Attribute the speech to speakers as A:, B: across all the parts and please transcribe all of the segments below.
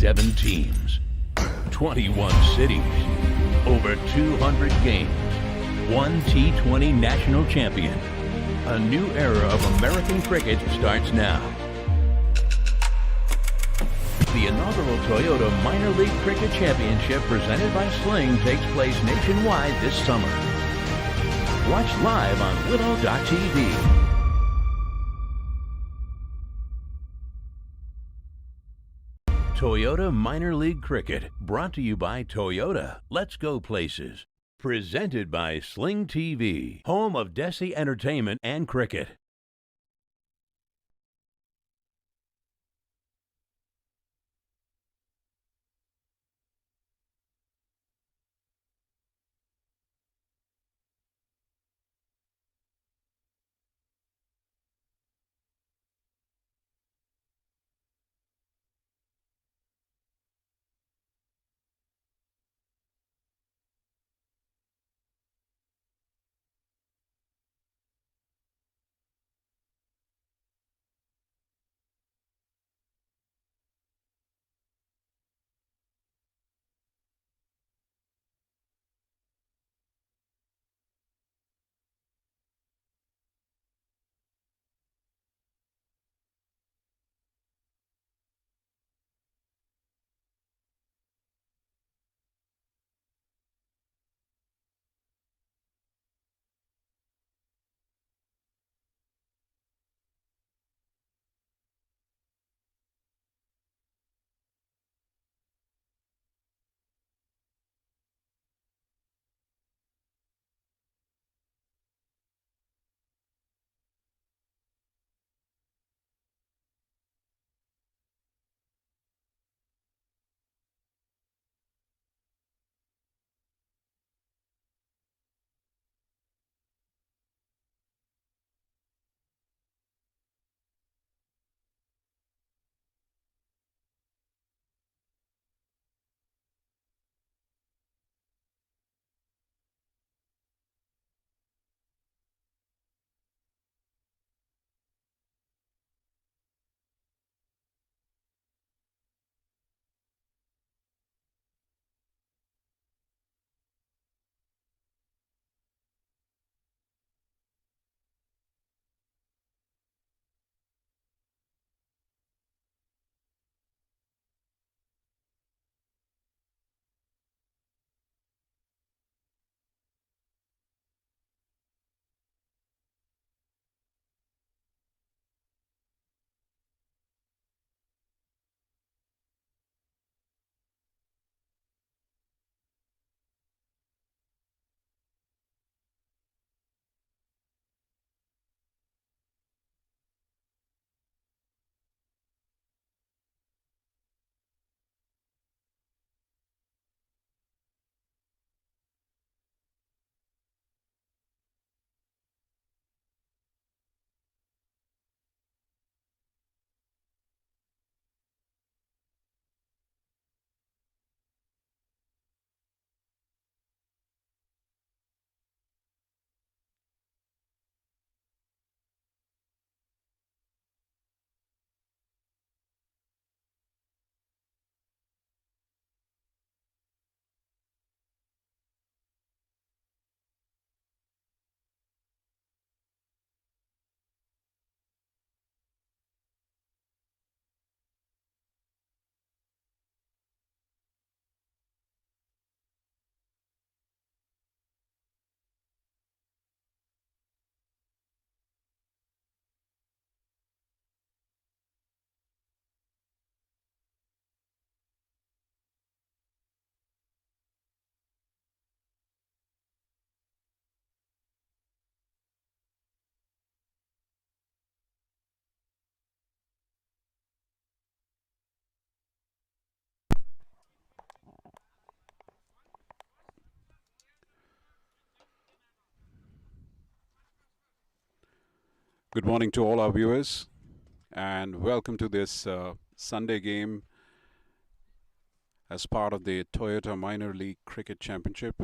A: 27 teams, 21 cities, over 200 games, one T20 national champion. A new era of American cricket starts now. The inaugural Toyota Minor League Cricket Championship presented by Sling takes place nationwide this summer. Watch live on Willow.tv. Toyota Minor League Cricket, brought to you by Toyota. Let's go places. Presented by Sling TV, home of Desi Entertainment and Cricket.
B: Good morning to all our viewers, and welcome to this Sunday game as part of the Toyota Minor League Cricket Championship,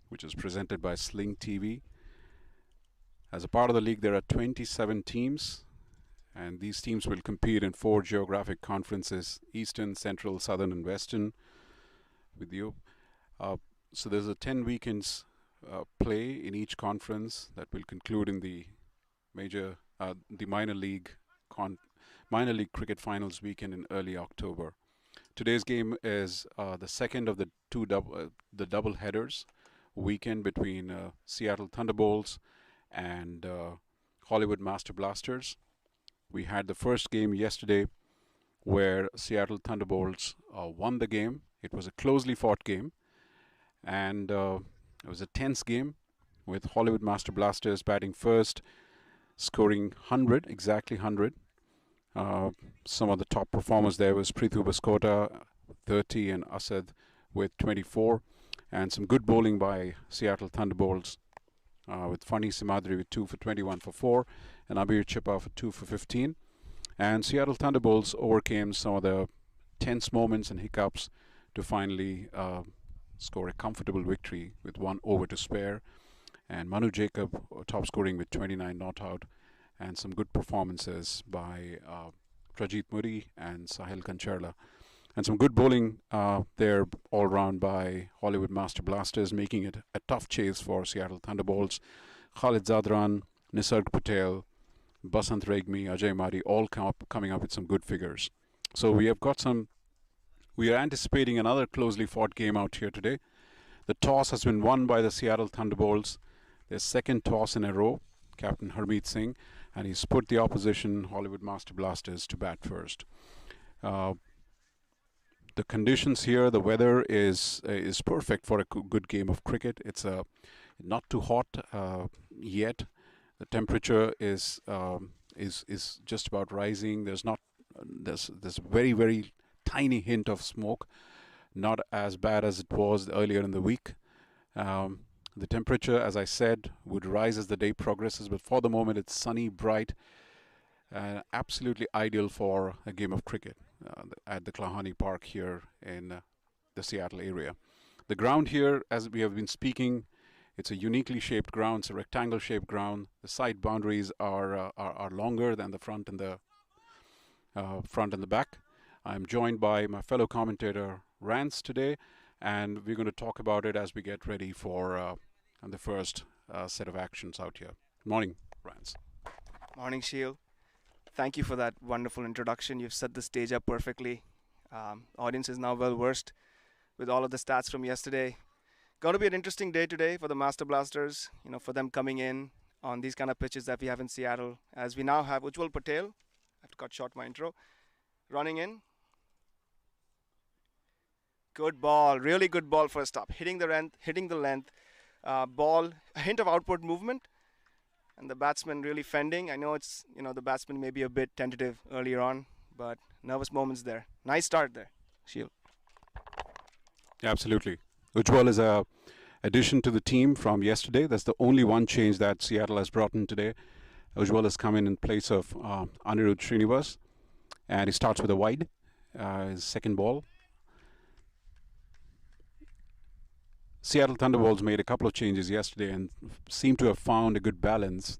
B: which is presented by Sling TV. As a part of the league, there are 27 teams, And these teams will compete in 4 geographic conferences: Eastern, Central, Southern, and Western. With you, so there's a 10 weekends play in each conference that will conclude in the minor league cricket finals weekend in early October. Today's game is the second of the double headers weekend between Seattle Thunderbolts and Hollywood Master Blasters. We had the first game yesterday where Seattle Thunderbolts won the game. It was a closely fought game, and it was a tense game with Hollywood Master Blasters batting first, scoring 100, exactly 100. Some of the top performers there was Prithu Baskota, 30, and Asad with 24. And some good bowling by Seattle Thunderbolts with Fani Simadri with 2 for 21 for 4, and Abir Chippa for 2 for 15. And Seattle Thunderbolts overcame some of the tense moments and hiccups to finally score a comfortable victory with 1 over to spare. And Manu Jacob top scoring with 29 not out, and some good performances by Rajit Muri and Sahil Kancharla. And some good bowling there all round by Hollywood Master Blasters, making it a tough chase for Seattle Thunderbolts. Khalid Zadran, Nisarg Patel, Basant Regmi, Ajay Mari, all coming up with some good figures. So we are anticipating another closely fought game out here today. The toss has been won by the Seattle Thunderbolts, their second toss in a row, Captain Harmeet Singh, and he's put the opposition, Hollywood Master Blasters, to bat first. The conditions here, the weather is perfect for a good game of cricket. It's not too hot yet. The temperature is just about rising. There's very, very tiny hint of smoke, not as bad as it was earlier in the week. The temperature, as I said, would rise as the day progresses, but for the moment it's sunny, bright, absolutely ideal for a game of cricket at the Klahani Park here in the Seattle area. The ground here, as we have been speaking, it's a uniquely shaped ground. It's a rectangle shaped ground. The side boundaries are longer than the front and the back. I'm joined by my fellow commentator Rance today, and we're going to talk about it as we get ready for the first set of actions out here. Good morning, Rance.
C: Morning, Sheil. Thank you for that wonderful introduction. You've set the stage up perfectly. Audience is now well versed with all of the stats from yesterday. Going to be an interesting day today for the Master Blasters, for them coming in on these kind of pitches that we have in Seattle, as we now have Ujjwal Patel. I have to cut short my intro. Running in. Good ball, really good ball first up. Hitting the length. Ball, a hint of outward movement. And the batsman really fending. I know it's, the batsman may be a bit tentative earlier on, but nervous moments there. Nice start there, Sheil.
B: Yeah, absolutely. Ujjwal is a addition to the team from yesterday. That's the only one change that Seattle has brought in today. Ujjwal has come in place of Anirudh Srinivas, and he starts with a wide, his second ball. Seattle Thunderbolts made a couple of changes yesterday and seem to have found a good balance,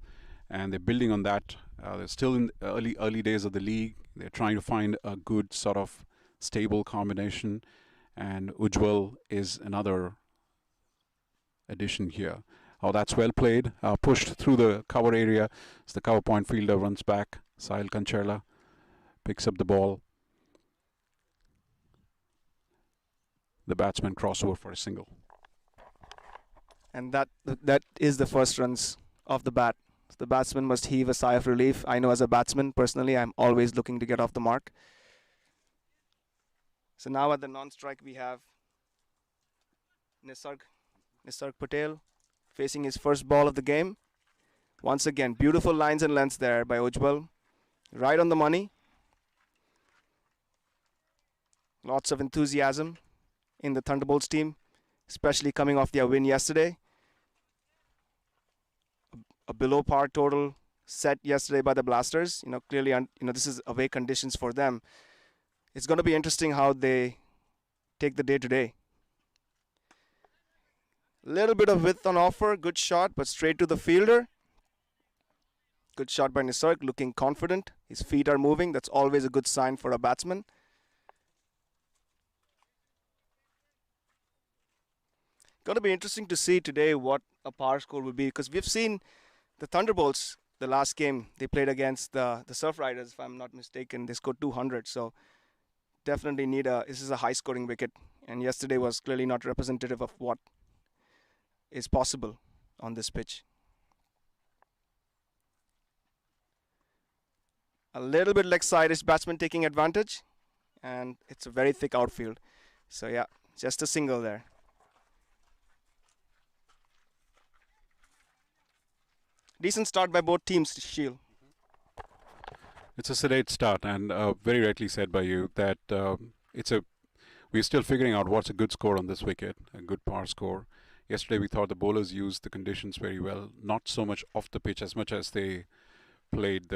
B: and they're building on that. They're still in the early days of the league. They're trying to find a good sort of stable combination, and Ujjwal is another addition here. Oh, that's well played. Pushed through the cover area. So the cover point fielder runs back. Sahil Kancharla picks up the ball. The batsman crossover for a single.
C: And that is the first runs of the bat. So the batsman must heave a sigh of relief. I know as a batsman, personally, I'm always looking to get off the mark. So now at the non-strike, we have Nisarg Patel facing his first ball of the game. Once again, beautiful lines and lengths there by Ujjwal. Right on the money. Lots of enthusiasm in the Thunderbolts team, especially coming off their win yesterday. A below par total set yesterday by the Blasters. Clearly, this is away conditions for them. It's going to be interesting how they take the day today. Little bit of width on offer, good shot, but straight to the fielder. Good shot by Nisarg, looking confident. His feet are moving. That's always a good sign for a batsman. Going to be interesting to see today what a power score will be, because we've seen the Thunderbolts, the last game they played against the Surf Riders, if I'm not mistaken, they scored 200. So definitely this is a high scoring wicket. And yesterday was clearly not representative of what is possible on this pitch. A little bit leg side is batsman taking advantage, and it's a very thick outfield. So yeah, just a single there. Decent start by both teams, Sheel.
B: It's a sedate start, and very rightly said by you that we're still figuring out what's a good score on this wicket, a good power score. Yesterday we thought the bowlers used the conditions very well, not so much off the pitch as much as they played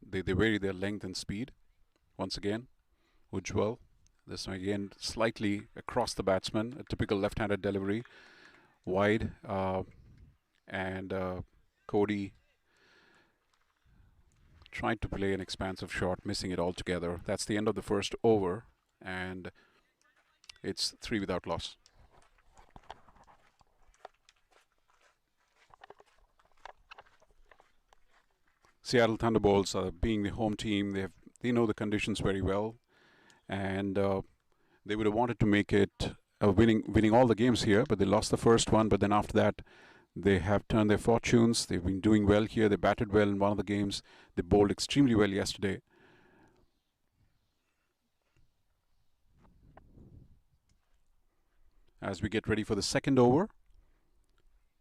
B: they vary their length and speed. Once again, Ujjwal, this one again slightly across the batsman, a typical left-handed delivery, wide, and Cody tried to play an expansive shot, missing it altogether. That's the end of the first over, and it's 3 without loss. Seattle Thunderbolts, being the home team, they know the conditions very well, and they would have wanted to make it winning all the games here, but they lost the first one. But then after that, they have turned their fortunes. They've been doing well here. They batted well in one of the games. They bowled extremely well yesterday. As we get ready for the second over,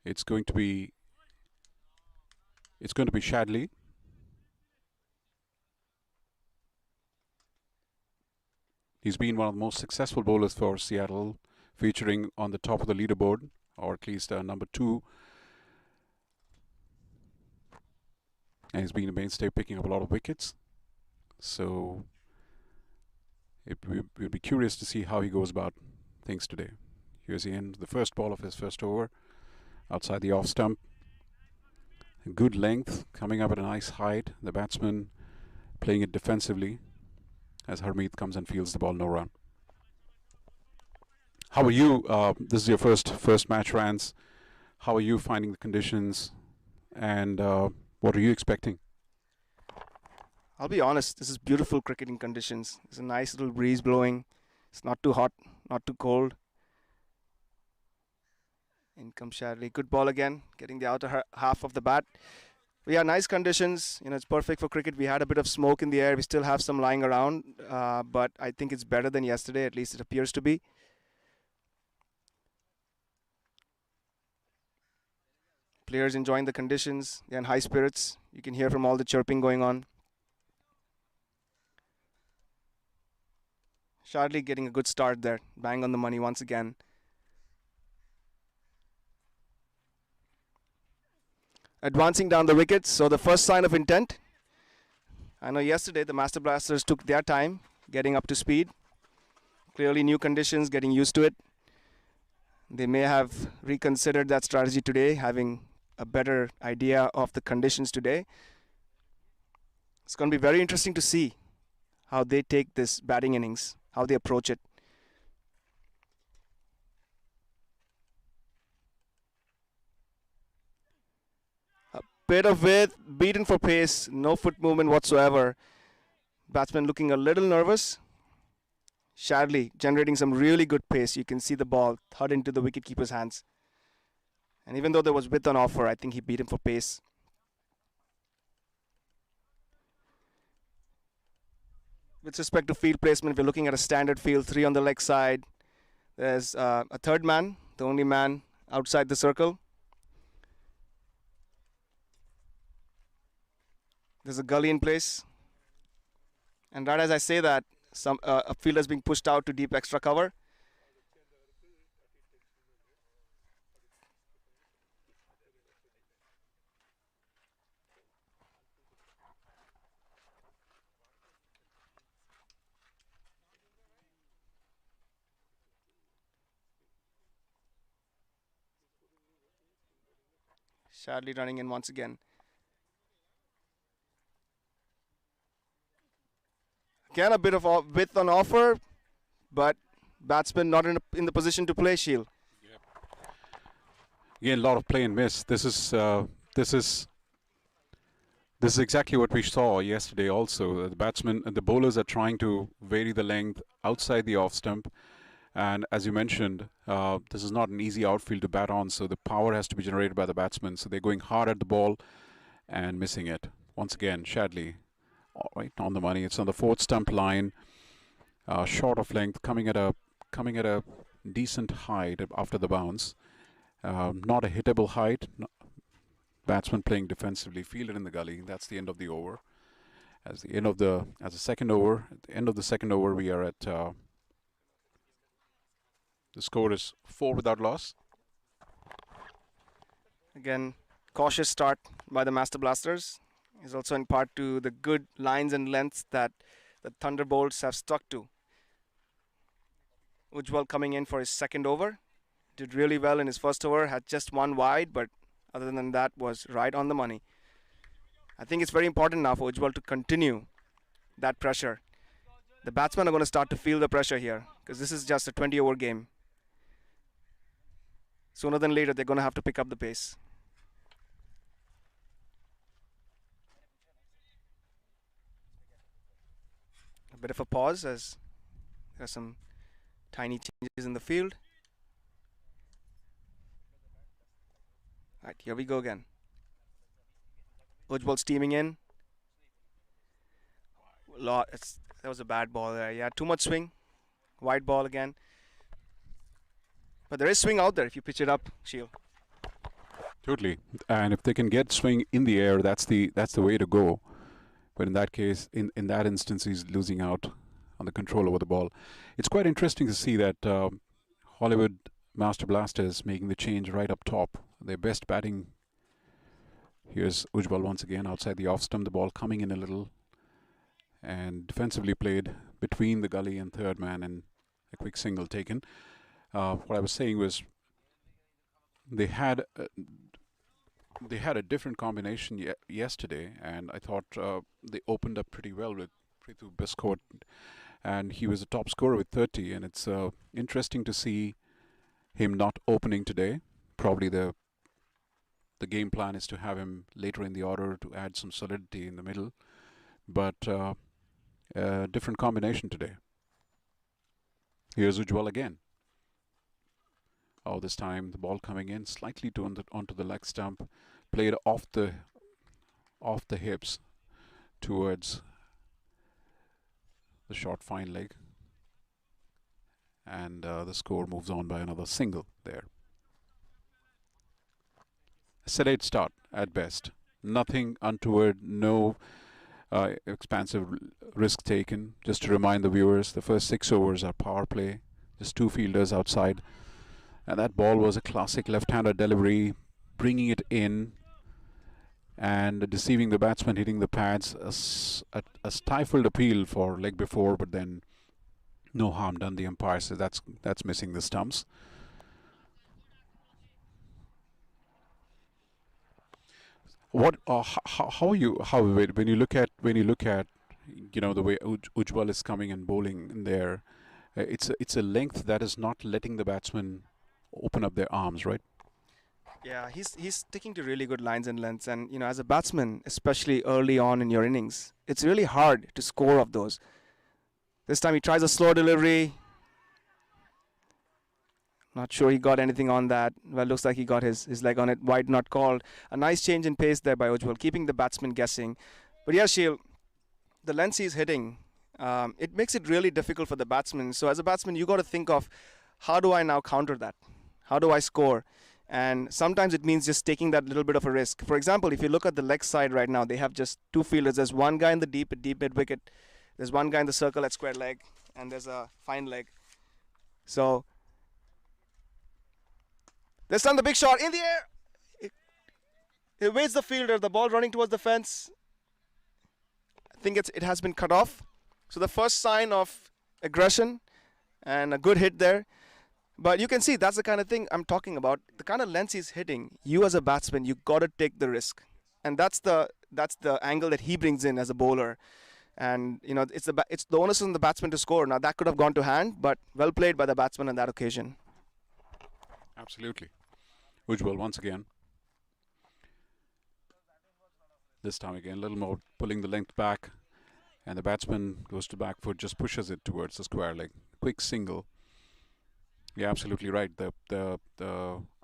B: it's going to be Shadley. He's been one of the most successful bowlers for Seattle, featuring on the top of the leaderboard, or at least number 2. And he's been a mainstay, picking up a lot of wickets. So we'll be curious to see how he goes about things today. Here's the end, the first ball of his first over, outside the off stump. A good length, coming up at a nice height. The batsman playing it defensively as Harmeet comes and fields the ball, no run. How are you? This is your first match, Rance. How are you finding the conditions, and what are you expecting?
C: I'll be honest, this is beautiful cricketing conditions. There's a nice little breeze blowing. It's not too hot, not too cold. In comes Shadley. Good ball again, getting the outer half of the bat. We have nice conditions. It's perfect for cricket. We had a bit of smoke in the air. We still have some lying around, but I think it's better than yesterday. At least it appears to be. Players enjoying the conditions. They're in high spirits. You can hear from all the chirping going on. Shadley getting a good start there. Bang on the money once again. Advancing down the wickets, so the first sign of intent. I know yesterday the Master Blasters took their time getting up to speed. Clearly new conditions, getting used to it. They may have reconsidered that strategy today, having a better idea of the conditions today. It's going to be very interesting to see how they take this batting innings, how they approach it. Bit of width, beaten for pace, no foot movement whatsoever. Batsman looking a little nervous. Shadley generating some really good pace. You can see the ball thud into the wicketkeeper's hands. And even though there was width on offer, I think he beat him for pace. With respect to field placement, we're looking at a standard field, 3 on the leg side. There's a third man, the only man outside the circle. There's a gully in place. And right as I say that, a fielder is being pushed out to deep extra cover. Shadley running in once again. Again, a bit of width on offer, but batsman not in the position to play, Shield.
B: Again, a lot of play and miss. This is exactly what we saw yesterday also. The bowlers are trying to vary the length outside the off stump. And as you mentioned, this is not an easy outfield to bat on, so the power has to be generated by the batsmen. So they're going hard at the ball and missing it. Once again, Shadley, all right, on the money. It's on the fourth stump line, short of length, coming at a decent height after the bounce. Not a hittable height. Batsman playing defensively, fielded in the gully. That's the end of the over. At the end of the second over, we are at the score is 4 without loss.
C: Again, cautious start by the Master Blasters is also in part to the good lines and lengths that the Thunderbolts have stuck to. Ujjwal coming in for his second over. Did really well in his first over, had just one wide, but other than that was right on the money. I think it's very important now for Ujjwal to continue that pressure. The batsmen are going to start to feel the pressure here because this is just a 20-over game. Sooner than later, they're going to have to pick up the pace. A bit of a pause as there are some tiny changes in the field. Right, here we go again. Ujjwal steaming in. That was a bad ball there. Yeah, too much swing. Wide ball again. But there is swing out there if you pitch it up, Shield.
B: Totally. And if they can get swing in the air, that's the way to go. But in that case, in that instance, he's losing out on the control over the ball. It's quite interesting to see that Hollywood Master Blasters making the change right up top. Their best batting. Here's Ujjwal once again outside the off stump. The ball coming in a little. And defensively played between the gully and third man, and a quick single taken. What I was saying was they had a different combination yesterday, and I thought they opened up pretty well with Prithu Biscourt, and he was a top scorer with 30. And it's interesting to see him not opening today. Probably the game plan is to have him later in the order to add some solidity in the middle, but different combination today. Here's Ujjwal again. Oh, this time the ball coming in slightly onto the leg stump, played off the hips towards the short fine leg, and the score moves on by another single there. A sedate start at best. Nothing untoward, no expansive risk taken. Just to remind the viewers, the first 6 overs are power play, just 2 fielders outside. And that ball was a classic left-hander delivery, bringing it in and deceiving the batsman, hitting the pads. A stifled appeal for leg before, but then no harm done. The umpire says that's missing the stumps. What? How are you? When you look at the way Ujjwal is coming and bowling in there, it's a length that is not letting the batsman open up their arms, right?
C: Yeah, he's sticking to really good lines and lengths, and as a batsman, especially early on in your innings, it's really hard to score off those. This time he tries a slow delivery. Not sure he got anything on that. Well, looks like he got his leg on it. Wide not called. A nice change in pace there by Ujjwal, keeping the batsman guessing. But yeah, Shield, the lengths he's hitting, it makes it really difficult for the batsman. So as a batsman, you got to think of, how do I now counter that? How do I score? And sometimes it means just taking that little bit of a risk. For example, if you look at the leg side right now, they have just 2 fielders. There's one guy in the deep mid wicket. There's one guy in the circle at square leg. And there's a fine leg. So this time the big shot in the air. It waits the fielder. The ball running towards the fence. I think it has been cut off. So the first sign of aggression and a good hit there. But you can see that's the kind of thing I'm talking about. The kind of lengths he's hitting, you as a batsman, you got to take the risk. And that's the angle that he brings in as a bowler. And it's the onus on the batsman to score. Now that could have gone to hand, but well played by the batsman on that occasion.
B: Absolutely. Ujjwal once again. This time again, a little more pulling the length back, and the batsman goes to back foot, just pushes it towards the square leg. Quick single. You're absolutely right. The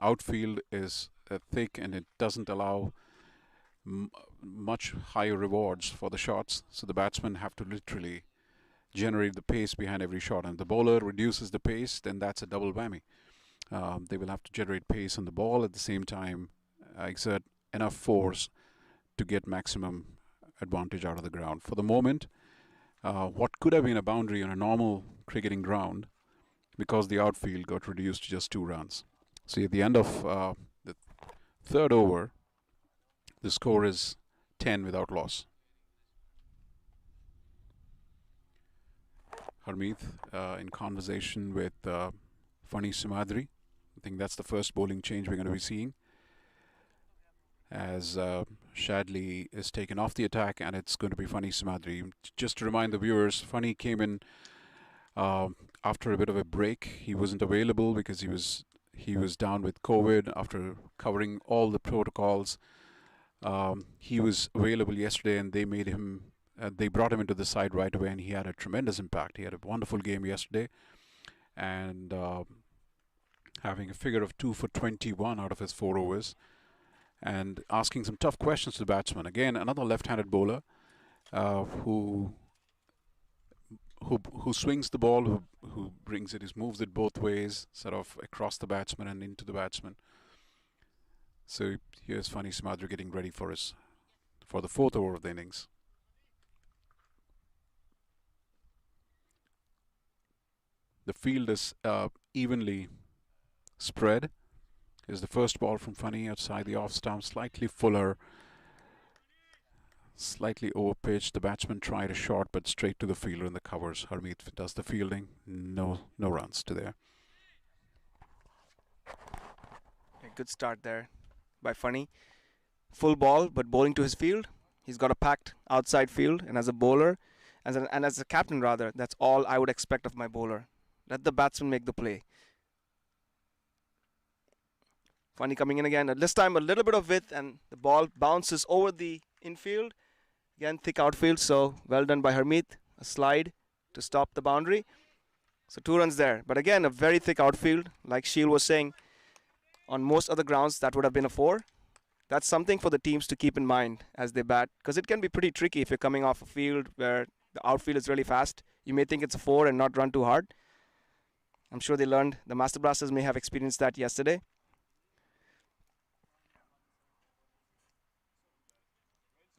B: outfield is thick, and it doesn't allow much higher rewards for the shots. So the batsmen have to literally generate the pace behind every shot. And the bowler reduces the pace, then that's a double whammy. They will have to generate pace on the ball at the same time, exert enough force to get maximum advantage out of the ground. For the moment, what could have been a boundary on a normal cricketing ground, because the outfield got reduced to just 2 runs. So at the end of the third over, the score is 10 without loss. Harmeet in conversation with Fani Simadri. I think that's the first bowling change we're going to be seeing, as Shadley is taken off the attack, and it's going to be Fani Simadri. Just to remind the viewers, Fani came in after a bit of a break. He wasn't available because he was down with COVID after covering all the protocols. He was available yesterday, and they made him. They brought him into the side right away, and he had a tremendous impact. He had a wonderful game yesterday, and having a figure of 2 for 21 out of his 4 overs, and asking some tough questions to the batsman. Again, another left-handed bowler who swings the ball, who brings it, moves it both ways, sort of across the batsman and into the batsman. So here's Fani Simadri getting ready for the 4th over of the innings. The field is evenly spread. Is the first ball from Fani outside the off stump, slightly fuller, slightly over pitched. The batsman tried a shot, but straight to the fielder in the covers. Harmeet does the fielding. No runs to there.
C: A good start there by Fani. Full ball, but bowling to his field. He's got a packed outside field, and as a bowler, and as a captain rather, that's all I would expect of my bowler. Let the batsman make the play. Fani coming in again. This time a little bit of width, and the ball bounces over the infield. Again, thick outfield, so well done by Harmeet. A slide to stop the boundary. So 2 runs there. But again, a very thick outfield. Like Sheel was saying, on most other grounds, that would have been a 4. That's something for the teams to keep in mind as they bat, because it can be pretty tricky if you're coming off a field where the outfield is really fast. You may think it's a 4 and not run too hard. I'm sure they learned. The Master Blasters may have experienced that yesterday.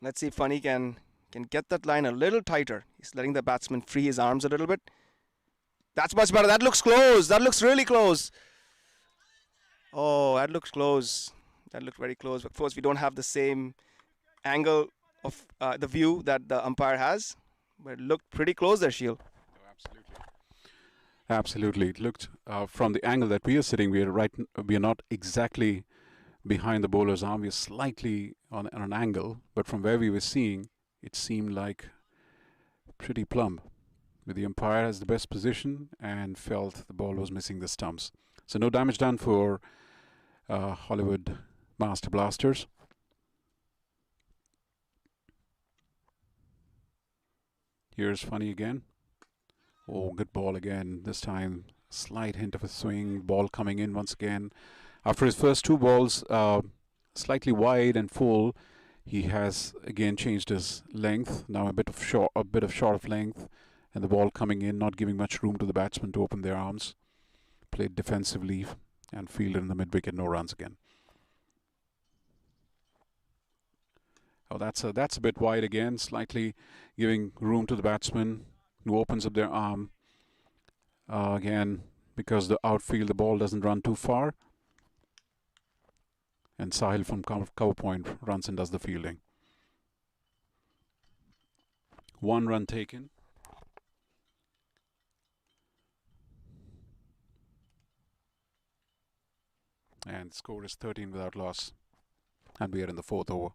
C: Let's see if Fani can get that line a little tighter. He's letting the batsman free his arms a little bit. That's much better. That looks close. That looks really close. Oh, that looks close. That looked very close. Of course, we don't have the same angle of the view that the umpire has, but it looked pretty close there, Sheel.
B: Oh, absolutely. It looked from the angle that we are sitting. We are not exactly behind the bowler's arm. We are slightly on an angle, but from where we were seeing, it seemed like pretty plumb. But the umpire has the best position and felt the ball was missing the stumps. So no damage done for Hollywood Master Blasters. Here's Fani again. Oh, good ball again. This time, slight hint of a swing. Ball coming in once again. After his first 2 balls, slightly wide and full, he has again changed his length. Now a bit of short of length, and the ball coming in, not giving much room to the batsmen to open their arms. Played defensively and fielded in the mid-wicket. No runs again. Oh, that's a bit wide again, slightly giving room to the batsman who opens up their arm. Again, because the outfield, the ball doesn't run too far. And Sahil from cover point runs and does the fielding. 1 run taken. And the score is 13 without loss. And we are in the 4th over.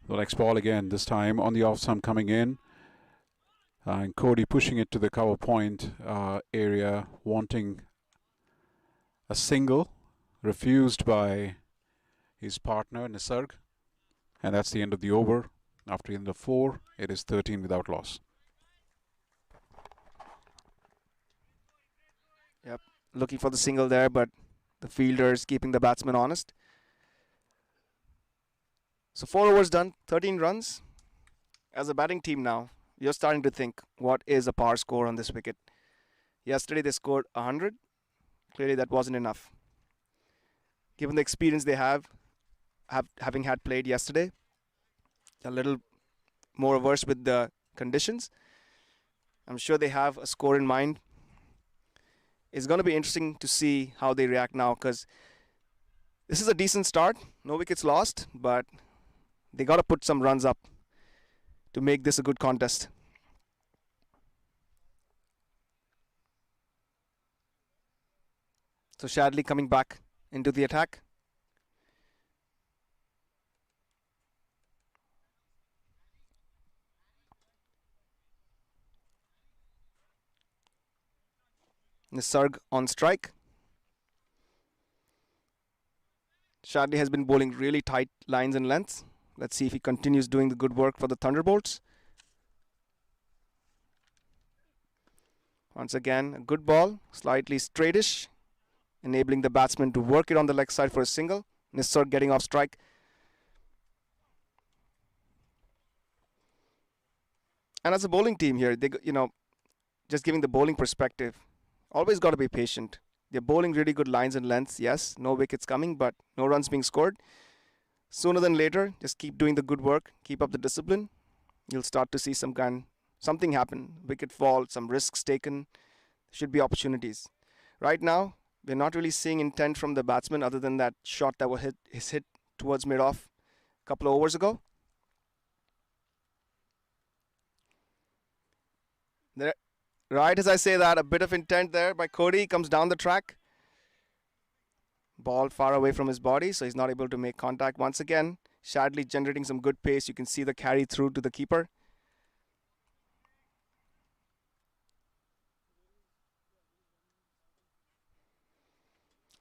B: The next ball again, this time on the off stump coming in. And Cody pushing it to the cover point area, wanting a single, refused by his partner Nisarg. And that's the end of the over. After the end of 4, it is 13 without loss.
C: Yep, looking for the single there, but the fielder is keeping the batsman honest. So 4 overs done, 13 runs. As a batting team now, you're starting to think, what is a par score on this wicket? Yesterday they scored 100. Clearly that wasn't enough. Given the experience they having had played yesterday, a little more averse with the conditions, I'm sure they have a score in mind. It's going to be interesting to see how they react now, because this is a decent start. No wickets lost, but they got to put some runs up to make this a good contest. So Shadley coming back into the attack. Nisarg on strike. Shadley has been bowling really tight lines and lengths. Let's see if he continues doing the good work for the Thunderbolts. Once again, a good ball, slightly straightish, enabling the batsman to work it on the leg side for a single. Nisarg getting off strike. And as a bowling team here, they, just giving the bowling perspective, always got to be patient. They're bowling really good lines and lengths. Yes, no wickets coming, but no runs being scored. Sooner than later, just keep doing the good work. Keep up the discipline. You'll start to see something happen. Wicket fall, some risks taken. Should be opportunities. Right now, we're not really seeing intent from the batsman other than that shot that was hit towards mid-off a couple of overs ago. There, right as I say that, a bit of intent there by Cody. Comes down the track. Ball far away from his body, so he's not able to make contact once again. Shadley generating some good pace. You can see the carry through to the keeper.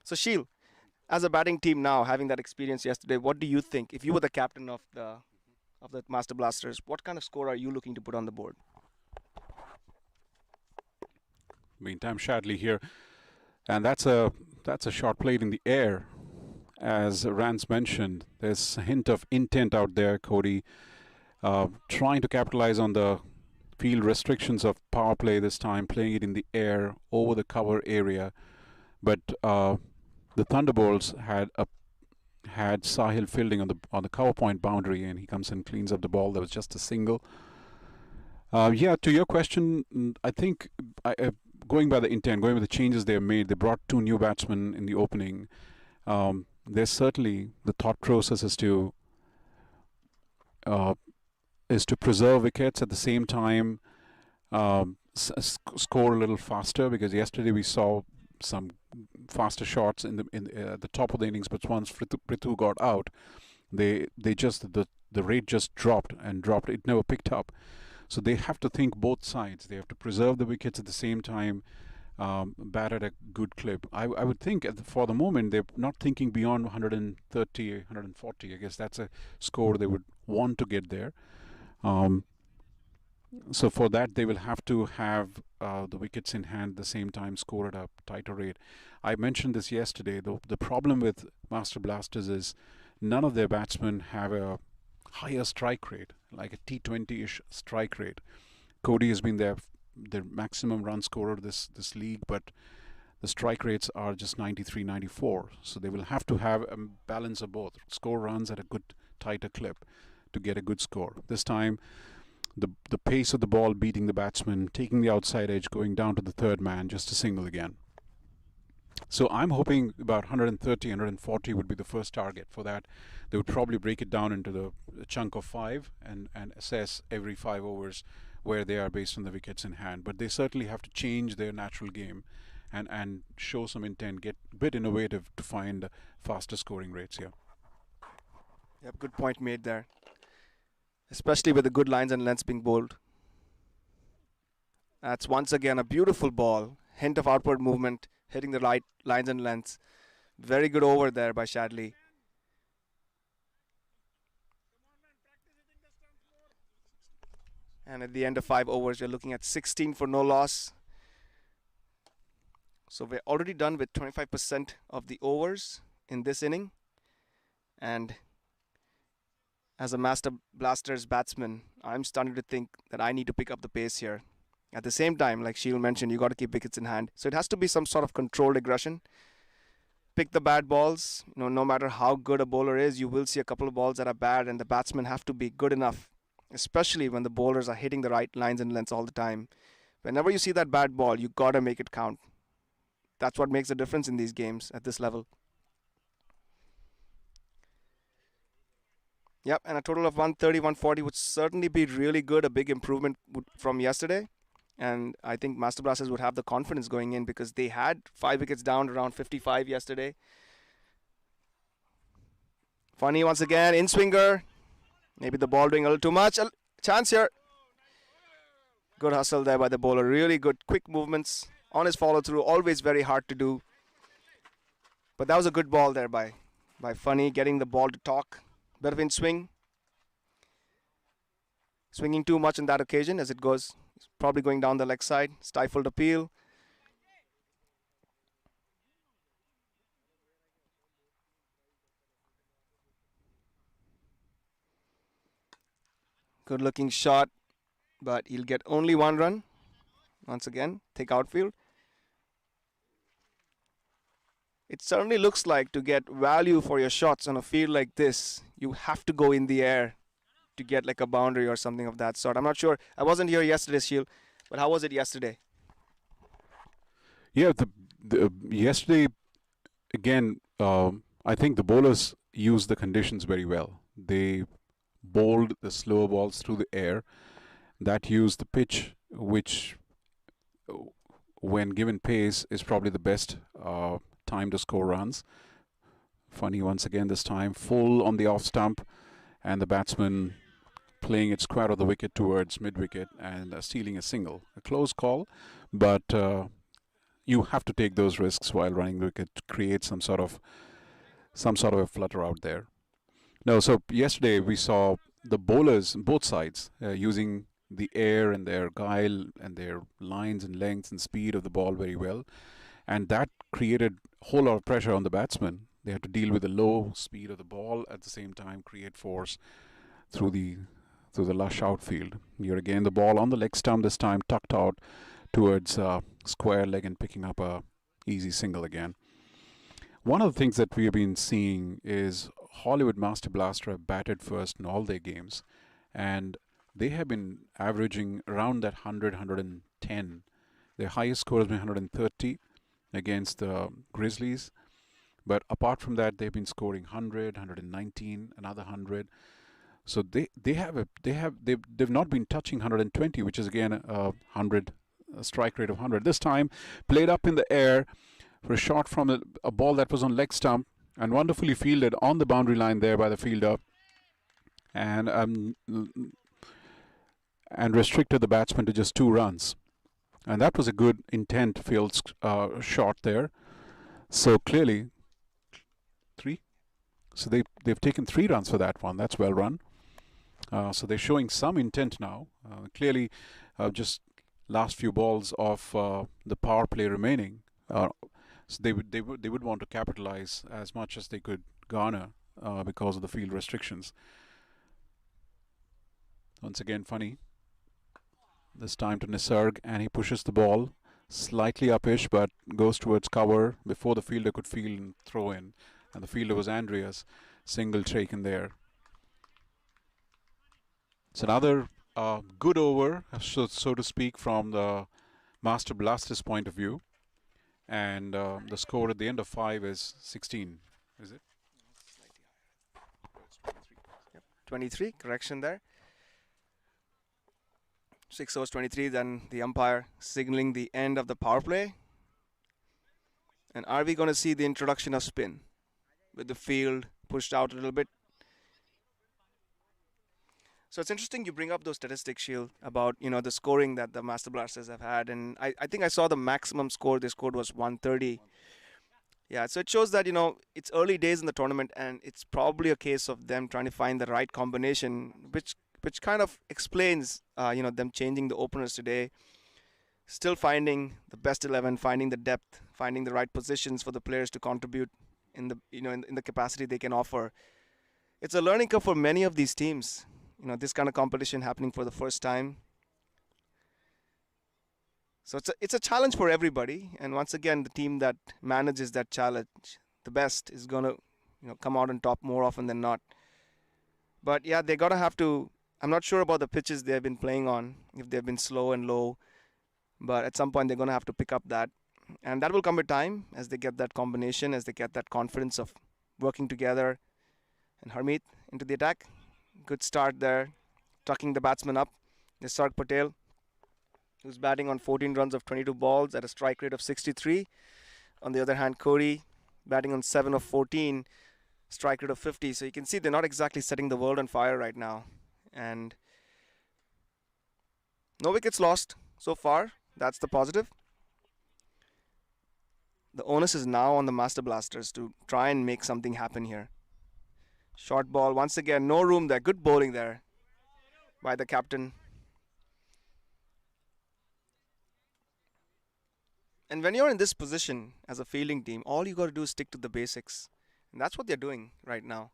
C: So Sheel, as a batting team now, having that experience yesterday, what do you think? If you were the captain of the Master Blasters, what kind of score are you looking to put on the board?
B: Meantime, Shadley here, and that's a shot played in the air. As Rance mentioned, there's a hint of intent out there. Cody trying to capitalize on the field restrictions of power play this time, playing it in the air over the cover area. But the Thunderbolts had Sahil fielding on the cover point boundary, and he comes and cleans up the ball. That was just a single. Yeah, to your question, I think going by the intent, going by the changes they have made, they brought 2 new batsmen in the opening. There's certainly the thought process is to preserve wickets, at the same time score a little faster, because yesterday we saw some faster shots in the top of the innings, but once Prithu got out, the rate just dropped. It never picked up. So they have to think both sides. They have to preserve the wickets, at the same time bat at a good clip. I would think for the moment they're not thinking beyond 130, 140. I guess that's a score they would want to get there. So for that, they will have to have the wickets in hand, at the same time score at a tighter rate. I mentioned this yesterday. The problem with Master Blasters is none of their batsmen have a higher strike rate, like a T20-ish strike rate. Cody has been their maximum run scorer this league, but the strike rates are just 93, 94. So they will have to have a balance of both. Score runs at a good, tighter clip to get a good score. This time, the pace of the ball beating the batsman, taking the outside edge, going down to the third man, just a single again. So I'm hoping about 130, 140 would be the first target. For that, they would probably break it down into the chunk of 5 and assess every 5 overs where they are based on the wickets in hand. But they certainly have to change their natural game and show some intent, get a bit innovative to find faster scoring rates here.
C: Yep, good point made there. especially with the good lines and lengths being bowled. That's once again a beautiful ball. Hint of outward movement, hitting the right lines and lengths. Very good over there by Shadley. And at the end of 5 overs, you're looking at 16 for no loss. So we're already done with 25% of the overs in this inning. And as a Master Blasters batsman, I'm starting to think that I need to pick up the pace here. At the same time, like Sheil mentioned, you got to keep wickets in hand. So it has to be some sort of controlled aggression. Pick the bad balls. No matter how good a bowler is, you will see a couple of balls that are bad, and the batsmen have to be good enough, especially when the bowlers are hitting the right lines and lengths all the time. Whenever you see that bad ball, you got to make it count. That's what makes a difference in these games at this level. Yep, and a total of 130, 140 would certainly be really good, a big improvement from yesterday. And I think Master Blasters would have the confidence going in because they had 5 wickets down around 55 yesterday. Funny once again, in swinger. Maybe the ball doing a little too much. A chance here. Good hustle there by the bowler. Really good quick movements on his follow through. Always very hard to do. But that was a good ball there by Funny, getting the ball to talk. Bit of in swing. Swinging too much on that occasion as it goes. Probably going down the leg side. Stifled appeal. Good looking shot. But he'll get only 1 run. Once again, thick outfield. It certainly looks like to get value for your shots on a field like this, you have to go in the air to get like a boundary or something of that sort. I'm not sure. I wasn't here yesterday, Sheil, but how was it yesterday?
B: Yeah, yesterday, again, I think the bowlers used the conditions very well. They bowled the slower balls through the air. That used the pitch, which, when given pace, is probably the best time to score runs. Funny once again this time, full on the off stump, and the batsman playing it square of the wicket towards mid-wicket and stealing a single. A close call, but you have to take those risks while running the wicket to create some sort of a flutter out there. No, so yesterday we saw the bowlers, both sides, using the air and their guile and their lines and lengths and speed of the ball very well, and that created a whole lot of pressure on the batsmen. They had to deal with the low speed of the ball, at the same time create force through the lush outfield. Here again the ball on the leg stump, this time tucked out towards square leg and picking up a easy single again. One of the things that we have been seeing is Hollywood Master Blaster have batted first in all their games, and they have been averaging around that 100, 110. Their highest score has been 130 against the Grizzlies. But apart from that, they've been scoring 100, 119, another 100. So they've not been touching 120, which is again a strike rate of 100. This time, played up in the air for a shot from a ball that was on leg stump and wonderfully fielded on the boundary line there by the fielder, and restricted the batsman to just 2 runs. And that was a good intent field shot there. So clearly, 3. So they've taken 3 runs for that one. That's well run. So they're showing some intent now. Clearly, just last few balls of the power play remaining. So they would want to capitalize as much as they could garner because of the field restrictions. Once again, Funny. This time to Nisarg, and he pushes the ball slightly upish, but goes towards cover before the fielder could field and throw in. And the fielder was Andreas. Single taken there. It's another good over, so to speak, from the Master Blasters' point of view. And the score at the end of 5 is 16, is it?
C: 23, correction there. 6 overs 23, then the umpire signaling the end of the power play. And are we going to see the introduction of spin with the field pushed out a little bit? So it's interesting you bring up those statistics, Shield, about the scoring that the Master Blasters have had, and I think I saw the maximum score they scored was 130. Yeah, so it shows that it's early days in the tournament, and it's probably a case of them trying to find the right combination, which kind of explains them changing the openers today, still finding the best 11, finding the depth, finding the right positions for the players to contribute in the in the capacity they can offer. It's a learning curve for many of these teams. This kind of competition happening for the first time. So it's a challenge for everybody, and once again, the team that manages that challenge the best is gonna come out on top more often than not. But yeah, they're gonna have to. I'm not sure about the pitches they've been playing on, if they've been slow and low, but at some point they're gonna have to pick up that, and that will come with time as they get that combination, as they get that confidence of working together. And Harmeet into the attack, good start there, tucking the batsman up. Nisarg Patel, who's batting on 14 runs of 22 balls at a strike rate of 63. On the other hand, Cody batting on 7 of 14, strike rate of 50. So you can see they're not exactly setting the world on fire right now. And no wickets lost so far. That's the positive. The onus is now on the Master Blasters to try and make something happen here. Short ball, once again, no room there. Good bowling there by the captain. And when you're in this position as a fielding team, all you got to do is stick to the basics. And that's what they're doing right now.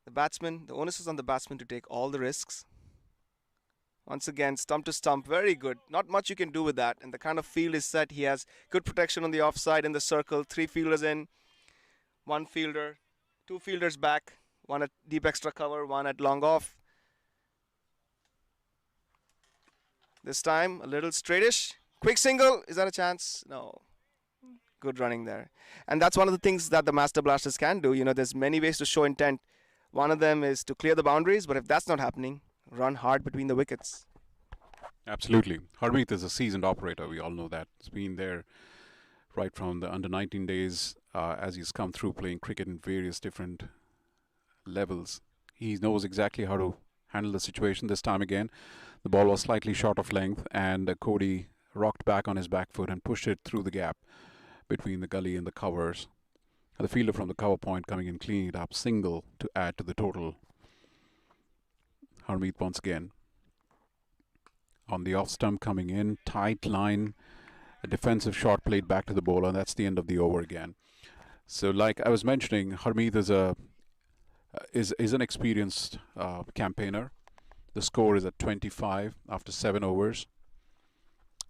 C: The onus is on the batsman to take all the risks. Once again, stump to stump, very good. Not much you can do with that. And the kind of field is set. He has good protection on the offside in the circle. 3 fielders in, 1 fielder, 2 fielders back, 1 at deep extra cover, 1 at long off. This time, a little straightish. Quick single, is that a chance? No. Good running there. And that's one of the things that the Master Blasters can do. There's many ways to show intent. One of them is to clear the boundaries, but if that's not happening, run hard between the wickets.
B: Absolutely. Harmeet is a seasoned operator. We all know that. He's been there right from the under-19 days as he's come through playing cricket in various different levels. He knows exactly how to handle the situation this time again. The ball was slightly short of length, and Cody rocked back on his back foot and pushed it through the gap between the gully and the covers. The fielder from the cover point coming in, cleaning it up, single to add to the total. Harmeet once again on the off stump coming in, tight line, a defensive shot played back to the bowler, and that's the end of the over again. So like I was mentioning, Harmeet is an experienced campaigner. The score is at 25 after 7 overs.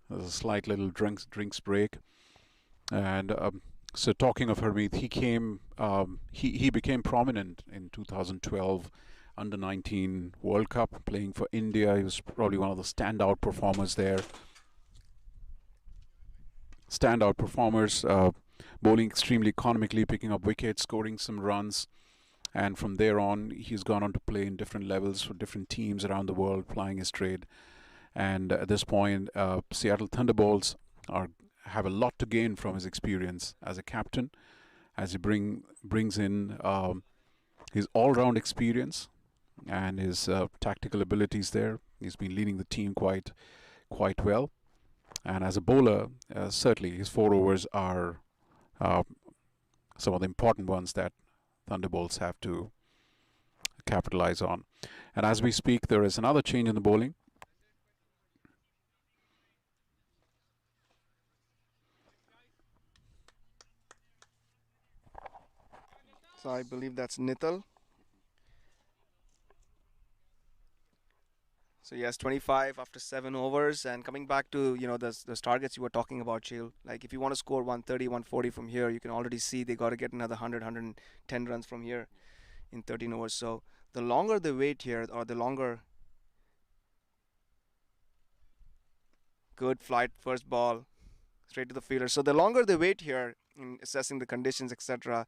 B: There's a slight little drinks break. And so talking of Harmeet, he became prominent in 2012 under-19 World Cup, playing for India. He was probably one of the standout performers there. Bowling extremely economically, picking up wickets, scoring some runs. And from there on, he's gone on to play in different levels for different teams around the world, plying his trade. And at this point, Seattle Thunderbolts have a lot to gain from his experience as a captain, as he brings in his all-round experience and his tactical abilities there. He's been leading the team quite well. And as a bowler, certainly his 4 overs are some of the important ones that Thunderbolts have to capitalize on. And as we speak, there is another change in the bowling.
C: So I believe that's Nithal. So yes, 25 after 7 overs, and coming back to those targets you were talking about, Shil. Like if you want to score 130, 140 from here, you can already see they got to get another 100, 110 runs from here in 13 overs. So the longer they wait here, or the longer good flight first ball straight to the fielder. So the longer they wait here in assessing the conditions, etc.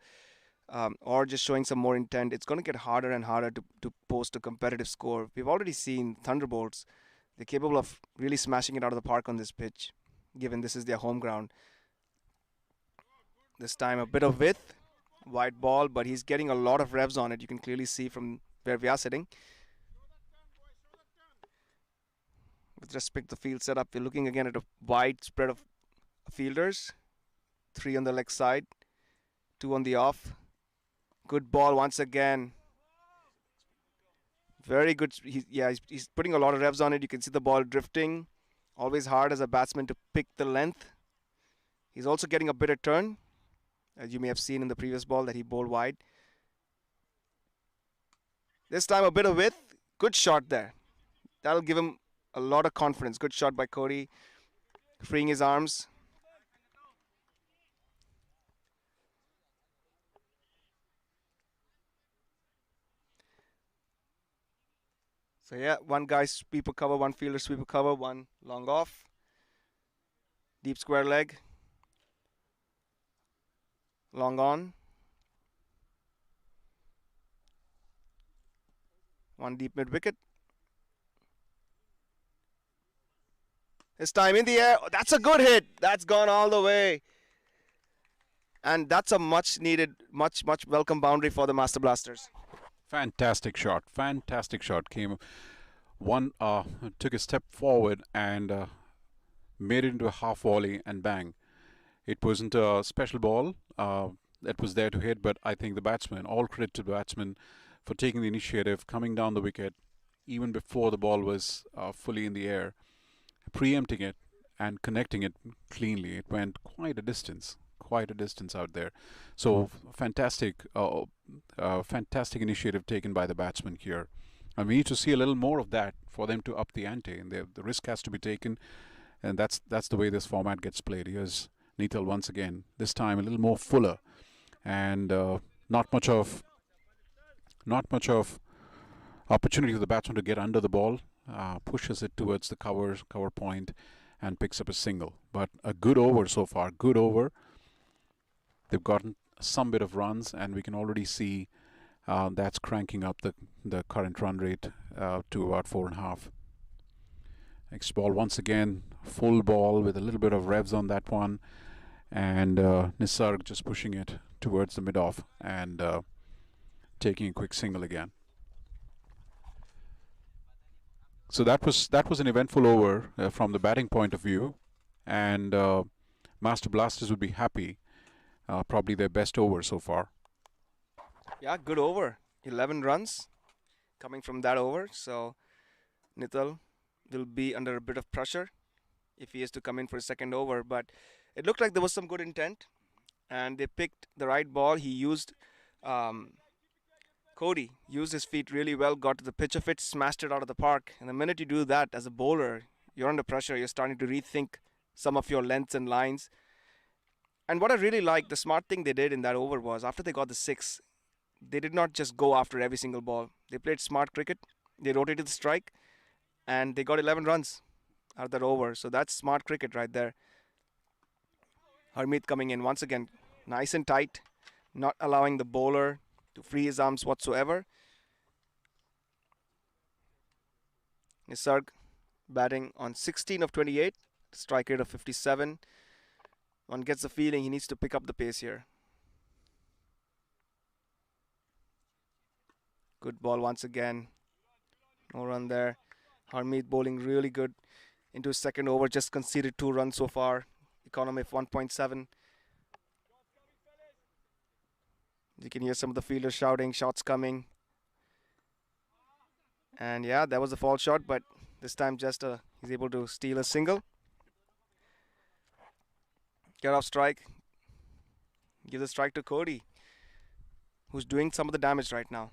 C: Or just showing some more intent, it's going to get harder and harder to post a competitive score. We've already seen Thunderbolts. They're capable of really smashing it out of the park on this pitch, given this is their home ground. This time a bit of width, wide ball, but he's getting a lot of revs on it. You can clearly see from where we are sitting. with respect to the field setup. We're looking again at a wide spread of fielders. 3 on the leg side, 2 on the off. Good ball once again. Very good. He's putting a lot of revs on it. You can see the ball drifting. Always hard as a batsman to pick the length. He's also getting a bit of turn, as you may have seen in the previous ball that he bowled wide. This time a bit of width. Good shot there. That'll give him a lot of confidence. Good shot by Cody, freeing his arms. So yeah, one guy sweeper cover, one fielder sweeper cover, one long off. Deep square leg. Long on. One deep mid wicket. This time in the air. Oh, that's a good hit. That's gone all the way. And that's a much needed, much welcome boundary for the Master Blasters.
B: Fantastic shot. Fantastic shot. Came one, took a step forward and made it into a half volley and bang. It wasn't a special ball that was there to hit, but I think the batsman, all credit to the batsman for taking the initiative, coming down the wicket even before the ball was fully in the air, preempting it and connecting it cleanly. It went quite a distance out there. So fantastic initiative taken by the batsman here. And we need to see a little more of that for them to up the ante, and the risk has to be taken, and that's the way this format gets played. Here's Neethal once again, this time a little more fuller, and not much of opportunity for the batsman to get under the ball. Pushes it towards the cover point and picks up a single. But a good over so far, good over. They've gotten some bit of runs, and we can already see that's cranking up the current run rate to about 4.5. Next ball once again, full ball with a little bit of revs on that one, and Nisarg just pushing it towards the mid-off and taking a quick single again. So that was an eventful over from the batting point of view, and Master Blasters would be happy. Probably their best over so far.
C: Yeah, good over. 11 runs coming from that over. So Neethal will be under a bit of pressure if he is to come in for a second over. But it looked like there was some good intent, and they picked the right ball. He used Cody used his feet really well, got to the pitch of it, smashed it out of the park. And the minute you do that as a bowler, you're under pressure. You're starting to rethink some of your lengths and lines. And what I really like, the smart thing they did in that over was, after they got the 6, they did not just go after every single ball. They played smart cricket. They rotated the strike, and they got 11 runs out of that over. So that's smart cricket right there. Harmeet coming in once again, nice and tight, not allowing the bowler to free his arms whatsoever. Nisarg batting on 16 of 28, strike rate of 57. One gets the feeling he needs to pick up the pace here. Good ball once again. No run there. Harmeet bowling really good into his second over. Just conceded 2 runs so far. Economy of 1.7. You can hear some of the fielders shouting, shots coming. And yeah, that was a false shot, but this time just he's able to steal a single. Get off strike. Give the strike to Cody, who's doing some of the damage right now.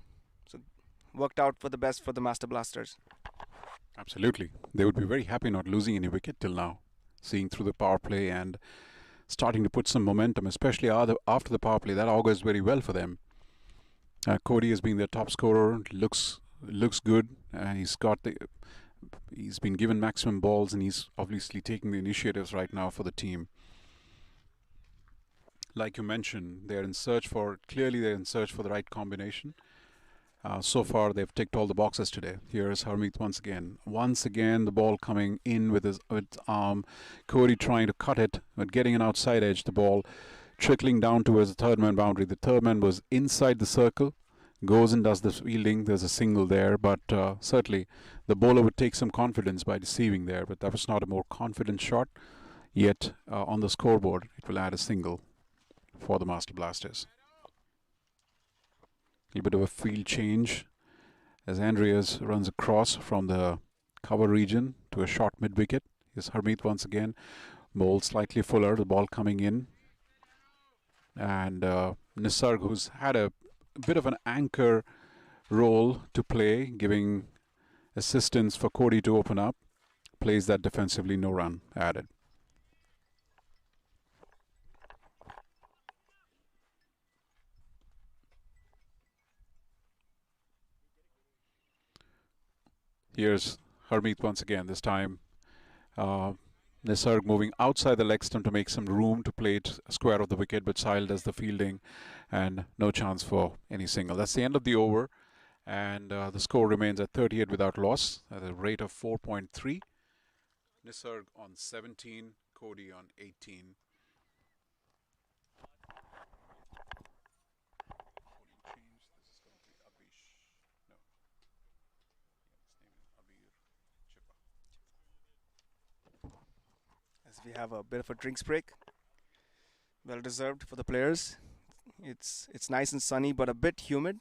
C: So worked out for the best for the Master Blasters.
B: Absolutely. They would be very happy not losing any wicket till now. Seeing through the power play and starting to put some momentum, especially after the power play. That augurs very well for them. Cody has been their top scorer. Looks good. He's been given maximum balls, and he's obviously taking the initiatives right now for the team. Like you mentioned, they're in search for the right combination. So far, they've ticked all the boxes today. Here's Harmeet once again. Once again, the ball coming in with his arm. Cody trying to cut it, but getting an outside edge. The ball trickling down towards the third man boundary. The third man was inside the circle. goes and does the fielding, there's a single there, but certainly the bowler would take some confidence by deceiving there, but that was not a more confident shot, yet on the scoreboard it will add a single for the Master Blasters. A little bit of a field change as Andreas runs across from the cover region to a short mid-wicket. Here's Harmeet once again, bowled slightly fuller, the ball coming in, and Nisarg, who's had a bit of an anchor role to play, giving assistance for Cody to open up, plays that defensively, no run added. Here's Harmeet once again, this time Nisarg moving outside the leg stump to make some room to play it square of the wicket, but Sahil does the fielding and no chance for any single. That's the end of the over, and the score remains at 38 without loss at a rate of 4.3. Nisarg on 17, Cody on 18.
C: As we have a bit of a drinks break, well deserved for the players. It's nice and sunny, but a bit humid.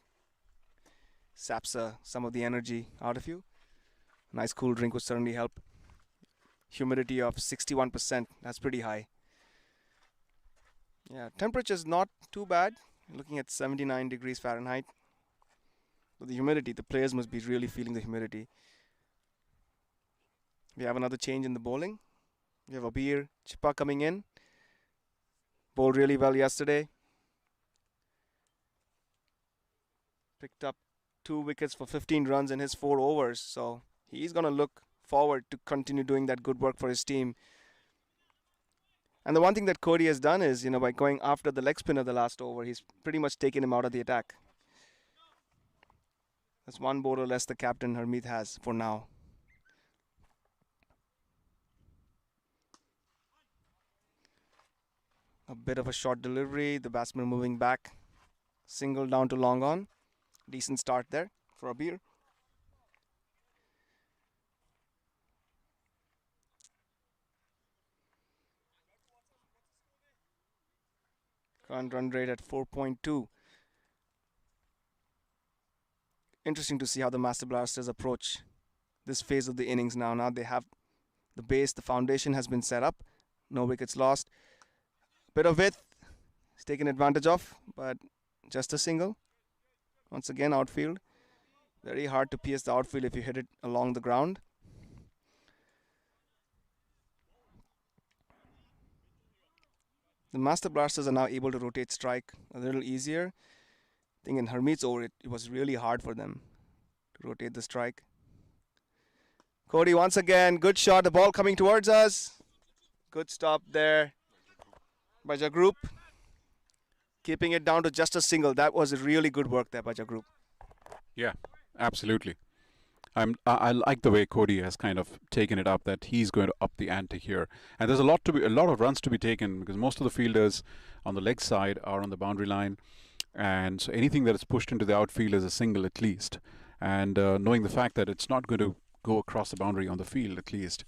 C: Saps some of the energy out of you. Nice cool drink would certainly help. Humidity of 61%. That's pretty high. Yeah, temperature is not too bad. Looking at 79 degrees Fahrenheit. But the humidity, the players must be really feeling the humidity. We have another change in the bowling. We have Abir Chippa coming in. Bowled really well yesterday. Picked up 2 wickets for 15 runs in his 4 overs. So he's going to look forward to continue doing that good work for his team. And the one thing that Cody has done is, by going after the leg spinner the last over, he's pretty much taken him out of the attack. That's one bowler less the captain Harmeet has for now. A bit of a short delivery, the batsman moving back. Single down to long on. Decent start there for Abir. Current run rate at 4.2. Interesting to see how the Master Blasters approach this phase of the innings now. Now they have the base, the foundation has been set up. No wickets lost. Bit of width is taken advantage of, but just a single. Once again, outfield. Very hard to pierce the outfield if you hit it along the ground. The Master Blasters are now able to rotate strike a little easier. I think in Harmeet's over, it was really hard for them to rotate the strike. Cody once again, good shot. The ball coming towards us. Good stop there by Jagrup. Keeping it down to just a single. That was really good work there by Jagrup.
B: Yeah, absolutely. I like the way Cody has kind of taken it up, that he's going to up the ante here, and there's a lot of runs to be taken, because most of the fielders on the leg side are on the boundary line, and so anything that is pushed into the outfield is a single at least. And knowing the fact that it's not going to go across the boundary on the field, at least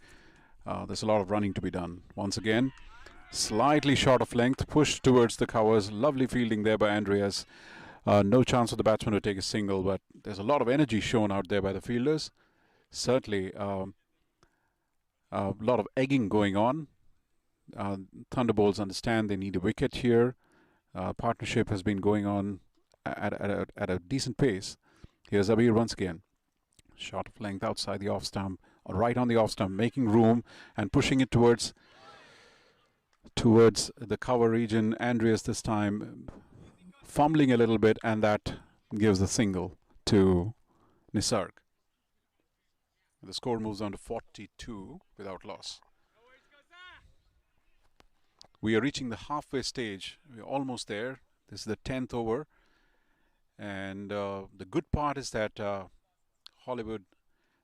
B: there's a lot of running to be done. Once again, slightly short of length, pushed towards the covers. Lovely fielding there by Andreas. No chance for the batsman to take a single, but there's a lot of energy shown out there by the fielders. Certainly a lot of egging going on. Thunderbolts understand they need a wicket here. Partnership has been going on at a decent pace. Here's Abir once again. Shot of length outside the off stump, or right on the off stump, making room and pushing it towards the cover region. Andreas this time fumbling a little bit, and that gives a single to Nisarg. The score moves on to 42 without loss. We are reaching the halfway stage. We're almost there. This is the 10th over. And the good part is that Hollywood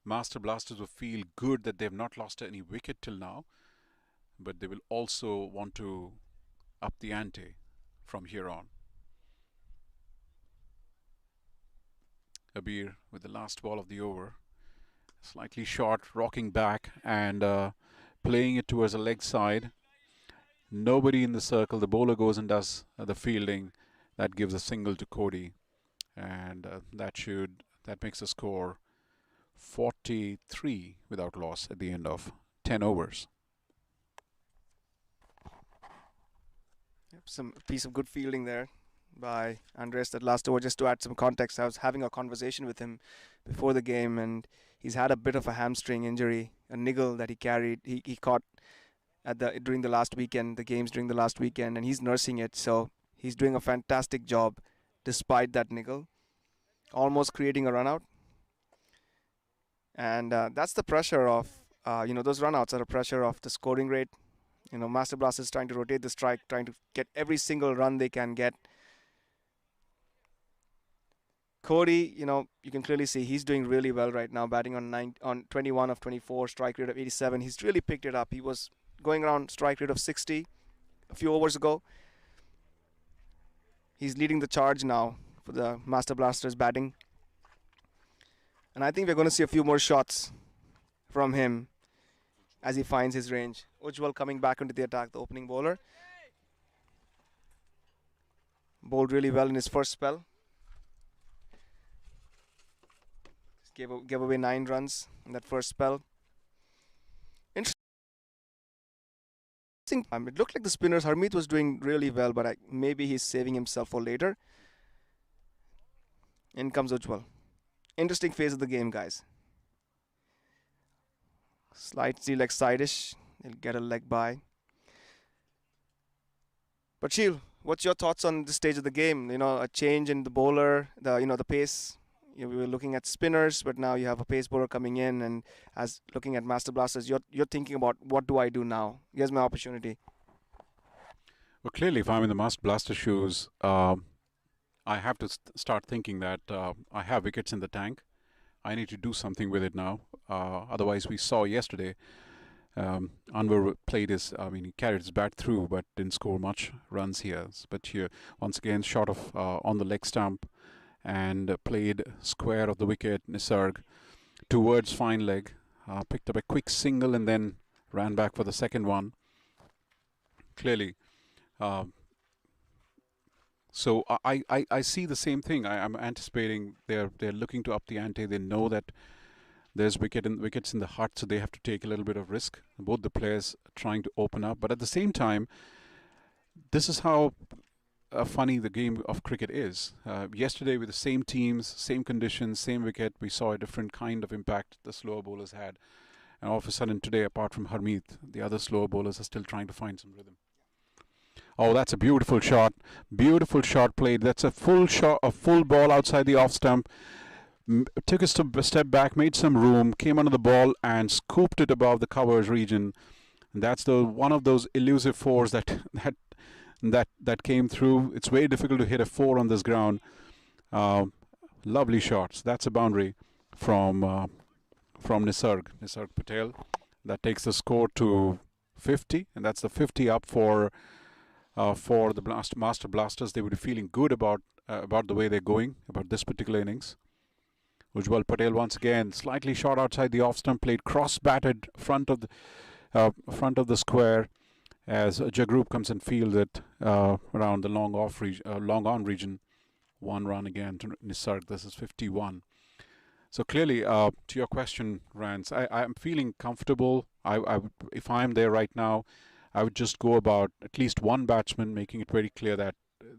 B: Master Blasters will feel good that they have not lost any wicket till now. But they will also want to up the ante from here on. Abir with the last ball of the over. Slightly short, rocking back and playing it towards the leg side. Nobody in the circle. The bowler goes and does the fielding. That gives a single to Cody, and that makes the score 43 without loss at the end of 10 overs.
C: Yep, some piece of good fielding there by Andres that last over. Just to add some context, I was having a conversation with him before the game, and he's had a bit of a hamstring injury, a niggle that he carried. He caught during the last weekend, the games during the last weekend, and he's nursing it. So he's doing a fantastic job despite that niggle, almost creating a run out. And that's the pressure of, those runouts are the pressure of the scoring rate. Master Blasters trying to rotate the strike, trying to get every single run they can get. Cody, you can clearly see he's doing really well right now, batting on 21 of 24, strike rate of 87. He's really picked it up. He was going around strike rate of 60 a few overs ago. He's leading the charge now for the Master Blasters batting. And I think we're going to see a few more shots from him as he finds his range. Ujjwal coming back into the attack, the opening bowler. Bowled really well in his first spell. Gave away 9 runs in that first spell. Interesting. It looked like the spinners, Harmeet was doing really well, but maybe he's saving himself for later. In comes Ujjwal. Interesting phase of the game, guys. Slightly leg side-ish. He'll get a leg by. But Sheel, what's your thoughts on this stage of the game? A change in the bowler, the pace. We were looking at spinners, but now you have a pace bowler coming in, and as looking at Master Blasters, you're thinking about, what do I do now? Here's my opportunity.
B: Well, clearly, if I'm in the Master Blaster shoes, I have to start thinking that I have wickets in the tank. I need to do something with it now. Otherwise, we saw yesterday, Anwar he carried his bat through, but didn't score much runs here. But here, once again, shot of on the leg stump, and played square of the wicket. Nisarg towards fine leg, picked up a quick single and then ran back for the second one. Clearly, so I see the same thing. I'm anticipating they're looking to up the ante. They know that there's wickets in the hut, so they have to take a little bit of risk. Both the players trying to open up, but at the same time, this is how funny the game of cricket is. Yesterday, with the same teams, same conditions, same wicket, we saw a different kind of impact the slower bowlers had. And all of a sudden today, apart from Harmeet, the other slower bowlers are still trying to find some rhythm. Oh, that's a beautiful shot. Beautiful shot played. That's a full shot, a full ball outside the off stump. Took a step back, made some room, came under the ball and scooped it above the covers region. And that's one of those elusive fours that came through. It's very difficult to hit a 4 on this ground. Lovely shots. That's a boundary from Nisarg Patel. That takes the score to 50, and that's the 50 up for the Master Blasters. They would be feeling good about the way they're going, about this particular innings. Ujjwal Patel once again slightly short outside the off stump, played cross-batted front of the square as Jagrup comes and fields it around the long on region. 1 run again to Nisarg. This is 51. So clearly, to your question, Rance, I'm feeling comfortable. If I'm there right now, I would just go about at least one batsman, making it very clear that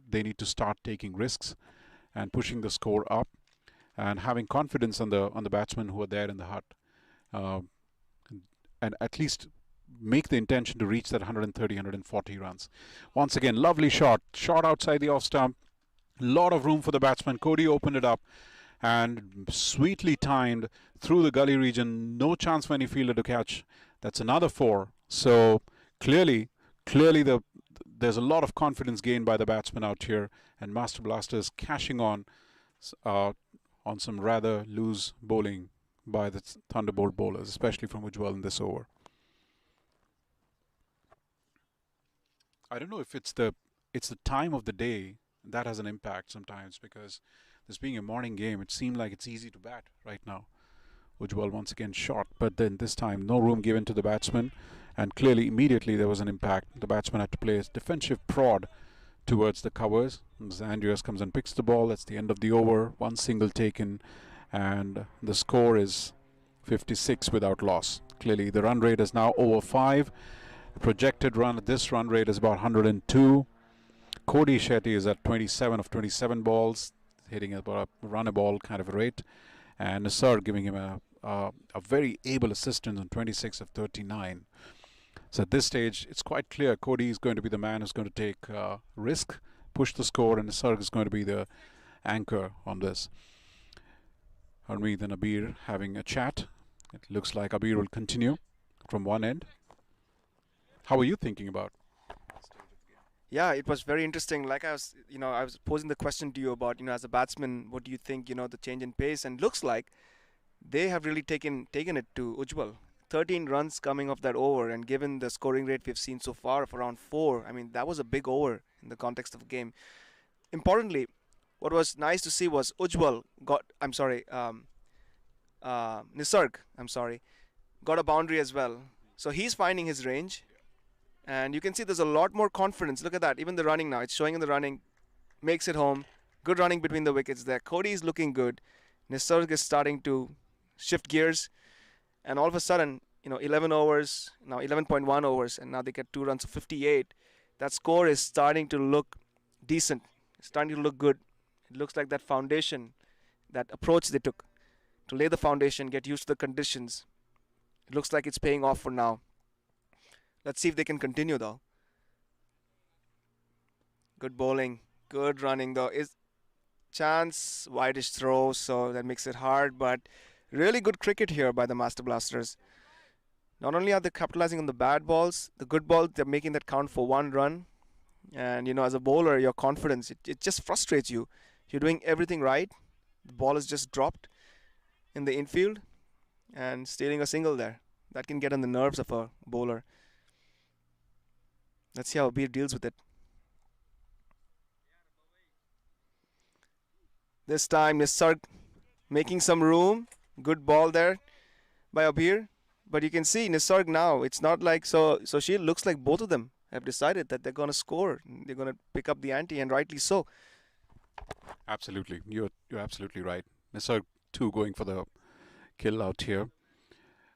B: they need to start taking risks and pushing the score up, and having confidence on the batsmen who are there in the hut, and at least make the intention to reach that 130, 140 runs. Once again, lovely shot outside the off stump. Lot of room for the batsman. Cody opened it up and sweetly timed through the gully region. No chance for any fielder to catch. That's another 4. So clearly there's a lot of confidence gained by the batsman out here, and Master Blasters cashing on some rather loose bowling by the Thunderbolt bowlers, especially from Ujjwal in this over. I don't know if it's the time of the day that has an impact sometimes, because this being a morning game, it seemed like it's easy to bat right now. Ujjwal once again shot, but then this time no room given to the batsman, and clearly immediately there was an impact. The batsman had to play a defensive prod towards the covers. Andreas comes and picks the ball. That's the end of the over. One single taken, and the score is 56 without loss. Clearly the run rate is now over 5. Projected run at this run rate is about 102. Cody Shetty is at 27 of 27 balls, hitting about a run a ball kind of a rate, and Nisar giving him a very able assistance on 26 of 39. So at this stage, it's quite clear Cody is going to be the man who's going to take risk, push the score, and Nisar is going to be the anchor on this. Harmeet and Abir having a chat. It looks like Abir will continue from one end. How are you thinking about?
C: Yeah, it was very interesting. Like I was posing the question to you about, as a batsman, what do you think, the change in pace? And looks like they have really taken it to Ujjwal. 13 runs coming off that over, and given the scoring rate we've seen so far of around 4, I mean, that was a big over in the context of the game. Importantly, what was nice to see was Nisarg, got a boundary as well. So he's finding his range. And you can see there's a lot more confidence. Look at that. Even the running now. It's showing in the running. Makes it home. Good running between the wickets there. Cody is looking good. Nisarg is starting to shift gears. And all of a sudden, 11 overs, now 11.1 overs, and now they get 2 runs of 58. That score is starting to look decent. It's starting to look good. It looks like that foundation, that approach they took to lay the foundation, get used to the conditions. It looks like it's paying off for now. Let's see if they can continue, though. Good bowling. Good running, though. Is chance, wideish throw, so that makes it hard. But really good cricket here by the Master Blasters. Not only are they capitalizing on the bad balls, the good balls, they're making that count for 1 run. And, as a bowler, your confidence, it just frustrates you. You're doing everything right. The ball is just dropped in the infield and stealing a single there. That can get on the nerves of a bowler. Let's see how Abir deals with it. This time, Nisarg making some room. Good ball there by Abir. But you can see Nisarg now, it's not like so she looks like both of them have decided that they're going to score. They're going to pick up the ante, and rightly so.
B: Absolutely. You're absolutely right. Nisarg too going for the kill out here.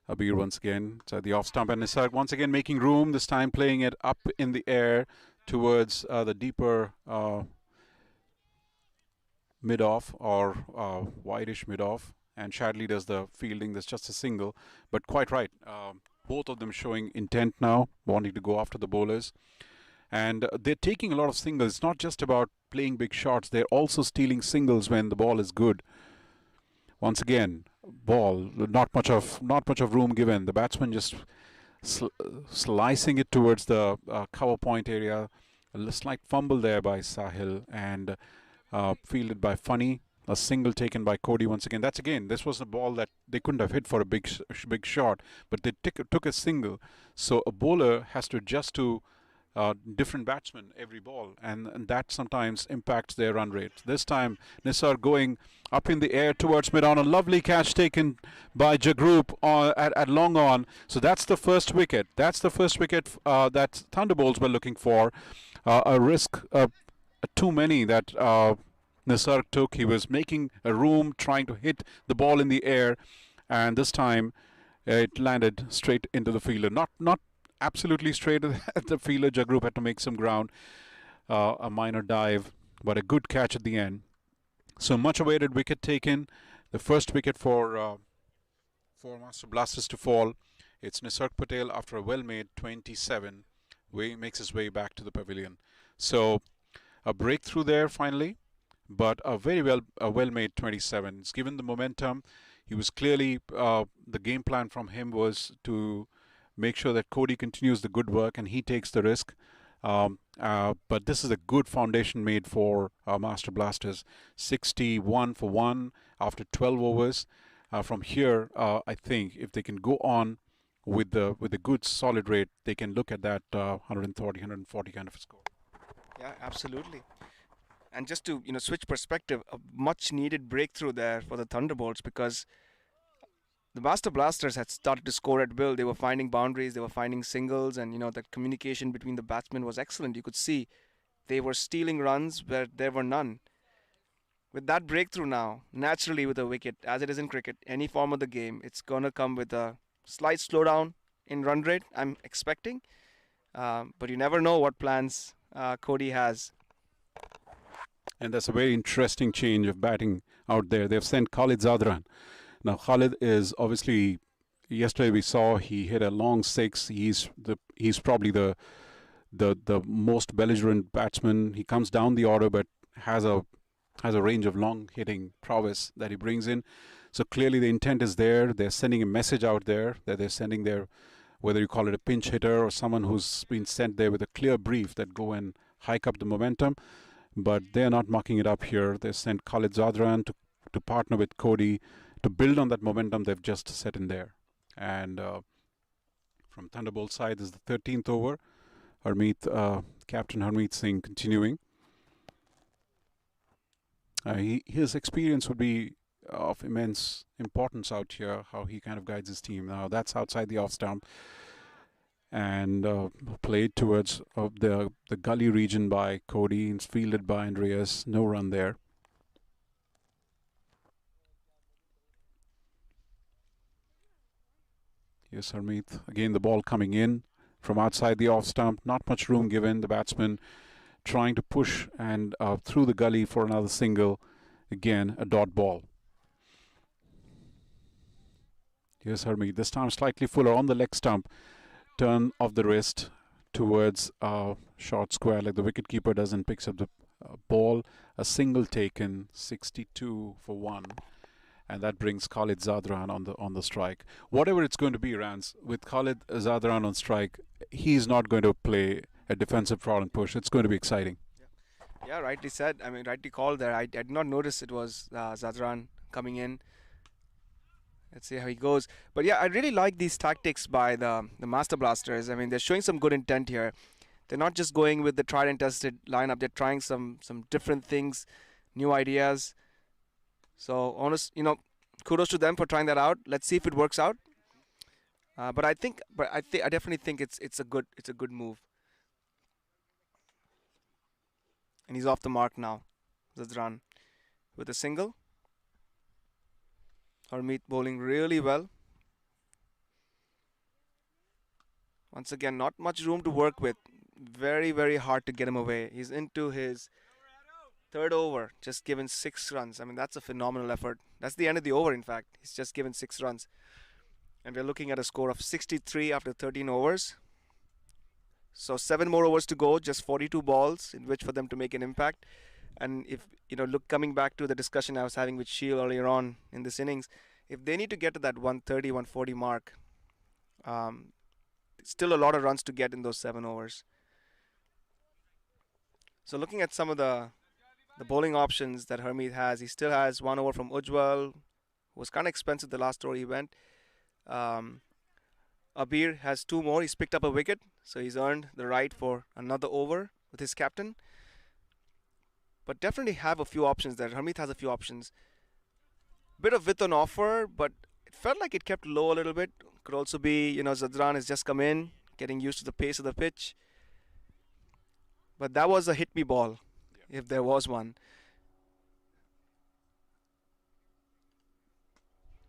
B: Abir once again to the off stump, and Nisarg once again making room, this time playing it up in the air towards the deeper mid-off or wideish mid-off, and Shadley does the fielding. That's just a single, but quite right. Both of them showing intent now, wanting to go after the bowlers. And they're taking a lot of singles. It's not just about playing big shots. They're also stealing singles when the ball is good. Once again, ball, not much of room given. The batsman just slicing it towards the cover point area. A slight fumble there by Sahil, and fielded by Funny. A single taken by Cody once again. This was a ball that they couldn't have hit for a big shot, but they took a single. So a bowler has to adjust to different batsmen every ball, and that sometimes impacts their run rate. This time, Nisar going up in the air towards mid-on. A lovely catch taken by Jagrup at long on. So that's the first wicket. That's the first wicket that Thunderbolts were looking for. A risk too many that Nisar took. He was making a room, trying to hit the ball in the air, and this time it landed straight into the fielder. Not absolutely straight at the fielder. Jagrup had to make some ground, a minor dive, but a good catch at the end. So much awaited wicket taken. The first wicket for Master Blasters to fall. It's Nisarg Patel after a well-made 27. Makes his way back to the pavilion. So a breakthrough there finally, but a very well-made 27. It's given the momentum. He was clearly the game plan from him was to make sure that Cody continues the good work and he takes the risk. But this is a good foundation made for Master Blasters. 61 for 1 after 12 overs. From here, I think if they can go on with a good solid rate, they can look at that 140 kind of a score.
C: Yeah, absolutely. And just to switch perspective, a much needed breakthrough there for the Thunderbolts, because the Master Blasters had started to score at will. They were finding boundaries, they were finding singles, and the communication between the batsmen was excellent. You could see they were stealing runs where there were none. With that breakthrough now, naturally with a wicket, as it is in cricket, any form of the game, it's going to come with a slight slowdown in run rate, I'm expecting. But you never know what plans Cody has.
B: And that's a very interesting change of batting out there. They've sent Khalid Zadran. Now, Khalid is obviously, yesterday we saw he hit a long six. He's probably the most belligerent batsman. He comes down the order, but has a range of long hitting prowess that he brings in. So clearly the intent is there. They're sending a message out there that they're sending their, whether you call it a pinch hitter or someone who's been sent there with a clear brief that go and hike up the momentum. But they're not mucking it up here. They sent Khalid Zadran to partner with Cody to build on that momentum they've just set in there. And from Thunderbolt side is the 13th over. Captain Harmeet Singh continuing. His experience would be of immense importance out here, how he kind of guides his team. Now that's outside the off stump and played towards the gully region by Cody. It's fielded by Andreas. No run there. Here's Harmeet. Again, the ball coming in from outside the off stump. Not much room given. The batsman trying to push and through the gully for another single. Again, a dot ball. Here's Harmeet. This time slightly fuller on the leg stump. Turn of the wrist towards short square like the wicketkeeper does and picks up the ball. A single taken, 62 for 1. And that brings Khalid Zadran on the strike. Whatever it's going to be, Rans, with Khalid Zadran on strike, he's not going to play a defensive prod and push. It's going to be exciting.
C: Yeah, rightly said. I mean, rightly called there. I did not notice it was Zadran coming in. Let's see how he goes. But yeah, I really like these tactics by the Master Blasters. I mean, they're showing some good intent here. They're not just going with the tried and tested lineup. They're trying some different things, new ideas. So kudos to them for trying that out. Let's see if it works out. But I definitely think it's a good move. And he's off the mark now. Zadran with a single. Harmeet bowling really well. Once again, not much room to work with. Very, very hard to get him away. He's into his third over, just given 6 runs. I mean, that's a phenomenal effort. That's the end of the over, in fact. He's just given 6 runs. And we're looking at a score of 63 after 13 overs. So 7 more overs to go, just 42 balls in which for them to make an impact. And if, coming back to the discussion I was having with Sheel earlier on in this innings, if they need to get to that 130, 140 mark, still a lot of runs to get in those 7 overs. So looking at some of the bowling options that Harmeet has, he still has 1 over from Ujjwal, who was kind of expensive the last over he went. Abir has 2 more. He's picked up a wicket, so he's earned the right for another over with his captain. But definitely have a few options there. Harmeet has a few options. Bit of width on offer, but it felt like it kept low a little bit. Could also be, Zadran has just come in, getting used to the pace of the pitch. But that was a hit me ball, if there was one.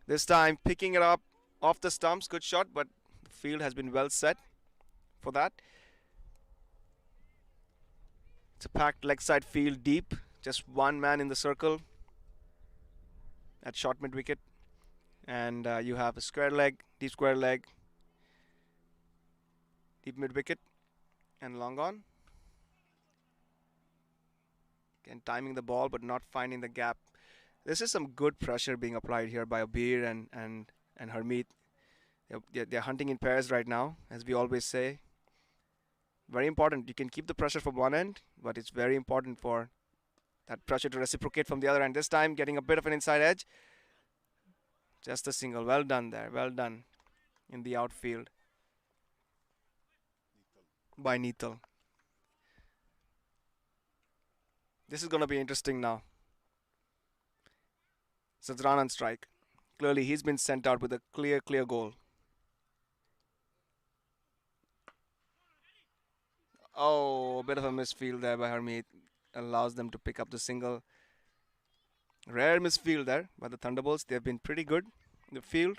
C: This time picking it up off the stumps, good shot, but the field has been well set for that. It's a packed leg side field deep, just one man in the circle at short mid wicket. And you have a square leg, deep square leg, deep mid wicket, and long on. Again, timing the ball but not finding the gap. This is some good pressure being applied here by Abir and Harmeet. They're hunting in pairs right now, as we always say. Very important. You can keep the pressure from one end, but it's very important for that pressure to reciprocate from the other end. This time, getting a bit of an inside edge. Just a single. Well done there. Well done in the outfield by Neethal. This is going to be interesting now. Sadran on strike. Clearly, he's been sent out with a clear goal. Oh, a bit of a misfield there by Harmeet. Allows them to pick up the single. Rare misfield there by the Thunderbolts. They've been pretty good in the field.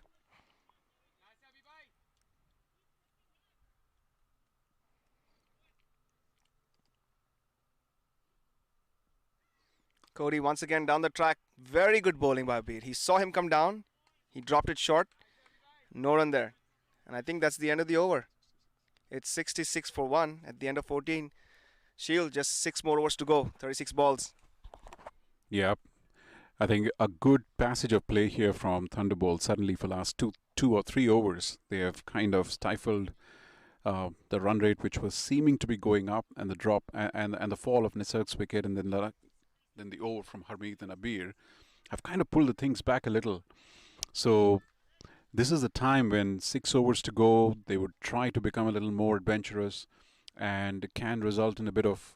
C: Cody once again down the track. Very good bowling by Abir. He saw him come down. He dropped it short. No run there. And I think that's the end of the over. It's 66 for 1 at the end of 14. Shield, just 6 more overs to go. 36 balls.
B: Yeah, I think a good passage of play here from Thunderbolts. Suddenly for last two or three overs, they have kind of stifled the run rate, which was seeming to be going up, and the drop and the fall of Nisarg's wicket, and then the over from Harmeet and Abir have kind of pulled the things back a little. So this is the time when 6 overs to go, they would try to become a little more adventurous, and it can result in a bit of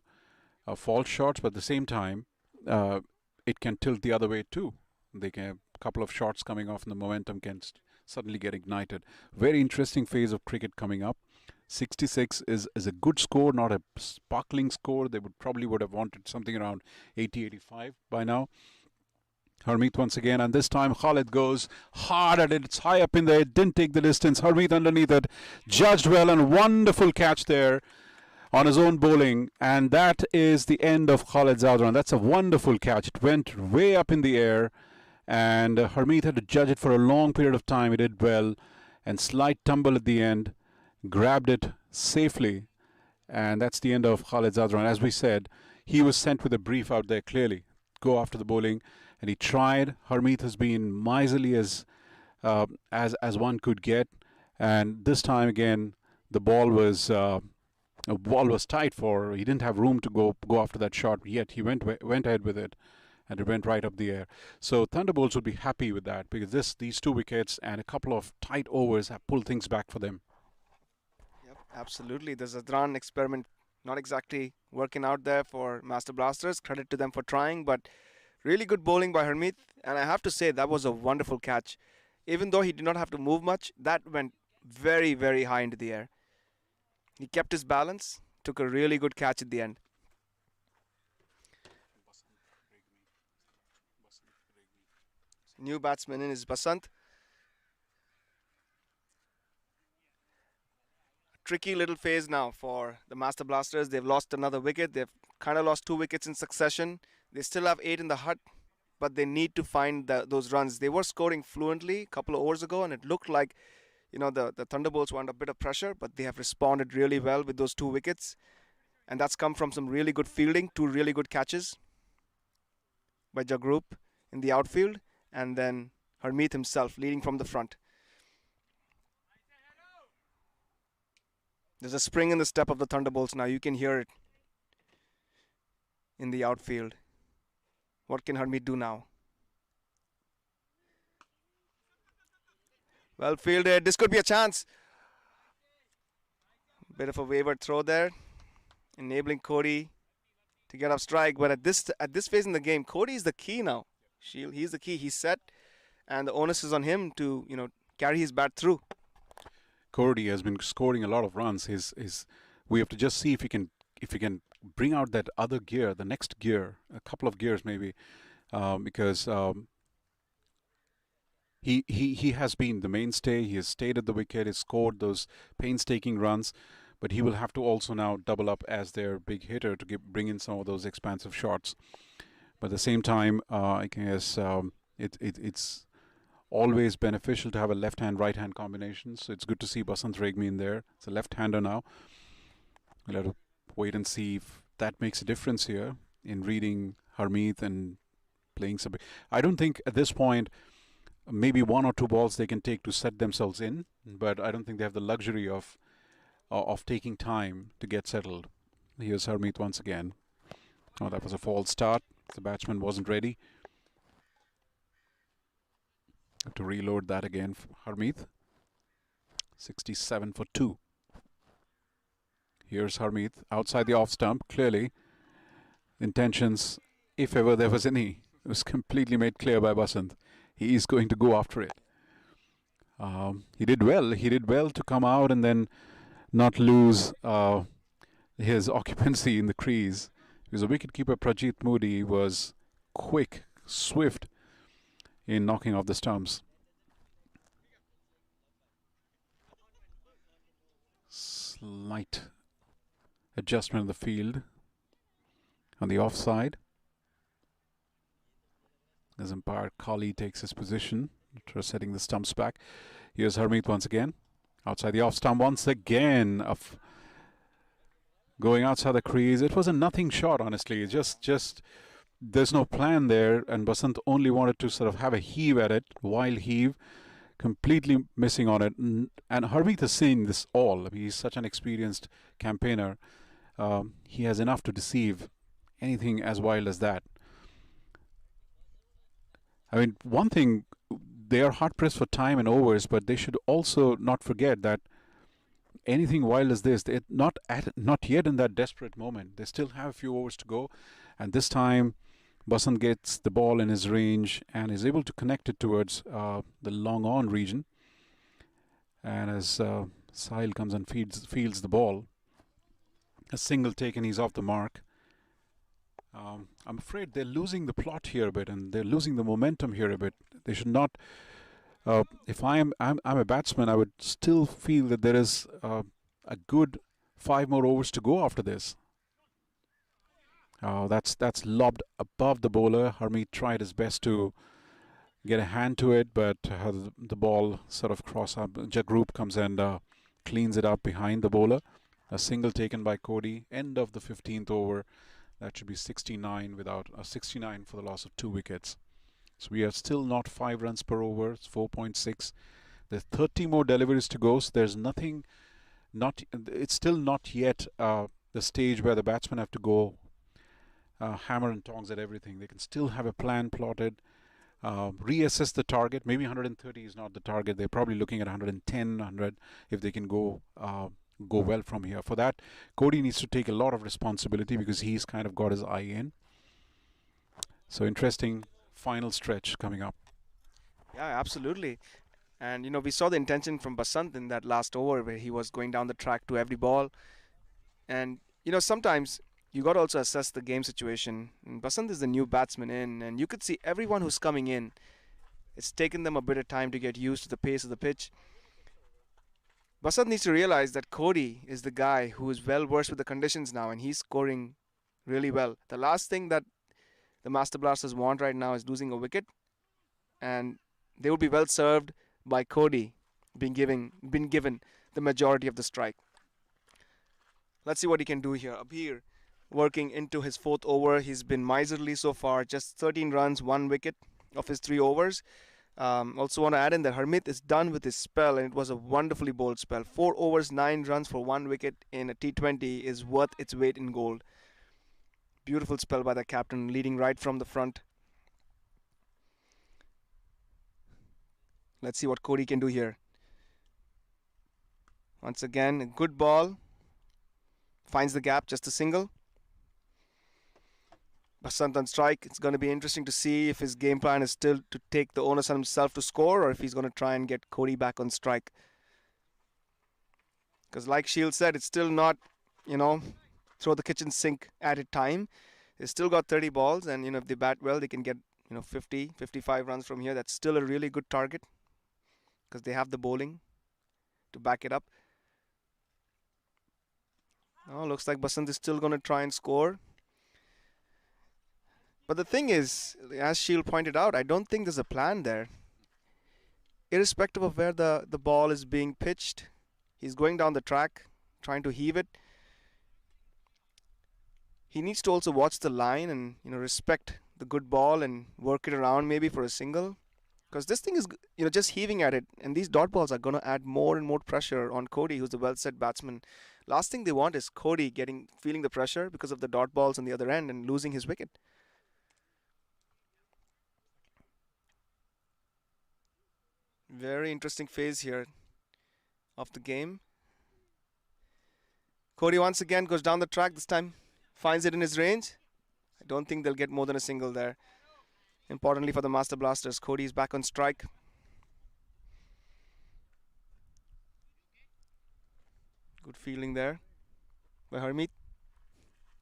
B: false shots, but at the same time, it can tilt the other way too. They can a couple of shots coming off and the momentum can suddenly get ignited. Very interesting phase of cricket coming up. 66 is a good score, not a sparkling score. They would have wanted something around 80-85 by now. Harmeet once again, and this time Khalid goes hard at it. It's high up in there. It didn't take the distance. Harmeet underneath it, judged well, and wonderful catch there on his own bowling, and that is the end of Khalid Zawdran. That's a wonderful catch. It went way up in the air, and Harmeet had to judge it for a long period of time. He did well, and slight tumble at the end, grabbed it safely, and that's the end of Khalid Zawdran. As we said, he was sent with a brief out there clearly. Go after the bowling, and he tried. Harmeet has been miserly as one could get, and this time again the ball was tight for. He didn't have room to go after that shot, yet he went ahead with it, and it went right up the air. So Thunderbolts would be happy with that, because these 2 wickets and a couple of tight overs have pulled things back for them.
C: Yep, absolutely. The Zadran experiment not exactly working out there for Master Blasters. Credit to them for trying, but really good bowling by Harmeet, and I have to say that was a wonderful catch. Even though he did not have to move much, that went very, very high into the air. He kept his balance, took a really good catch at the end. New batsman in is Basant. Tricky little phase now for the Master Blasters. They've lost another wicket. They've kind of lost 2 wickets in succession. They still have 8 in the hut, but they need to find those runs. They were scoring fluently a couple of overs ago, and it looked like, the Thunderbolts were under a bit of pressure, but they have responded really well with those 2 wickets. And that's come from some really good fielding, 2 really good catches by Jagrup in the outfield, and then Harmeet himself leading from the front. There's a spring in the step of the Thunderbolts now. You can hear it in the outfield. What can Harmeet do now? Well fielded. This could be a chance. Bit of a wayward throw there, enabling Cody to get off strike. But at this phase in the game, Cody is the key now. He's the key. He's set, and the onus is on him to carry his bat through.
B: Cody has been scoring a lot of runs. We have to just see if he can bring out that other gear, the next gear, a couple of gears maybe, because he has been the mainstay. He has stayed at the wicket. He's scored those painstaking runs, but he will have to also now double up as their big hitter to bring in some of those expansive shots. But at the same time, I guess it's always beneficial to have a left-hand, right-hand combination. So it's good to see Basant Regmi in there. It's a left-hander now. We'll have to wait and see if that makes a difference here in reading Harmeet and playing some. I don't think at this point, maybe 1 or 2 balls they can take to set themselves in, but I don't think they have the luxury of taking time to get settled. Here's Harmeet once again. Oh, that was a false start. The batsman wasn't ready. Have to reload that again for Harmeet. 67 for 2. Here's Harmeet outside the off stump. Clearly, intentions if ever there was any. It was completely made clear by Basant. He is going to go after it. He did well. He did well to come out and then not lose his occupancy in the crease. Because the wicketkeeper Prajit Modi was quick, swift in knocking off the stumps. Slight adjustment of the field on the offside. As umpire Kali takes his position, setting the stumps back. Here's Harmeet once again. Outside the off stump once again. Going outside the crease. It was a nothing shot, honestly. Just there's no plan there, and Basant only wanted to sort of have a heave at it, wild heave, completely missing on it. And Harmeet has seen this all. I mean, he's such an experienced campaigner. He has enough to deceive anything as wild as that. I mean, one thing, they are hard pressed for time and overs, but they should also not forget that anything wild as this, they're not yet in that desperate moment. They still have a few overs to go, and this time Basant gets the ball in his range and is able to connect it towards the long on region. And as Sahil comes and fields the ball, a single taken, he's off the mark. I'm afraid they're losing the plot here a bit, and they're losing the momentum here a bit. They should not. If I'm a batsman, I would still feel that there is a good 5 more overs to go after this. That's lobbed above the bowler. Harmeet tried his best to get a hand to it, but the ball sort of cross up. Jagrup comes and cleans it up behind the bowler. A single taken by Cody. End of the 15th over. That should be 69 without 69 for the loss of 2 wickets. So we are still not 5 runs per over. It's 4.6. There's 30 more deliveries to go. So there's nothing. It's still not yet the stage where the batsmen have to go hammer and tongs at everything. They can still have a plan plotted. Reassess the target. Maybe 130 is not the target. They're probably looking at 110, 100 if they can go well from here. For that, Cody needs to take a lot of responsibility because he's kind of got his eye in. So interesting final stretch coming up.
C: Yeah, absolutely. And we saw the intention from Basant in that last over where he was going down the track to every ball. And sometimes you got to also assess the game situation. And Basant is the new batsman in, and you could see everyone who's coming in, it's taken them a bit of time to get used to the pace of the pitch. Basant needs to realize that Cody is the guy who is well versed with the conditions now, and he's scoring really well. The last thing that the Master Blasters want right now is losing a wicket, and they will be well served by Cody being given the majority of the strike. Let's see what he can do here. Abhir working into his 4th over. He's been miserly so far, just 13 runs, 1 wicket of his 3 overs. Also want to add in that Harmeet is done with his spell, and it was a wonderfully bowled spell. 4 overs, 9 runs for 1 wicket in a T20 is worth its weight in gold. Beautiful spell by the captain, leading right from the front. Let's see what Cody can do here. Once again, a good ball. Finds the gap, just a single. Basant on strike. It's going to be interesting to see if his game plan is still to take the onus on himself to score, or if he's going to try and get Cody back on strike. Because like Shield said, it's still not, throw the kitchen sink at it time. They've still got 30 balls, and if they bat well, they can get 50, 55 runs from here. That's still a really good target because they have the bowling to back it up. Oh, looks like Basant is still going to try and score. But the thing is, as Shield pointed out, I don't think there's a plan there. Irrespective of where the ball is being pitched, he's going down the track, trying to heave it. He needs to also watch the line and respect the good ball and work it around maybe for a single. Because this thing is just heaving at it, and these dot balls are going to add more and more pressure on Cody, who's a well-set batsman. Last thing they want is Cody feeling the pressure because of the dot balls on the other end and losing his wicket. Very interesting phase here of the game. Cody once again goes down the track. This time finds it in his range. I Don't think they'll get more than a single there. Importantly for the Master Blasters, Cody's back on strike. Good fielding there by Harmeet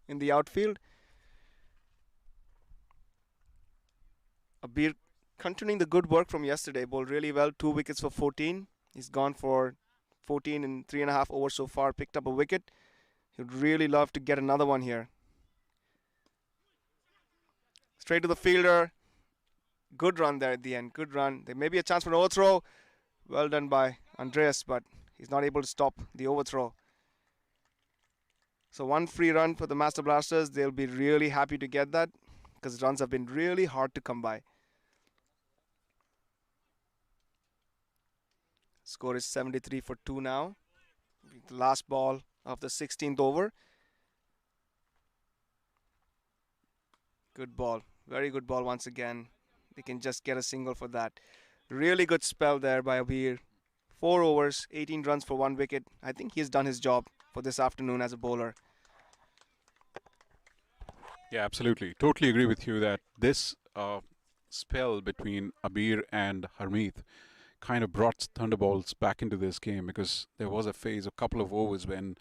C: in the outfield. Abir continuing the good work from yesterday. Bowled really well. 2 wickets for 14. He's gone for 14 in 3.5 overs so far. Picked up a wicket. He'd really love to get another one here. Straight to the fielder. Good run there at the end. Good run. There may be a chance for an overthrow. Well done by Andreas, but he's not able to stop the overthrow. So one free run for the Master Blasters. They'll be really happy to get that because runs have been really hard to come by. Score is 73 for 2 now. The last ball of the 16th over. Good ball. Very good ball once again. They can just get a single for that. Really good spell there by Abir. 4 overs, 18 runs for 1 wicket. I think he's done his job for this afternoon as a bowler.
B: Yeah, absolutely. Totally agree with you that this spell between Abir and Harmeet kind of brought Thunderbolts back into this game, because there was a phase, a couple of overs when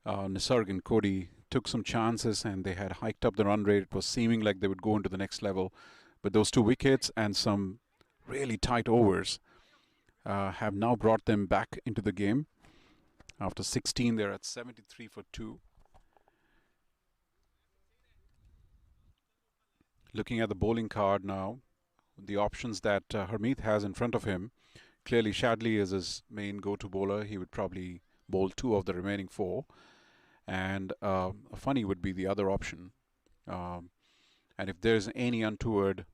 B: Nisarg and Cody took some chances and they had hiked up the run rate. It was seeming like they would go into the next level. But those 2 wickets and some really tight overs have now brought them back into the game. After 16, they're at 73 for 2. Looking at the bowling card now, the options that Harmeet has in front of him, clearly Shadley is his main go-to bowler. He would probably bowl 2 of the remaining 4. And Funny would be the other option. And if there's any untoward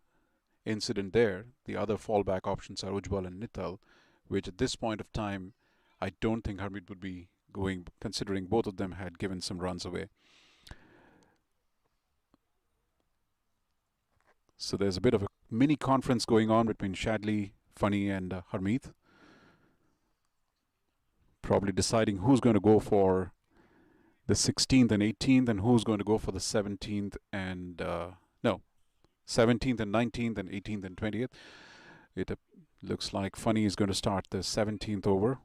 B: incident there, the other fallback options are Ujjwal and Nital, which at this point of time, I don't think Harmeet would be going, considering both of them had given some runs away. So there's a bit of a mini conference going on between Shadley, Funny and Harmeet. Probably deciding who's going to go for the 16th and 18th and who's going to go for the 17th and 17th and 19th and 18th and 20th. It looks like Funny is going to start the 17th over.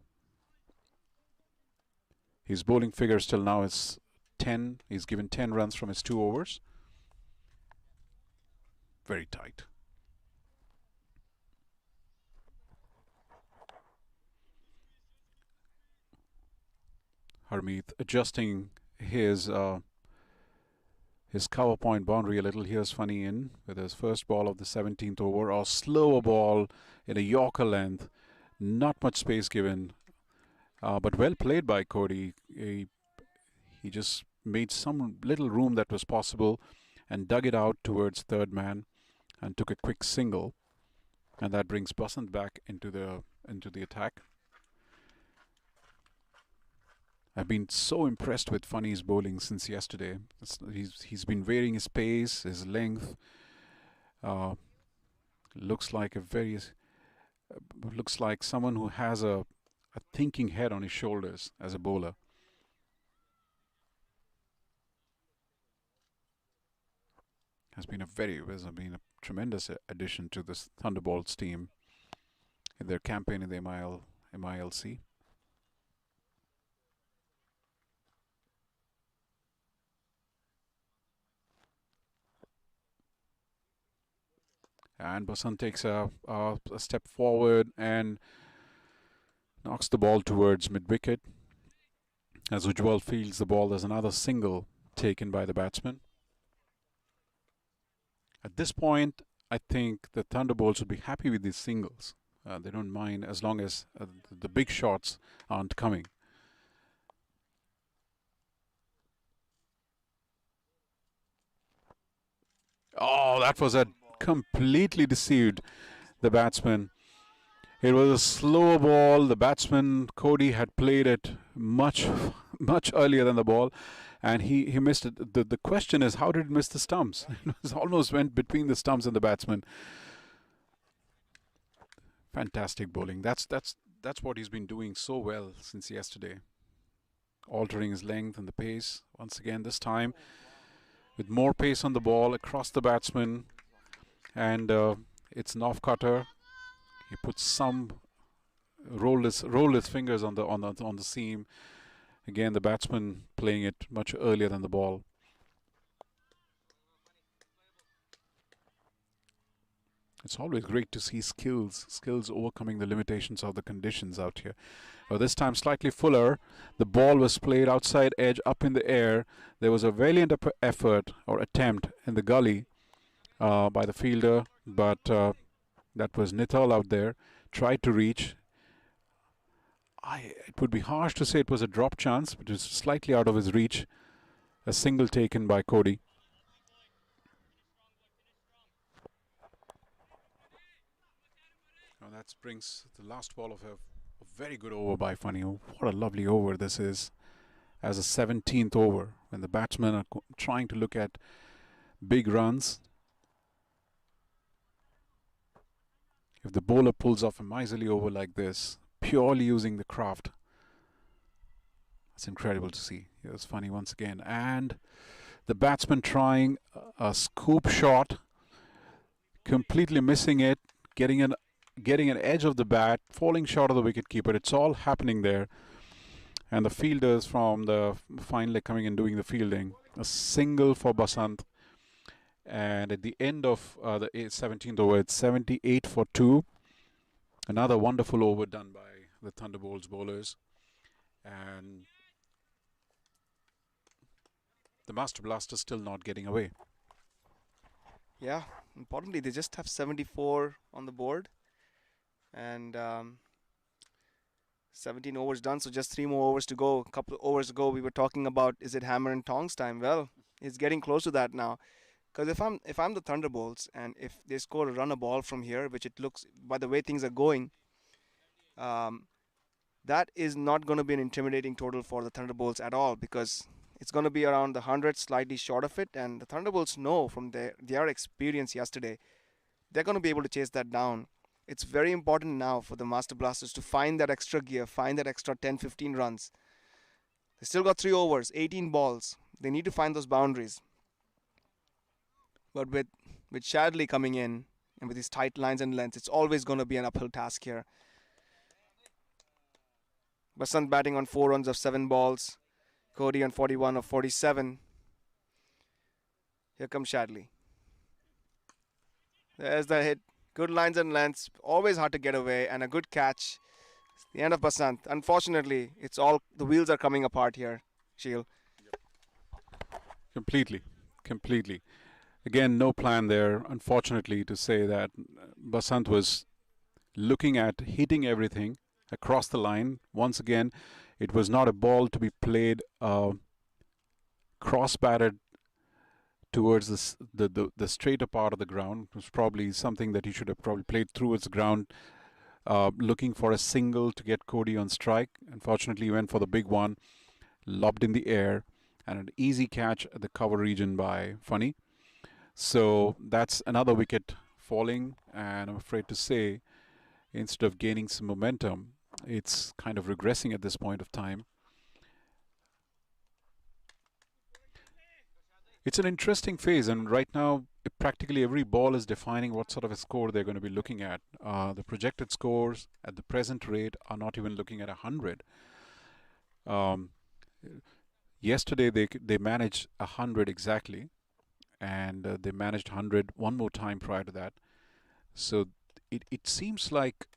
B: His bowling figure still now is 10. He's given 10 runs from his 2 overs. Very tight. Harmeet adjusting his cover point boundary a little. Here's Funny in with his first ball of the 17th over. A slower ball in a Yorker length. Not much space given. But well played by Cody. He just made some little room that was possible and dug it out towards third man and took a quick single. And that brings Basant back into the attack. I've been so impressed with Funny's bowling since yesterday. He's been varying his pace, his length. Looks like someone who has a thinking head on his shoulders as a bowler. Has been a tremendous addition to this Thunderbolts team in their campaign in the MILC. And Basant takes a step forward and knocks the ball towards mid-wicket. As Ujjwal fields the ball, there's another single taken by the batsman. At this point, I think the Thunderbolts would be happy with these singles. They don't mind as long as the big shots aren't coming. Oh, that was completely deceived the batsman. It was a slow ball. The batsman, Cody, had played it much earlier than the ball, and he missed it. The question is, how did it miss the stumps? It almost went between the stumps and the batsman. Fantastic bowling. That's what he's been doing so well since yesterday. Altering his length and the pace. Once again, this time with more pace on the ball across the batsman, and it's an off cutter. He puts some rolled his fingers on the seam. Again, the batsman playing it much earlier than the ball. It's always great to see skills overcoming the limitations of the conditions out here. Well, this time slightly fuller. The ball was played outside edge up in the air. There was a valiant effort or attempt in the gully by the fielder, but that was Nithal out there. Tried to reach. It would be harsh to say it was a drop chance, but it was slightly out of his reach. A single taken by Cody. Now that brings the last ball of a very good over by Funny. What a lovely over this is. As a 17th over, when the batsmen are trying to look at big runs. If the bowler pulls off a miserly over like this, purely using the craft, that's incredible to see. Here's Funny once again. And the batsman trying a scoop shot, completely missing it, getting an edge of the bat, falling short of the wicketkeeper. It's all happening there. And the fielders from the fine leg coming and doing the fielding. A single for Basant. And at the end of the 17th over, it's 78 for 2. Another wonderful over done by the Thunderbolts bowlers. And the Master Blaster still not getting away.
C: Yeah, importantly, they just have 74 on the board. And 17 overs done, so just 3 more overs to go. A couple of overs ago, we were talking about, is it hammer and tongs time? Well, it's getting close to that now. Because if I'm the Thunderbolts, and if they score a run a ball from here, which it looks, by the way things are going, that is not going to be an intimidating total for the Thunderbolts at all, because it's going to be around the 100, slightly short of it. And the Thunderbolts know from their experience yesterday, they're going to be able to chase that down. It's very important now for the Master Blasters to find that extra gear, find that extra 10, 15 runs. They still got 3 overs, 18 balls. They need to find those boundaries. But with Shadley coming in and with his tight lines and lengths, it's always going to be an uphill task here. Basant batting on 4 runs of 7 balls. Cody on 41 of 47. Here comes Shadley. There's the hit. Good lines and lengths, always hard to get away, and a good catch. It's the end of Basant. Unfortunately, the wheels are coming apart here, Sheil.
B: Completely. Again, no plan there, unfortunately, to say that Basant was looking at hitting everything across the line. Once again, it was not a ball to be played cross-batted towards the straighter part of the ground. It was probably something that he should have probably played through its ground, looking for a single to get Cody on strike. Unfortunately, he went for the big one, lobbed in the air, and an easy catch at the cover region by Funny. So that's another wicket falling, and I'm afraid to say, instead of gaining some momentum, it's kind of regressing at this point of time. It's an interesting phase, and right now practically every ball is defining what sort of a score they're going to be looking at. The projected scores at the present rate are not even looking at 100. Yesterday they managed 100 exactly, and they managed 100 one more time prior to that. So it seems like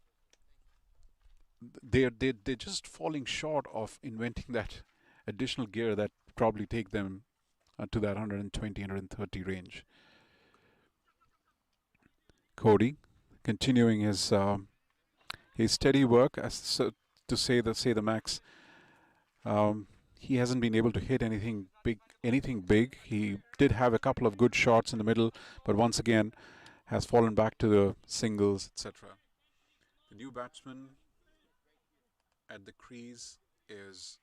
B: they're just falling short of inventing that additional gear that probably take them to that 120, 130 range. Cody continuing his steady work, to say the max. He hasn't been able to hit anything big. He did have a couple of good shots in the middle, but once again has fallen back to the singles, etc. The new batsman at the crease is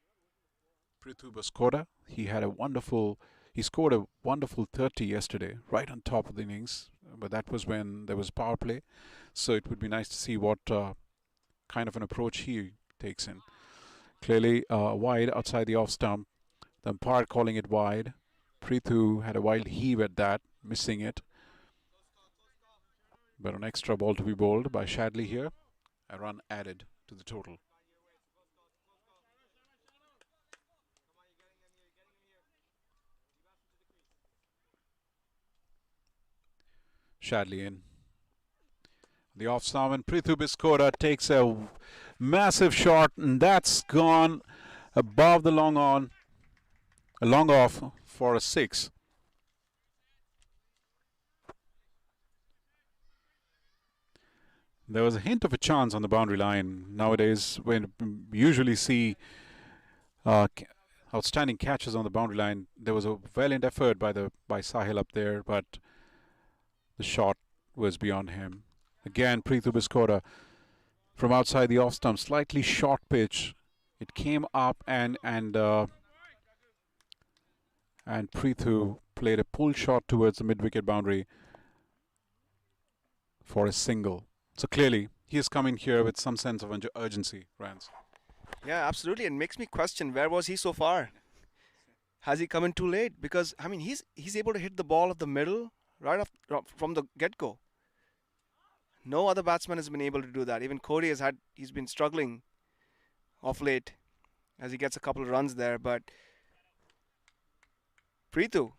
B: Prithu Baskoda. He scored a wonderful 30 yesterday, right on top of the innings, but that was when there was power play. So it would be nice to see what kind of an approach he takes in. Clearly wide outside the off stump. The umpire calling it wide. Prithu had a wild heave at that, missing it. But an extra ball to be bowled by Shadley here. A run added to the total. Shadley in. The off stump, and Prithu Biskota takes a massive shot, and that's gone above the long on, a long off for a 6. There was a hint of a chance on the boundary line. Nowadays, when we usually see outstanding catches on the boundary line, there was a valiant effort by Sahil up there, but the shot was beyond him. Again, Prithu Biskota from outside the off stump, slightly short pitch. It came up and Prithu played a pull shot towards the mid-wicket boundary for a single. So clearly, he is coming here with some sense of urgency, Rance.
C: Yeah, absolutely. It makes me question, where was he so far? Has he come in too late? Because, I mean, he's able to hit the ball at the middle right off from the get-go. No other batsman has been able to do that. Even Cody he's been struggling of late as he gets a couple of runs there. But Prithu,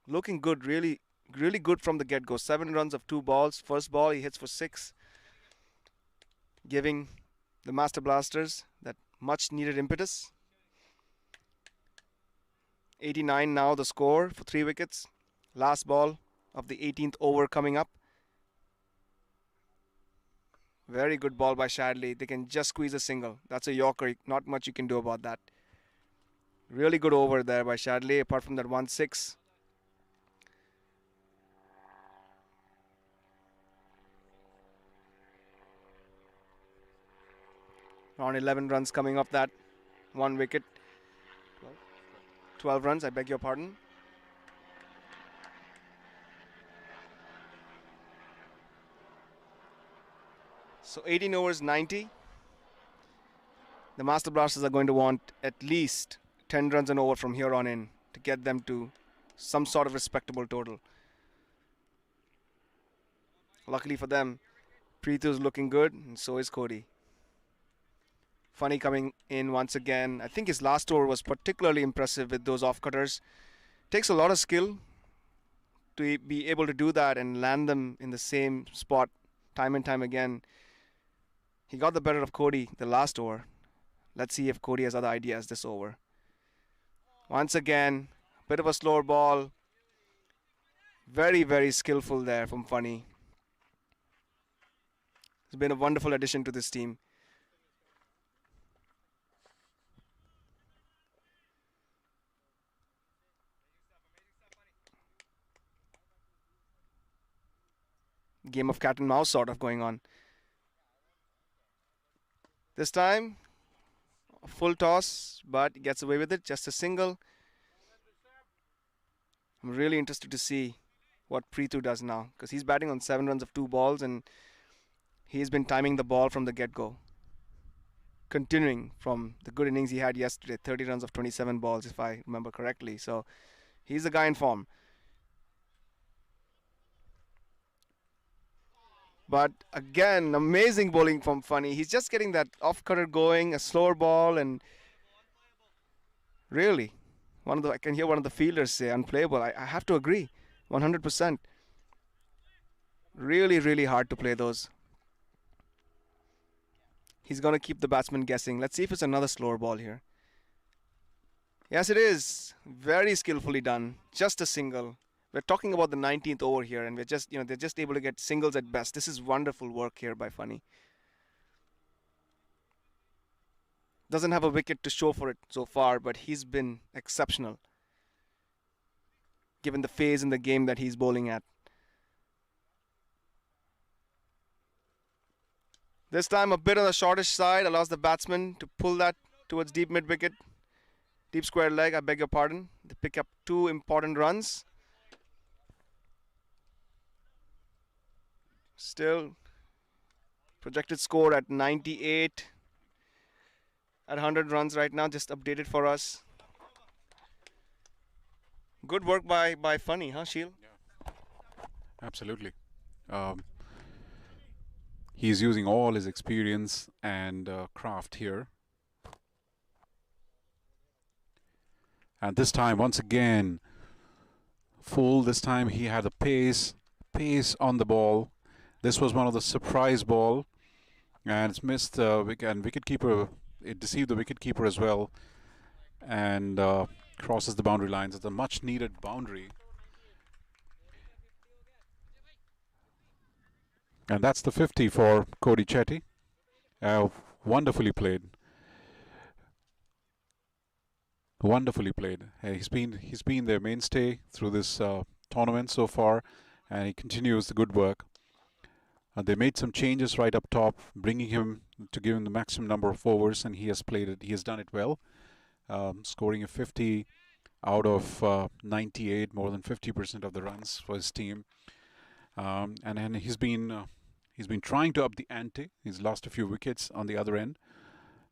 C: looking good, really, really good from the get-go. 7 runs of 2 balls. First ball, he hits for 6, giving the Master Blasters that much-needed impetus. 89 now the score for 3 wickets. Last ball of the 18th over coming up. Very good ball by Shadley. They can just squeeze a single. That's a Yorker. Not much you can do about that. Really good over there by Shadley, apart from that 1-6. Around 11 runs coming off that 1 wicket. 12 runs, I beg your pardon. So 18 overs, 90. The Master Blasters are going to want at least 10 runs and over from here on in to get them to some sort of respectable total. Luckily for them, Prithu is looking good, and so is Cody. Funny coming in once again. I think his last over was particularly impressive with those off-cutters. Takes a lot of skill to be able to do that and land them in the same spot time and time again. He got the better of Cody the last over. Let's see if Cody has other ideas this over. Once again, bit of a slower ball. Very, very skillful there from Funny. He's been a wonderful addition to this team. Game of cat and mouse sort of going on. This time, a full toss, but he gets away with it. Just a single. I'm really interested to see what Prithu does now, because he's batting on 7 runs of 2 balls, and he's been timing the ball from the get-go. Continuing from the good innings he had yesterday, 30 runs of 27 balls, if I remember correctly. So he's a guy in form. But again, amazing bowling from Funny. He's just getting that off-cutter going, a slower ball, and really, I can hear one of the fielders say unplayable. I have to agree, 100%. Really, really hard to play those. He's going to keep the batsman guessing. Let's see if it's another slower ball here. Yes, it is. Very skillfully done. Just a single. We're talking about the 19th over here, and we're just, they're just able to get singles at best. This is wonderful work here by Funny. Doesn't have a wicket to show for it so far, but he's been exceptional, given the phase in the game that he's bowling at. This time a bit on the shortish side allows the batsman to pull that towards deep mid-wicket. Deep square leg, I beg your pardon. They pick up 2 important runs. Still, projected score at 98. At 100 runs right now, just updated for us. Good work by Funny, huh, Sheil?
B: Absolutely. Um, he's using all his experience and craft here. And this time, once again, full. This time he had the pace on the ball. This was one of the surprise ball, and it's missed the wicketkeeper. It deceived the wicketkeeper as well, and crosses the boundary lines. It's a much-needed boundary, and that's the 50 for Cody Chetty. Wonderfully played. Wonderfully played. He's been their mainstay through this tournament so far, and he continues the good work. They made some changes right up top, bringing him to give him the maximum number of overs, and he has played it. He has done it well, scoring a 50 out of 98, more than 50% of the runs for his team. And he's been trying to up the ante. He's lost a few wickets on the other end.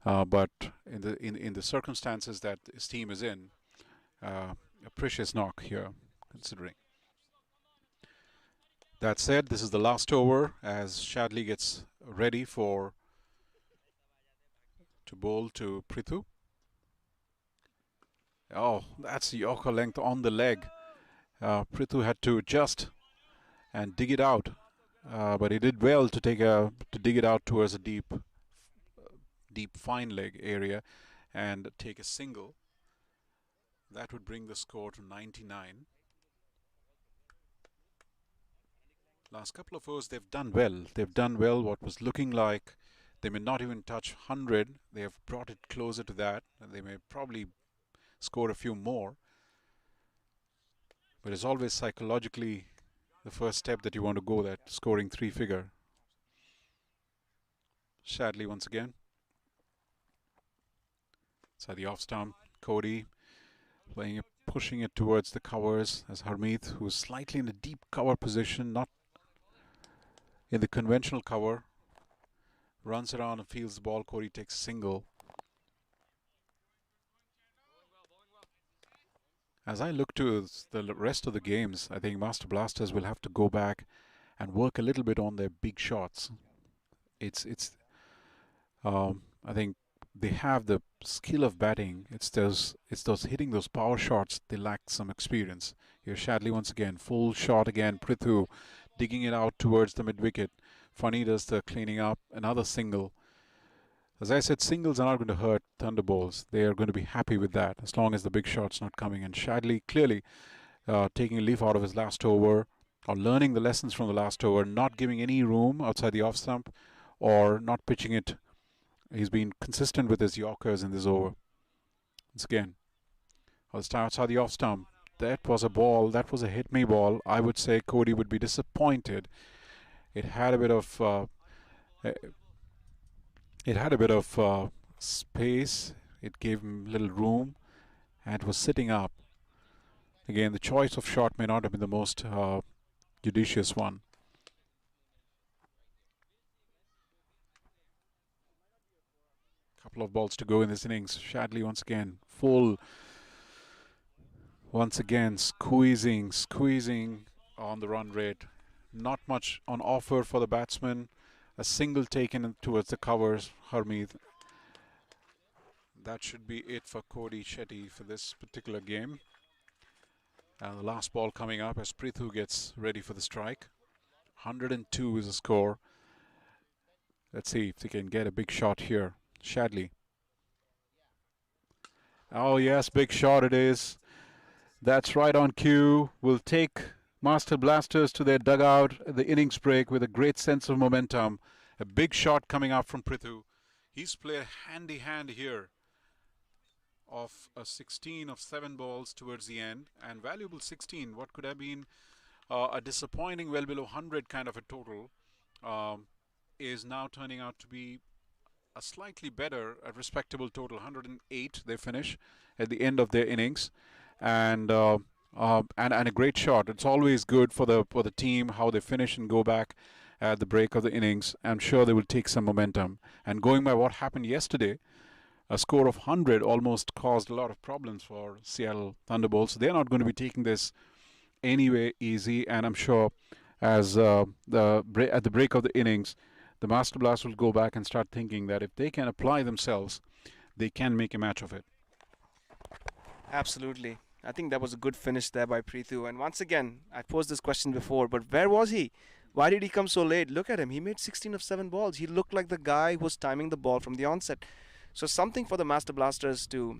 B: But in the circumstances that his team is in, a precious knock here, considering. That said, this is the last over as Shadley gets ready to bowl to Prithu. Oh, that's Yorker length on the leg. Prithu had to adjust and dig it out, but he did well to dig it out towards a deep fine leg area and take a single. That would bring the score to 99. Last couple of overs they've done well. They've done well what was looking like they may not even touch 100. They have brought it closer to that, and they may probably score a few more. But it's always psychologically the first step that you want to go, that scoring 3-figure. Shadley once again. Inside the off stump, Cody playing it, pushing it towards the covers as Harmeet, who's slightly in a deep cover position, not in the conventional cover, runs around and fields the ball. Cody takes a single. As I look to the rest of the games, I think Master Blasters will have to go back and work a little bit on their big shots. I think they have the skill of batting. It's those hitting those power shots. They lack some experience. Here Shadley once again, full shot again. Prithu digging it out towards the mid wicket. Funny does the cleaning up. Another single. As I said, singles are not going to hurt Thunderbolts. They are going to be happy with that as long as the big shot's not coming. And Shadley clearly taking a leaf out of his last over, or learning the lessons from the last over, not giving any room outside the off stump, or not pitching it. He's been consistent with his Yorkers in this over. Once again, this time outside the off stump. That was a ball. That was a hit me ball. I would say Cody would be disappointed. It had a bit of space. It gave him little room, and was sitting up. Again, the choice of shot may not have been the most judicious one. Couple of balls to go in this innings. Shadley once again full. Once again squeezing on the run rate. Not much on offer for the batsman. A single taken towards the covers. Harmeet. That should be it for Cody Chetty for this particular game. The last ball coming up as Prithu gets ready for the strike. 102 is the score. Let's see if they can get a big shot here. Shadley. Oh yes, big shot it is. That's right on cue. Will take Master Blasters to their dugout at the innings break with a great sense of momentum. A big shot coming out from Prithu. He's played handy hand here of a 16 of 7 balls towards the end, and valuable 16. What could have been a disappointing well below 100 kind of a total is now turning out to be a slightly better, a respectable total. 108 they finish at the end of their innings, and a great shot. It's always good for the team how they finish and go back at the break of the innings. I'm sure they will take some momentum. And going by what happened yesterday, A score of 100 almost caused a lot of problems for Seattle Thunderbolts. They're not going to be taking this anyway easy, and I'm sure as at the break of the innings, the Master Blast will go back and start thinking that if they can apply themselves, they can make a match of it.
C: Absolutely. I think that was a good finish there by Preethu. And once again, I posed this question before, but where was he? Why did he come so late? Look at him. He made 16 of 7 balls. He looked like the guy who was timing the ball from the onset. So something for the Master Blasters to,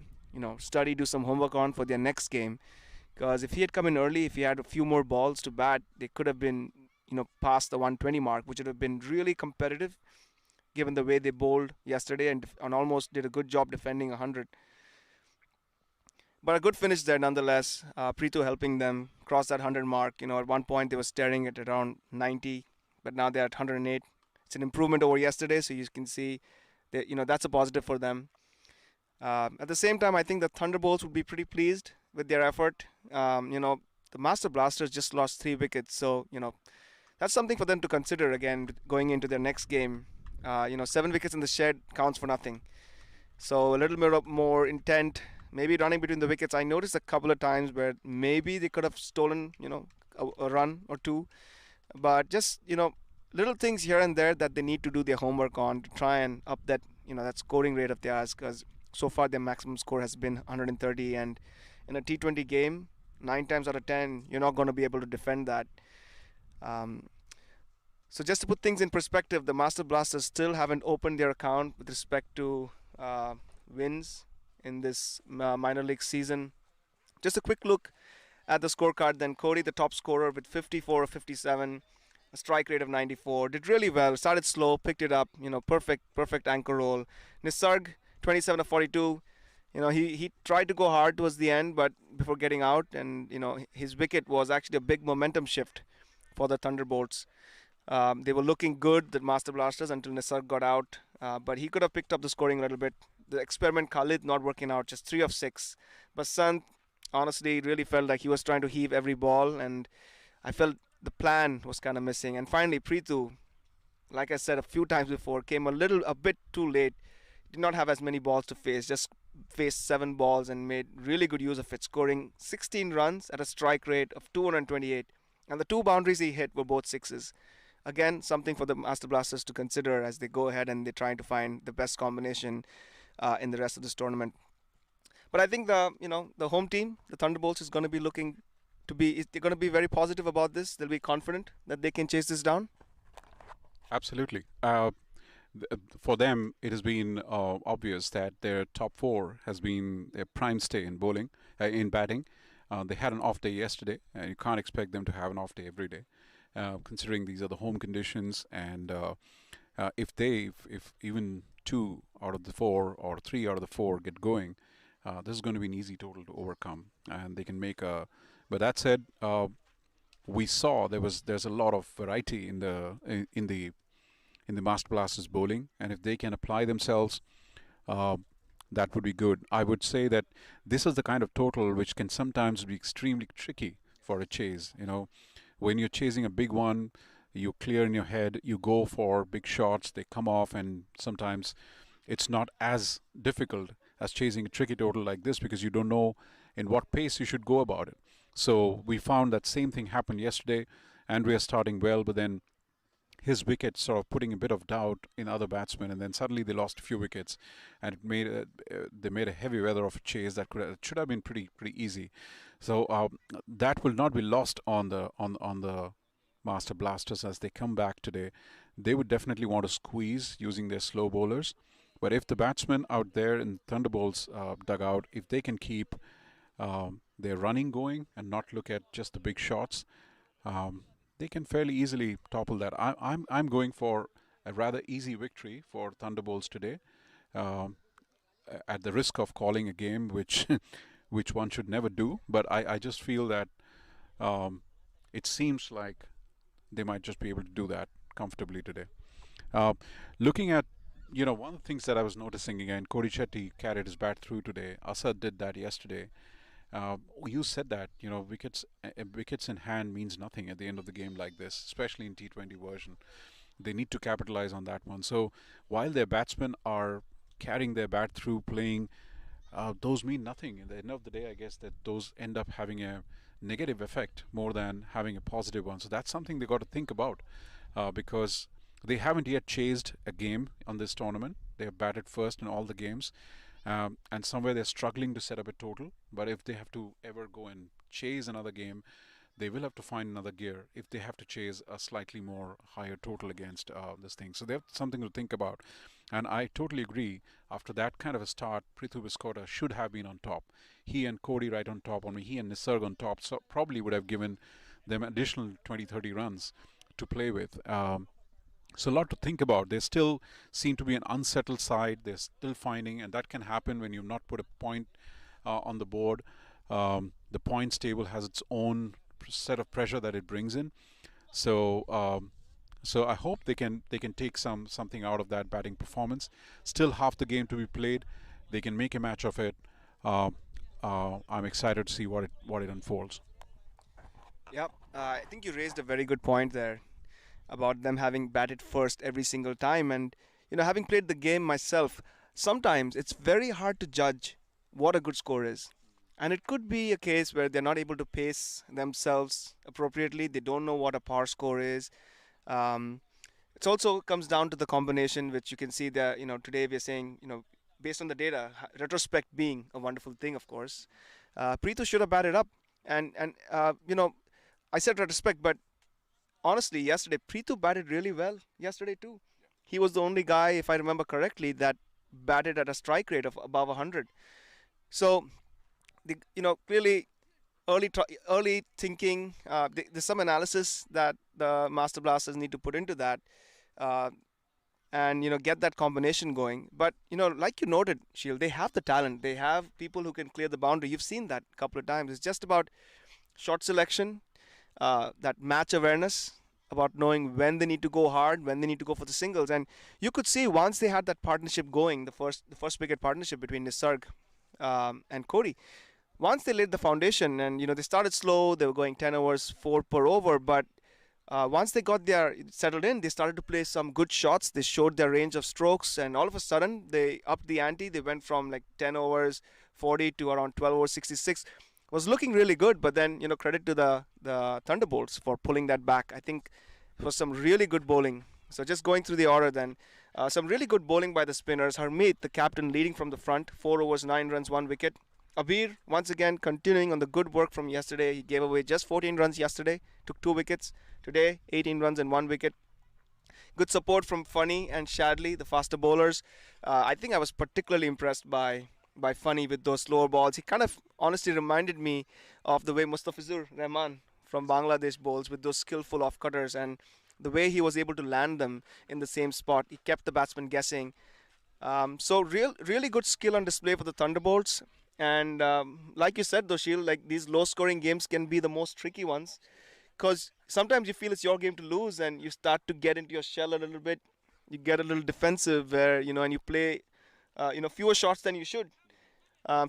C: study, do some homework on for their next game. Because if he had come in early, if he had a few more balls to bat, they could have been, past the 120 mark, which would have been really competitive given the way they bowled yesterday and almost did a good job defending 100. But a good finish there nonetheless. Preethu helping them cross that 100 mark. At one point they were staring at around 90, but now they're at 108. It's an improvement over yesterday, so you can see that that's a positive for them. At the same time, I think the Thunderbolts would be pretty pleased with their effort. The Master Blasters just lost 3 wickets, so that's something for them to consider again going into their next game. 7 wickets in the shed counts for nothing. So a little bit of more intent. Maybe running between the wickets. I noticed a couple of times where maybe they could have stolen, a run or two. But just, little things here and there that they need to do their homework on to try and up that, that scoring rate of theirs. Because so far their maximum score has been 130. And in a T20 game, 9 times out of 10, you're not going to be able to defend that. So just to put things in perspective, the Master Blasters still haven't opened their account with respect to wins in this minor league season. Just a quick look at the scorecard then. Cody, the top scorer with 54 of 57, a strike rate of 94, did really well. Started slow, picked it up, perfect anchor roll. Nisarg, 27 of 42. He tried to go hard towards the end, but before getting out, and his wicket was actually a big momentum shift for the Thunderbolts. They were looking good, the Master Blasters, until Nisarg got out, but he could have picked up the scoring a little bit. The experiment Khalid not working out, just 3 of 6. But Sant, honestly, really felt like he was trying to heave every ball, and I felt the plan was kind of missing. And finally, Preethu, like I said a few times before, came a bit too late. Did not have as many balls to face, just faced 7 balls and made really good use of it, scoring 16 runs at a strike rate of 228. And the 2 boundaries he hit were both sixes. Again, something for the Master Blasters to consider as they go ahead and they're trying to find the best combination in the rest of this tournament. But I think the home team, the Thunderbolts, is going to be they're going to be very positive about this. They'll be confident that they can chase this down.
B: Absolutely. For them, it has been obvious that their top 4 has been their prime stay in batting. They had an off day yesterday, and you can't expect them to have an off day every day, considering these are the home conditions. And if even 2 out of the 4 or 3 out of the 4 get going, this is going to be an easy total to overcome, and they can make a. But that said, we saw there's a lot of variety in the Master Blasters bowling, and if they can apply themselves, that would be good. I would say that this is the kind of total which can sometimes be extremely tricky for a chase. When you're chasing a big one, you clear in your head, you go for big shots, they come off, and sometimes it's not as difficult as chasing a tricky total like this because you don't know in what pace you should go about it. So we found that same thing happened yesterday. Andrea starting well, but then his wicket sort of putting a bit of doubt in other batsmen, and then suddenly they lost a few wickets, and they made a heavy weather of a chase that should have been pretty easy. So that will not be lost on the Master Blasters as they come back today. They would definitely want to squeeze using their slow bowlers, but if the batsmen out there in Thunderbolts dugout, if they can keep their running going and not look at just the big shots, they can fairly easily topple that. I'm going for a rather easy victory for Thunderbolts today, at the risk of calling a game which which one should never do. But I just feel that it seems like they might just be able to do that comfortably today. Looking at one of the things that I was noticing again, Cody Shetty carried his bat through today. Asad did that yesterday. You said that wickets in hand means nothing at the end of the game like this, especially in T20 version. They need to capitalize on that one. So while their batsmen are carrying their bat through, playing, those mean nothing. At the end of the day, I guess that those end up having a negative effect more than having a positive one. So that's something they got to think about, because they haven't yet chased a game on this tournament. They have batted first in all the games, and somewhere they're struggling to set up a total. But if they have to ever go and chase another game, they will have to find another gear if they have to chase a slightly more higher total against this thing. So they have something to think about. And I totally agree. After that kind of a start, Prithu Viskota should have been on top. He and Cody right on top. I mean, he and Nisarg on top. So probably would have given them additional 20, 30 runs to play with. So a lot to think about. They still seem to be an unsettled side. They're still finding, and that can happen when you've not put a point on the board. The points table has its own set of pressure that it brings in. So I hope they can take something out of that batting performance. Still half the game to be played. They can make a match of it. I'm excited to see what it unfolds.
C: Yep, I think you raised a very good point there about them having batted first every single time. And, having played the game myself, sometimes it's very hard to judge what a good score is. And it could be a case where they're not able to pace themselves appropriately. They don't know what a par score is. It also comes down to the combination, which you can see that, today we're saying, based on the data, retrospect being a wonderful thing, of course. Preetu should have batted up. And I said retrospect, but honestly, yesterday, Preetu batted really well yesterday too. He was the only guy, if I remember correctly, that batted at a strike rate of above 100. So, clearly early thinking. There's some analysis that the Master Blasters need to put into that, and get that combination going. But like you noted, Shield, they have the talent. They have people who can clear the boundary. You've seen that a couple of times. It's just about shot selection, that match awareness, about knowing when they need to go hard, when they need to go for the singles. And you could see once they had that partnership going, the first wicket partnership between Nisarg and Cody. Once they laid the foundation, and they started slow, they were going 10 overs, 4 per over, but once they got there settled in, they started to play some good shots. They showed their range of strokes, and all of a sudden they upped the ante. They went from like 10 overs 40 to around 12 overs 66. Was looking really good, but then credit to the Thunderbolts for pulling that back. I think it was some really good bowling. So just going through the order then, some really good bowling by the spinners. Harmeet, the captain, leading from the front, 4 overs 9 runs 1 wicket. Abir, once again, continuing on the good work from yesterday. He gave away just 14 runs yesterday, took 2 wickets. Today, 18 runs and 1 wicket. Good support from Funny and Shadley, the faster bowlers. I think I was particularly impressed by Funny with those slower balls. He kind of honestly reminded me of the way Mustafizur Rahman from Bangladesh bowls, with those skillful off-cutters, and the way he was able to land them in the same spot. He kept the batsman guessing. So really good skill on display for the Thunderbolts. And like you said, though, Shield, like these low-scoring games can be the most tricky ones, because sometimes you feel it's your game to lose, and you start to get into your shell a little bit. You get a little defensive, where and you play, fewer shots than you should.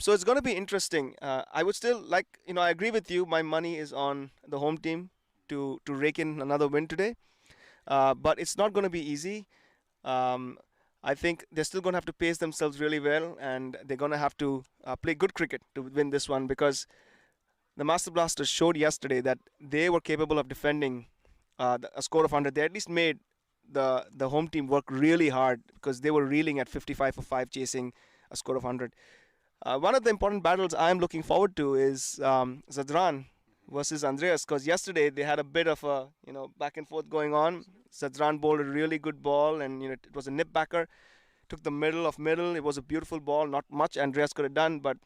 C: So it's going to be interesting. I would still like, I agree with you. My money is on the home team to rake in another win today, but it's not going to be easy. I think they're still going to have to pace themselves really well, and they're going to have to play good cricket to win this one, because the Master Blasters showed yesterday that they were capable of defending a score of 100. They at least made the home team work really hard, because they were reeling at 55 for 5 chasing a score of 100. One of the important battles I'm looking forward to is Zadran versus Andreas, because yesterday they had a bit of a back and forth going on. Zadran bowled a really good ball, and it was a nip backer. Took the middle of middle. It was a beautiful ball. Not much Andreas could have done, but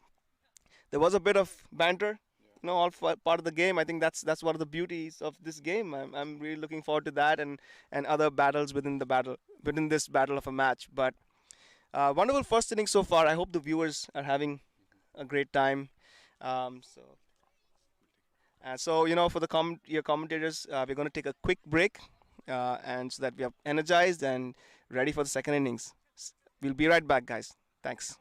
C: there was a bit of banter. All part of the game. I think that's one of the beauties of this game. I'm really looking forward to that, and other battles within this battle of a match. But wonderful first inning so far. I hope the viewers are having a great time. So for your commentators, we're going to take a quick break, and so that we are energized and ready for the second innings. We'll be right back, guys. Thanks.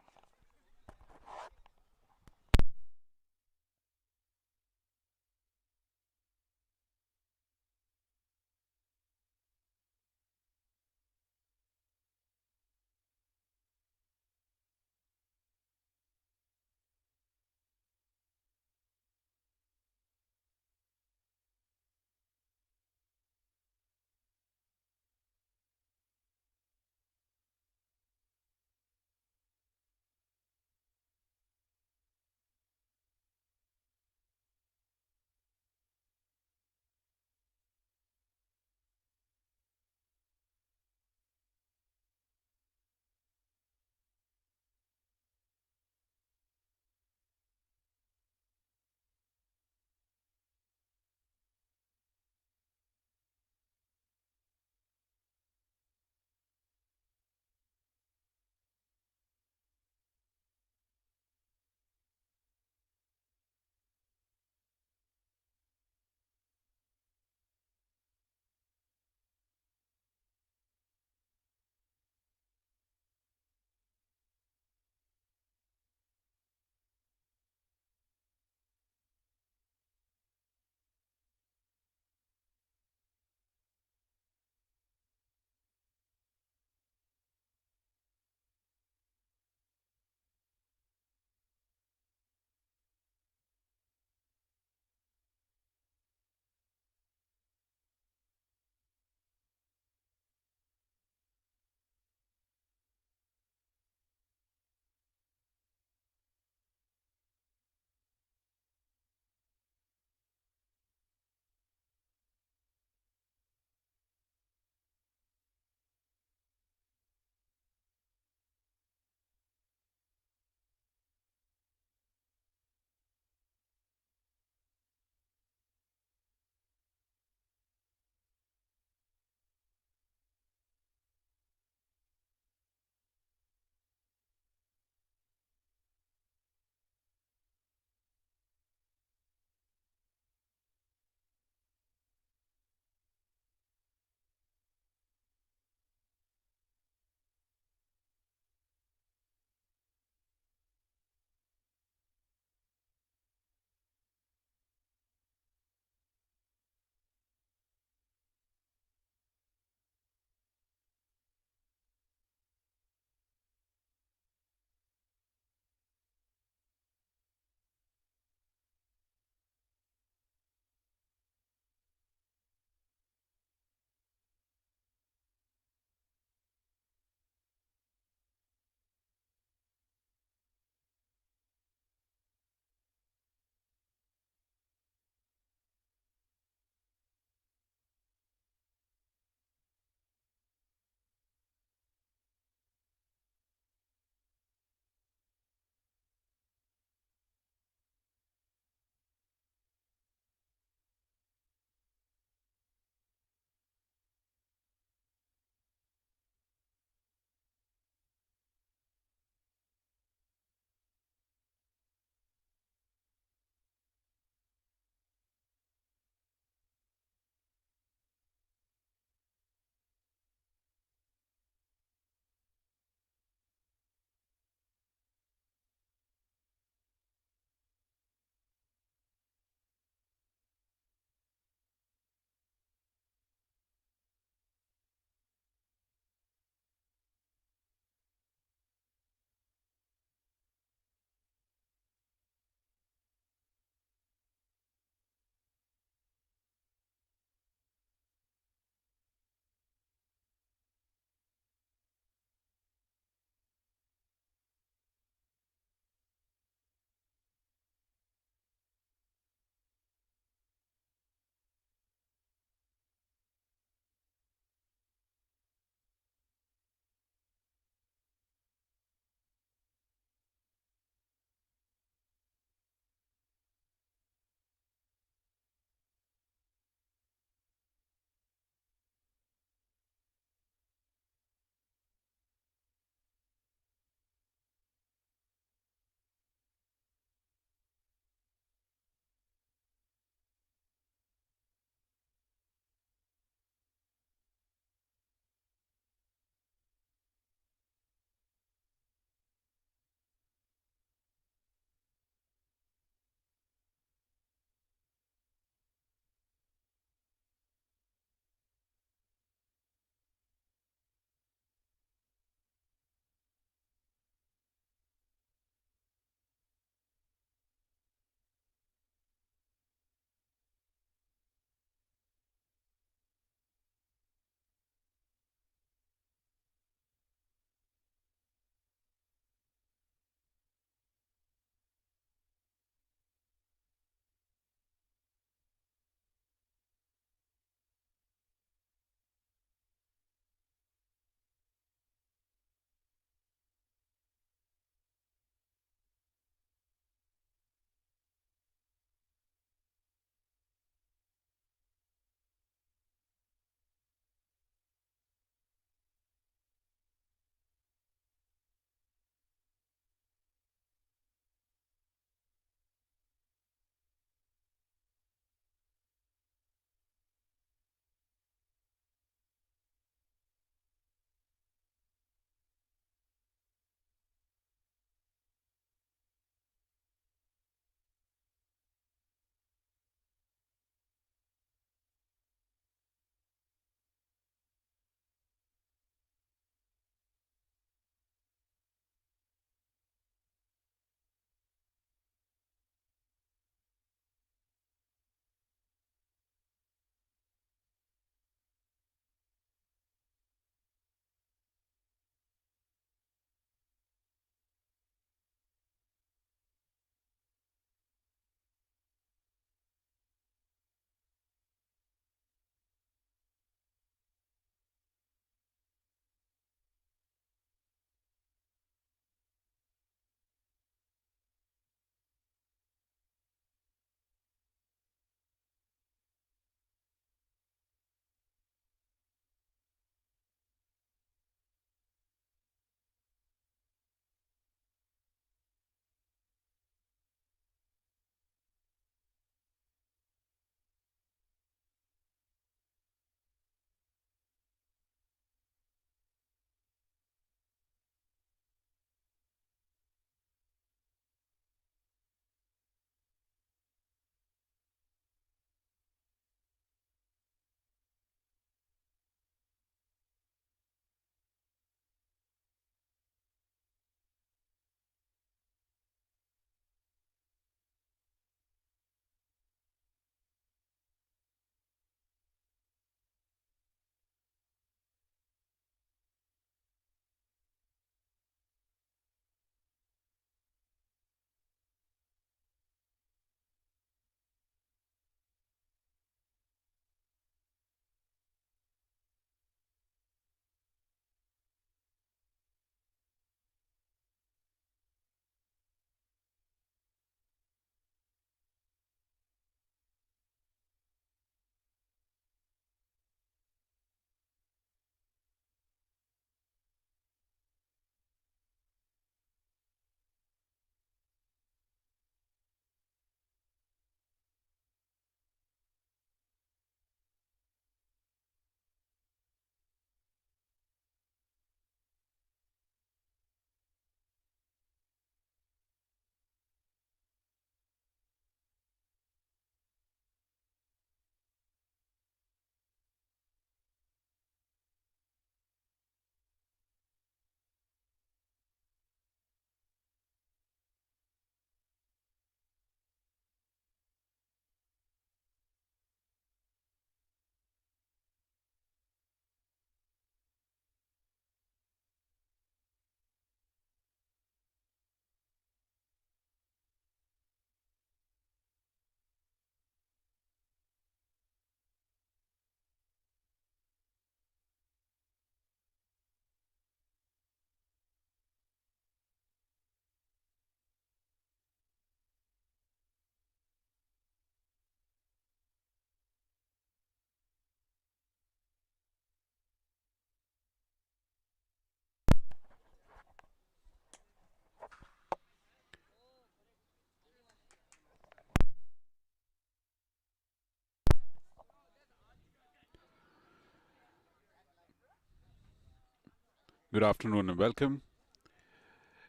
B: Good afternoon and welcome.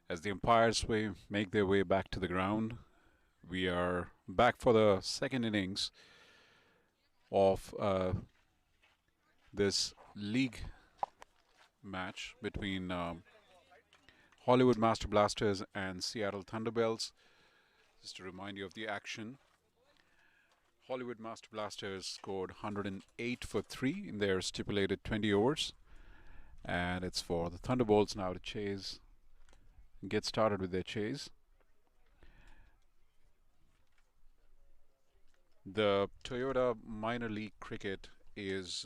B: As the umpires make their way back to the ground, we are back for the second innings of this league match between Hollywood Master Blasters and Seattle Thunderbolts. Just to remind you of the action, Hollywood Master Blasters scored 108 for 3 in their stipulated 20 overs. And it's for the Thunderbolts now to chase and get started with their chase. The Toyota Minor League Cricket is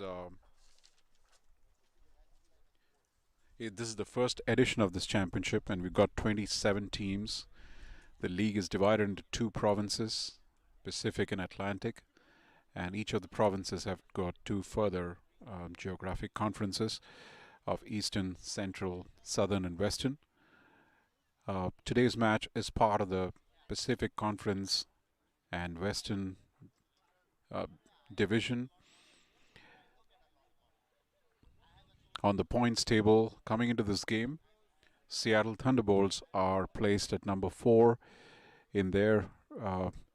B: this is the first edition of this championship, and we've got 27 teams. The league is divided into two provinces, Pacific and Atlantic, and each of the provinces have got two further geographic conferences of Eastern, Central, Southern, and Western. Today's match is part of the Pacific Conference and Western division. On the points table coming into this game, Seattle Thunderbolts are placed at number 4 in their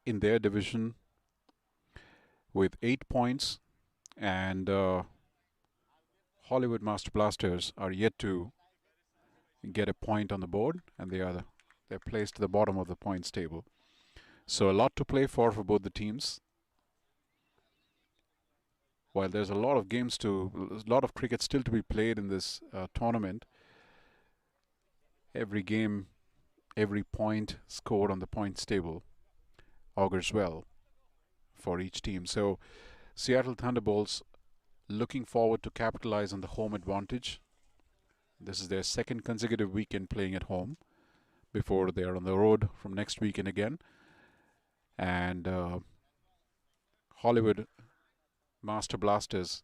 B: division with 8 points, and Hollywood Master Blasters are yet to get a point on the board, and they're placed at the bottom of the points table. So a lot to play for both the teams. While there's a lot of cricket still to be played in this tournament, every game, every point scored on the points table augurs well for each team. So Seattle Thunderbolts looking forward to capitalize on the home advantage. This is their second consecutive weekend playing at home before they are on the road from next weekend again. And Hollywood Master Blasters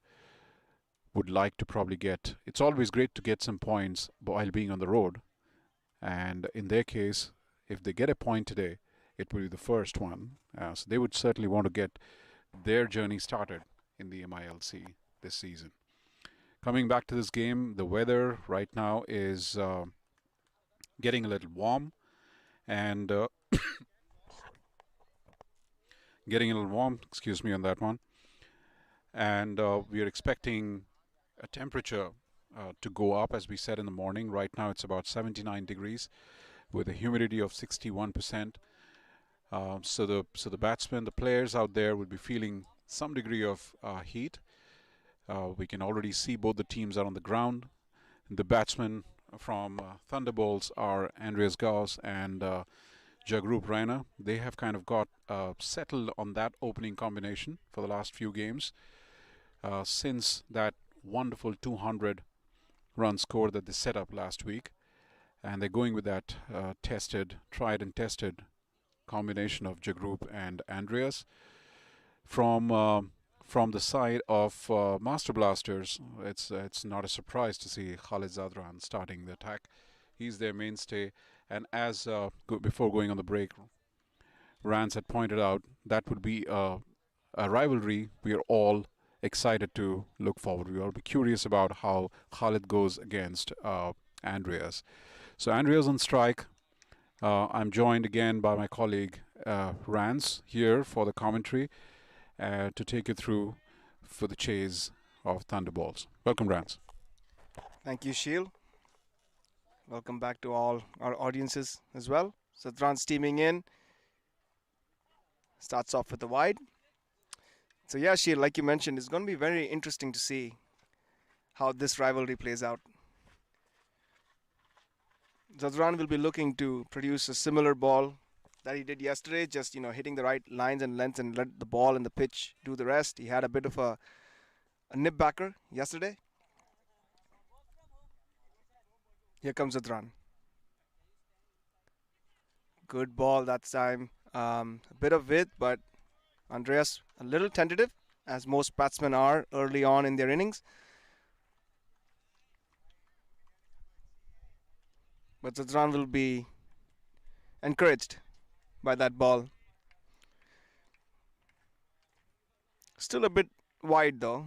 B: would like to probably it's always great to get some points while being on the road. And in their case, if they get a point today, it will be the first one. So they would certainly want to get their journey started in the MILC this season. Coming back to this game, the weather right now is getting a little warm, and excuse me on that one. And we are expecting a temperature to go up, as we said in the morning. Right now it's about 79 degrees with a humidity of 61%. So the batsmen, the players out there will be feeling some degree of heat. We can already see both the teams are on the ground. The batsmen from Thunderbolts are Andreas Gauss and Jagrup Raina. They have kind of got settled on that opening combination for the last few games since that wonderful 200 run score that they set up last week. And they're going with that tried and tested combination of Jagrup and Andreas. From the side of Master Blasters, it's not a surprise to see Khalid Zadran starting the attack. He's their mainstay, and as before going on the break, Rance had pointed out, that would be a rivalry we are all excited to look forward. We will be curious about how Khalid goes against Andreas. So Andreas on strike. I'm joined again by my colleague Rance here for the commentary to take you through for the chase of Thunderbolts. Welcome, Rance.
C: Thank you, Sheil. Welcome back to all our audiences as well. Sadran's teaming in. Starts off with the wide. So yeah, Sheil, like you mentioned, it's going to be very interesting to see how this rivalry plays out. Zadran will be looking to produce a similar ball that he did yesterday, just hitting the right lines and lengths and let the ball and the pitch do the rest. He had a bit of a nip backer yesterday. Here comes Zadran. Good ball that time. A bit of width, but Andreas a little tentative, as most batsmen are early on in their innings. But Zadran will be encouraged by that ball. Still a bit wide though.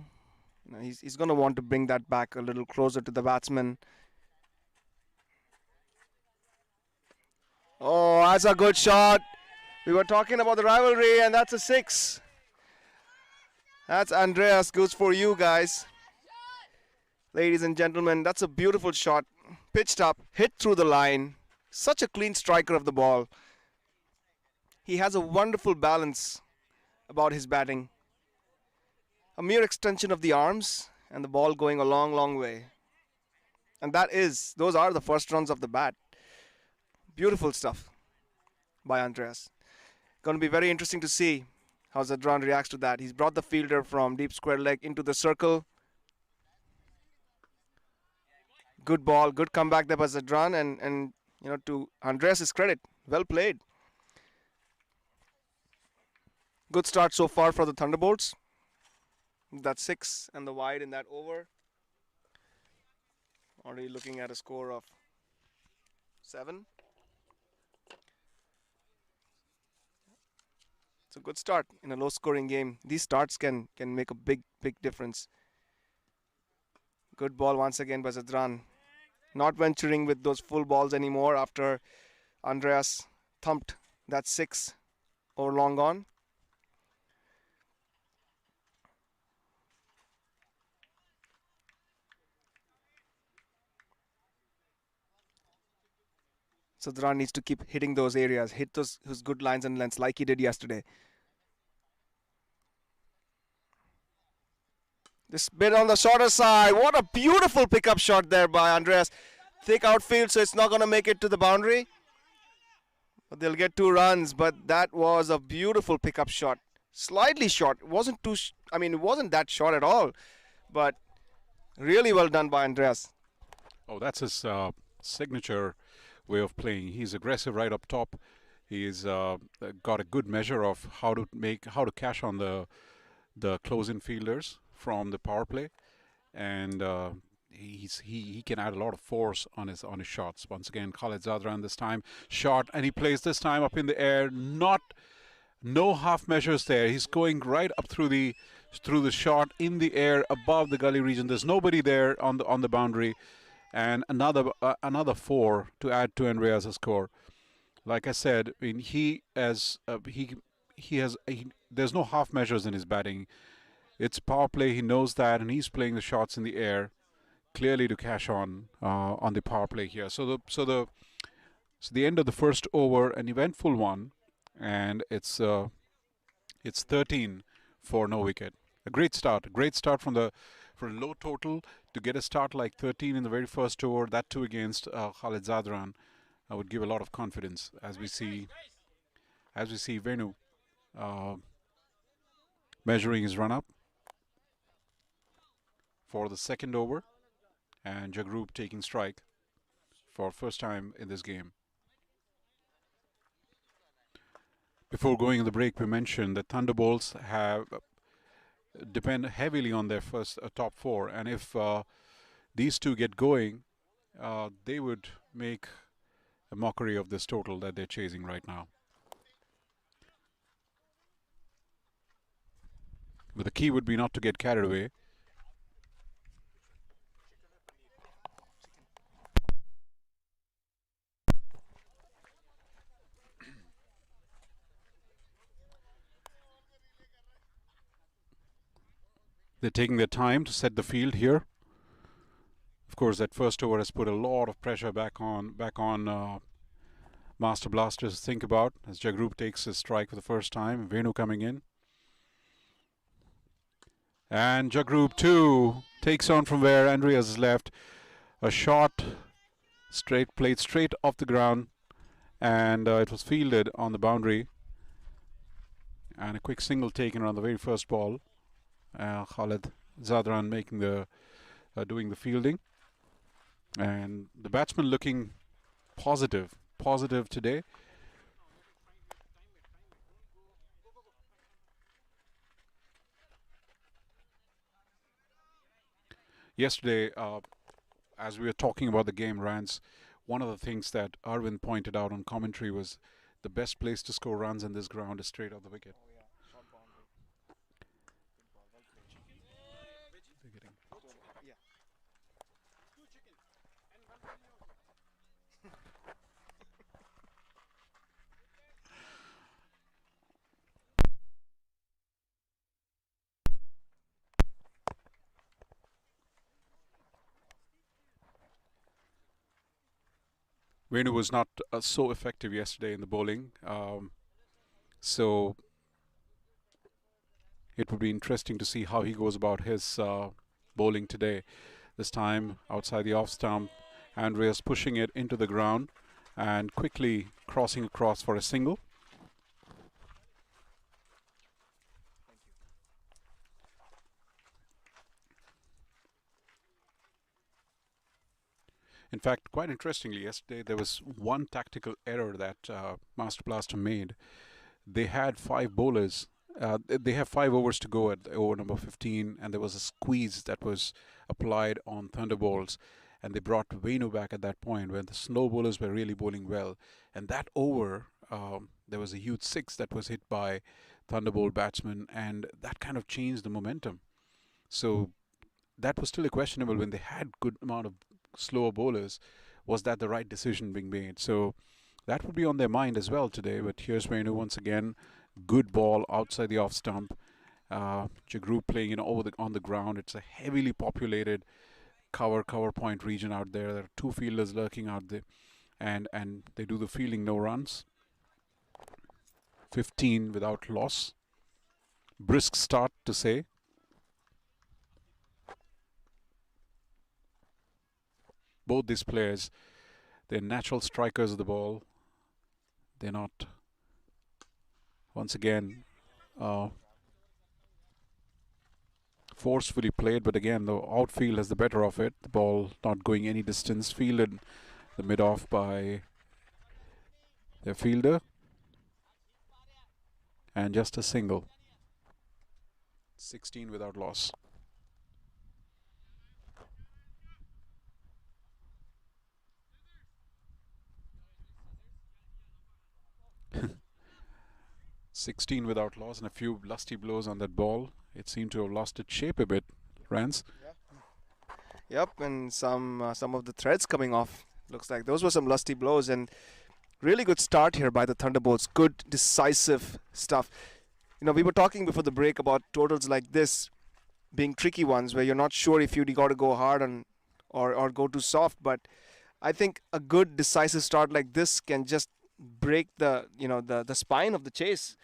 C: He's going to want to bring that back a little closer to the batsman That's a good shot. We were talking about the rivalry, and that's a 6. That's Andreas. Goes for you guys. Ladies and gentlemen, that's a beautiful shot. Pitched up, hit through the line. Such a clean striker of the ball. He has a wonderful balance about his batting. A mere extension of the arms and the ball going a long, long way. And those are the first runs of the bat. Beautiful stuff by Andreas. Going to be very interesting to see how Zadran reacts to that. He's brought the fielder from deep square leg into the circle. Good ball, good comeback there by Zadran, and to Andreas' credit, well played. Good start so far for the Thunderbolts. That's 6 and the wide in that over. Already looking at a score of 7. It's a good start in a low-scoring game. These starts can make a big difference. Good ball once again by Zadran. Not venturing with those full balls anymore after Andreas thumped that 6 over long on. Zadran needs to keep hitting those areas, hit those good lines and lengths like he did yesterday. This bit on the shorter side. What a beautiful pickup shot there by Andreas. Thick outfield, so it's not going to make it to the boundary. But they'll get 2 runs, but that was a beautiful pickup shot. Slightly short. It wasn't it wasn't that short at all. But really well done by Andreas.
B: Oh, that's his signature way of playing. He's aggressive right up top. He's got a good measure of how to cash on the close-in fielders from the power play, and he can add a lot of force on his shots. Once again, Khalid Zadran this time shot, and he plays this time up in the air. No half measures there. He's going right up through the shot in the air above the gully region. There's nobody there on the boundary, and another 4 to add to Andreas' score. Like I said, I mean, there's no half measures in his batting. It's power play. He knows that, and he's playing the shots in the air clearly to cash on the power play here. So the end of the first over, an eventful one, and it's 13 for no wicket. A great start for a low total to get a start like 13 in the very first over. That too against Khalid Zadran, I would give a lot of confidence as we see Venu measuring his run up for the second over, and Jagrup taking strike for first time in this game. Before going in the break, we mentioned that Thunderbolts depend heavily on their first top 4, and if these two get going, they would make a mockery of this total that they're chasing right now. But the key would be not to get carried away. They're taking their time to set the field here. Of course, that first over has put a lot of pressure back on Master Blasters to think about as Jagrup takes his strike for the first time. Venu coming in. And Jagrup too takes on from where Andreas is left. A shot played straight off the ground, and it was fielded on the boundary. And a quick single taken on the very first ball. Khalid Zadran doing the fielding, and the batsman looking positive today. Yesterday, as we were talking about the game, Rance, one of the things that Arvind pointed out on commentary was the best place to score runs in this ground is straight off the wicket. Venu was not so effective yesterday in the bowling, so it would be interesting to see how he goes about his bowling today. This time outside the off stump, Andreas pushing it into the ground and quickly crossing across for a single. In fact, quite interestingly, yesterday there was one tactical error that Master Blaster made. They had 5 bowlers. They have 5 overs to go at over number 15, and there was a squeeze that was applied on Thunderbolts, and they brought Venu back at that point when the slow bowlers were really bowling well. And that over, there was a huge 6 that was hit by Thunderbolt batsmen, and that kind of changed the momentum. So that was still a questionable when they had good amount of slower bowlers. Was that the right decision being made? So that would be on their mind as well today. But here's Venu once again. Good ball outside the off stump. Jagru playing on the ground. It's a heavily populated cover point region out there. There are 2 fielders lurking out there, and they do the fielding, no runs. 15 without loss. Brisk start to say. Both these players, they're natural strikers of the ball. They're not, once again, forcefully played, but again, the outfield has the better of it. The ball not going any distance, fielded the mid-off by their fielder. And just a single. 16 without loss. (16 without loss) and a few lusty blows on that ball. It seemed to have lost its shape a bit. Rance?
C: Yep, and some of the threads coming off. Looks like those were some lusty blows, and really good start here by the Thunderbolts. Good, decisive stuff. You know, we were talking before the break about totals like this being tricky ones where you're not sure if you got to go hard on or go too soft. But I think a good, decisive start like this can just break the spine of the chase.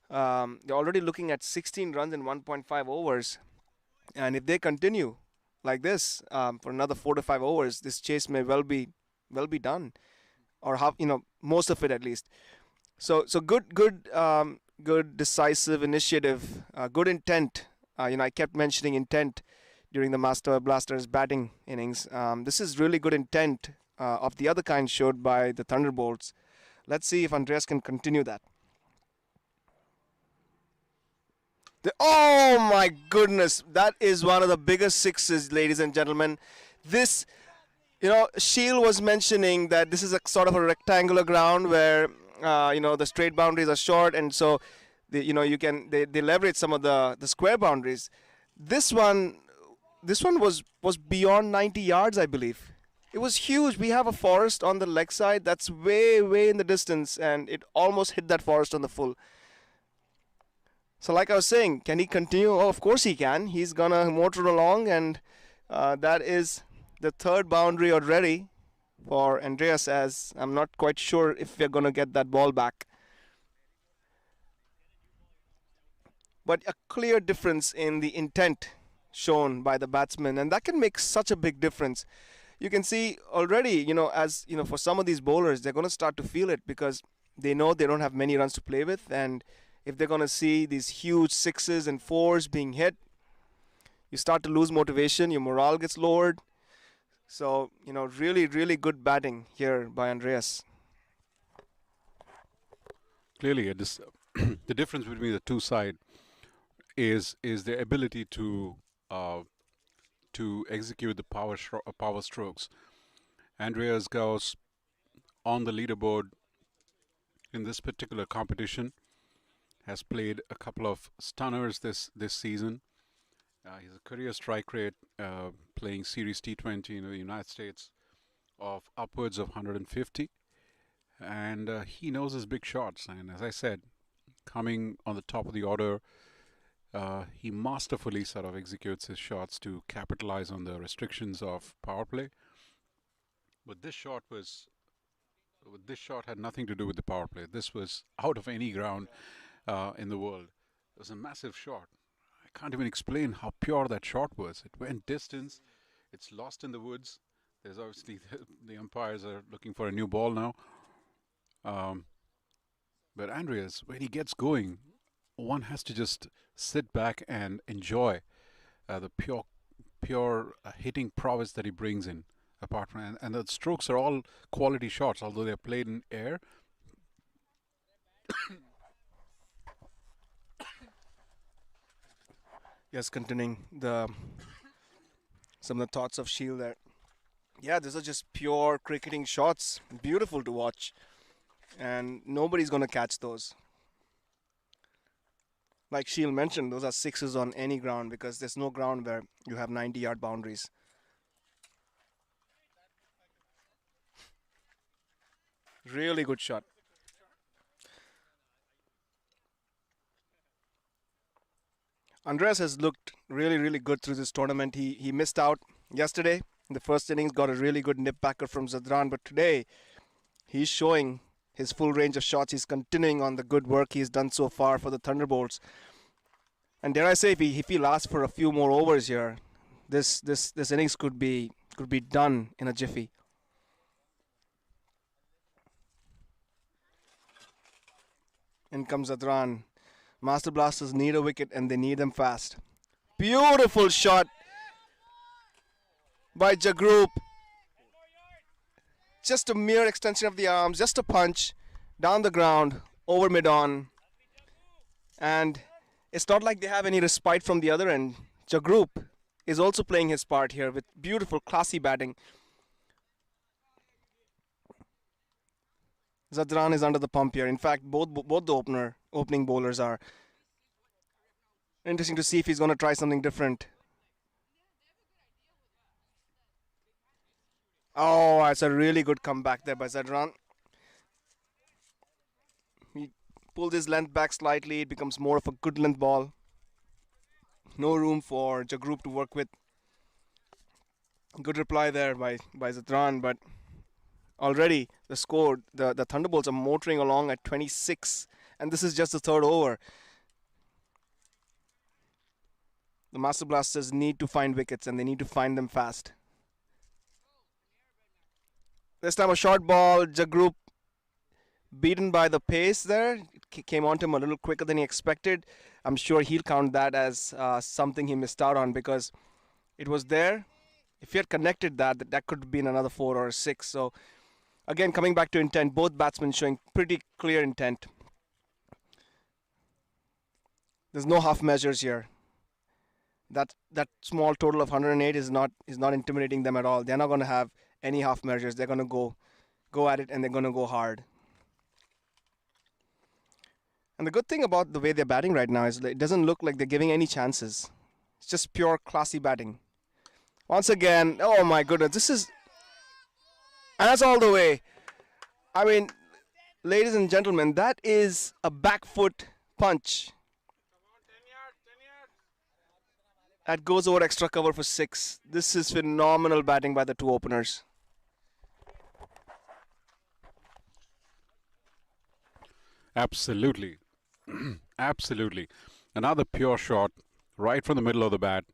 C: They're already looking at 16 runs in 1.5 overs, and if they continue like this for another 4 to 5 overs, this chase may well be done, or have most of it at least. So good decisive initiative, good intent. I kept mentioning intent during the Master Blaster's batting innings. This is really good intent of the other kind showed by the Thunderbolts. Let's see if Andreas can continue that. Oh my goodness, that is one of the biggest sixes, ladies and gentlemen. This, Sheel was mentioning that this is a sort of a rectangular ground where the straight boundaries are short, and so they leverage some of the square boundaries. This one was beyond 90 yards, I believe. It was huge. We have a forest on the leg side that's way in the distance, and it almost hit that forest on the full. So like I was saying, can he continue? Oh, of course he can. He's gonna motor along, and that is the 3rd boundary already for Andreas, as I'm not quite sure if we're gonna get that ball back. But a clear difference in the intent shown by the batsman, and that can make such a big difference. You can see already, for some of these bowlers, they're going to start to feel it because they know they don't have many runs to play with, and if they're going to see these huge 6s and 4s being hit, you start to lose motivation, your morale gets lowered. So, really good batting here by Andreas.
B: Clearly, the difference between the two sides is their ability to execute the power strokes. Andreas goes on the leaderboard in this particular competition, has played a couple of stunners this season. He's a career strike rate playing Series T20 in the United States of upwards of 150, and he knows his big shots. And as I said, coming on the top of the order, he masterfully sort of executes his shots to capitalize on the restrictions of power play. But this shot was this shot had nothing to do with the power play. This was out of any ground in the world. It was a massive shot. I can't even explain how pure that shot was. It went distance. It's lost in the woods. There's obviously the umpires are looking for a new ball now. But Andreas, when he gets going, one has to just sit back and enjoy the pure hitting prowess that he brings in. Apart from and the strokes are all quality shots, although they're played in air.
C: Yes, continuing some of the thoughts of Shield there. Yeah, these are just pure cricketing shots. Beautiful to watch. And nobody's going to catch those. Like Shield mentioned, those are sixes on any ground because there's no ground where you have 90-yard boundaries. Really good shot. Andreas has looked really, really good through this tournament. He missed out yesterday in the first innings, got a really good nip backer from Zadran, but today he's showing his full range of shots. He's continuing on the good work he's done so far for the Thunderbolts. And dare I say, if he lasts for a few more overs here, this innings could be done in a jiffy. In comes Zadran. Master Blasters need a wicket and they need them fast. Beautiful shot by Jagrup. Just a mere extension of the arms, just a punch down the ground, over mid-on. And it's not like they have any respite from the other end. Jagrup is also playing his part here with beautiful, classy batting. Zadran is under the pump here. In fact, both the opening bowlers are. Interesting to see if he's going to try something different. Oh, it's a really good comeback there by Zadran. He pulled his length back slightly. It becomes more of a good length ball. No room for Jagrup to work with. Good reply there by Zadran, but already the score, the Thunderbolts are motoring along at 26, and this is just the third over. The Master Blasters need to find wickets, and they need to find them fast. This time a short ball, Jagrup beaten by the pace there. It came onto him a little quicker than he expected. I'm sure he'll count that as something he missed out on because it was there. If he had connected that could have been another 4 or a 6. So again, coming back to intent, both batsmen showing pretty clear intent. There's no half measures here. That small total of 108 is not intimidating them at all. They're not going to have any half measures. They're going to go at it and they're going to go hard. And the good thing about the way they're batting right now is that it doesn't look like they're giving any chances. It's just pure classy batting. Once again, oh my goodness, this is... And that's all the way. I mean, ladies and gentlemen, that is a back foot punch. That goes over extra cover for 6. This is phenomenal batting by the two openers.
B: Absolutely. Absolutely. Another pure shot right from the middle of the bat.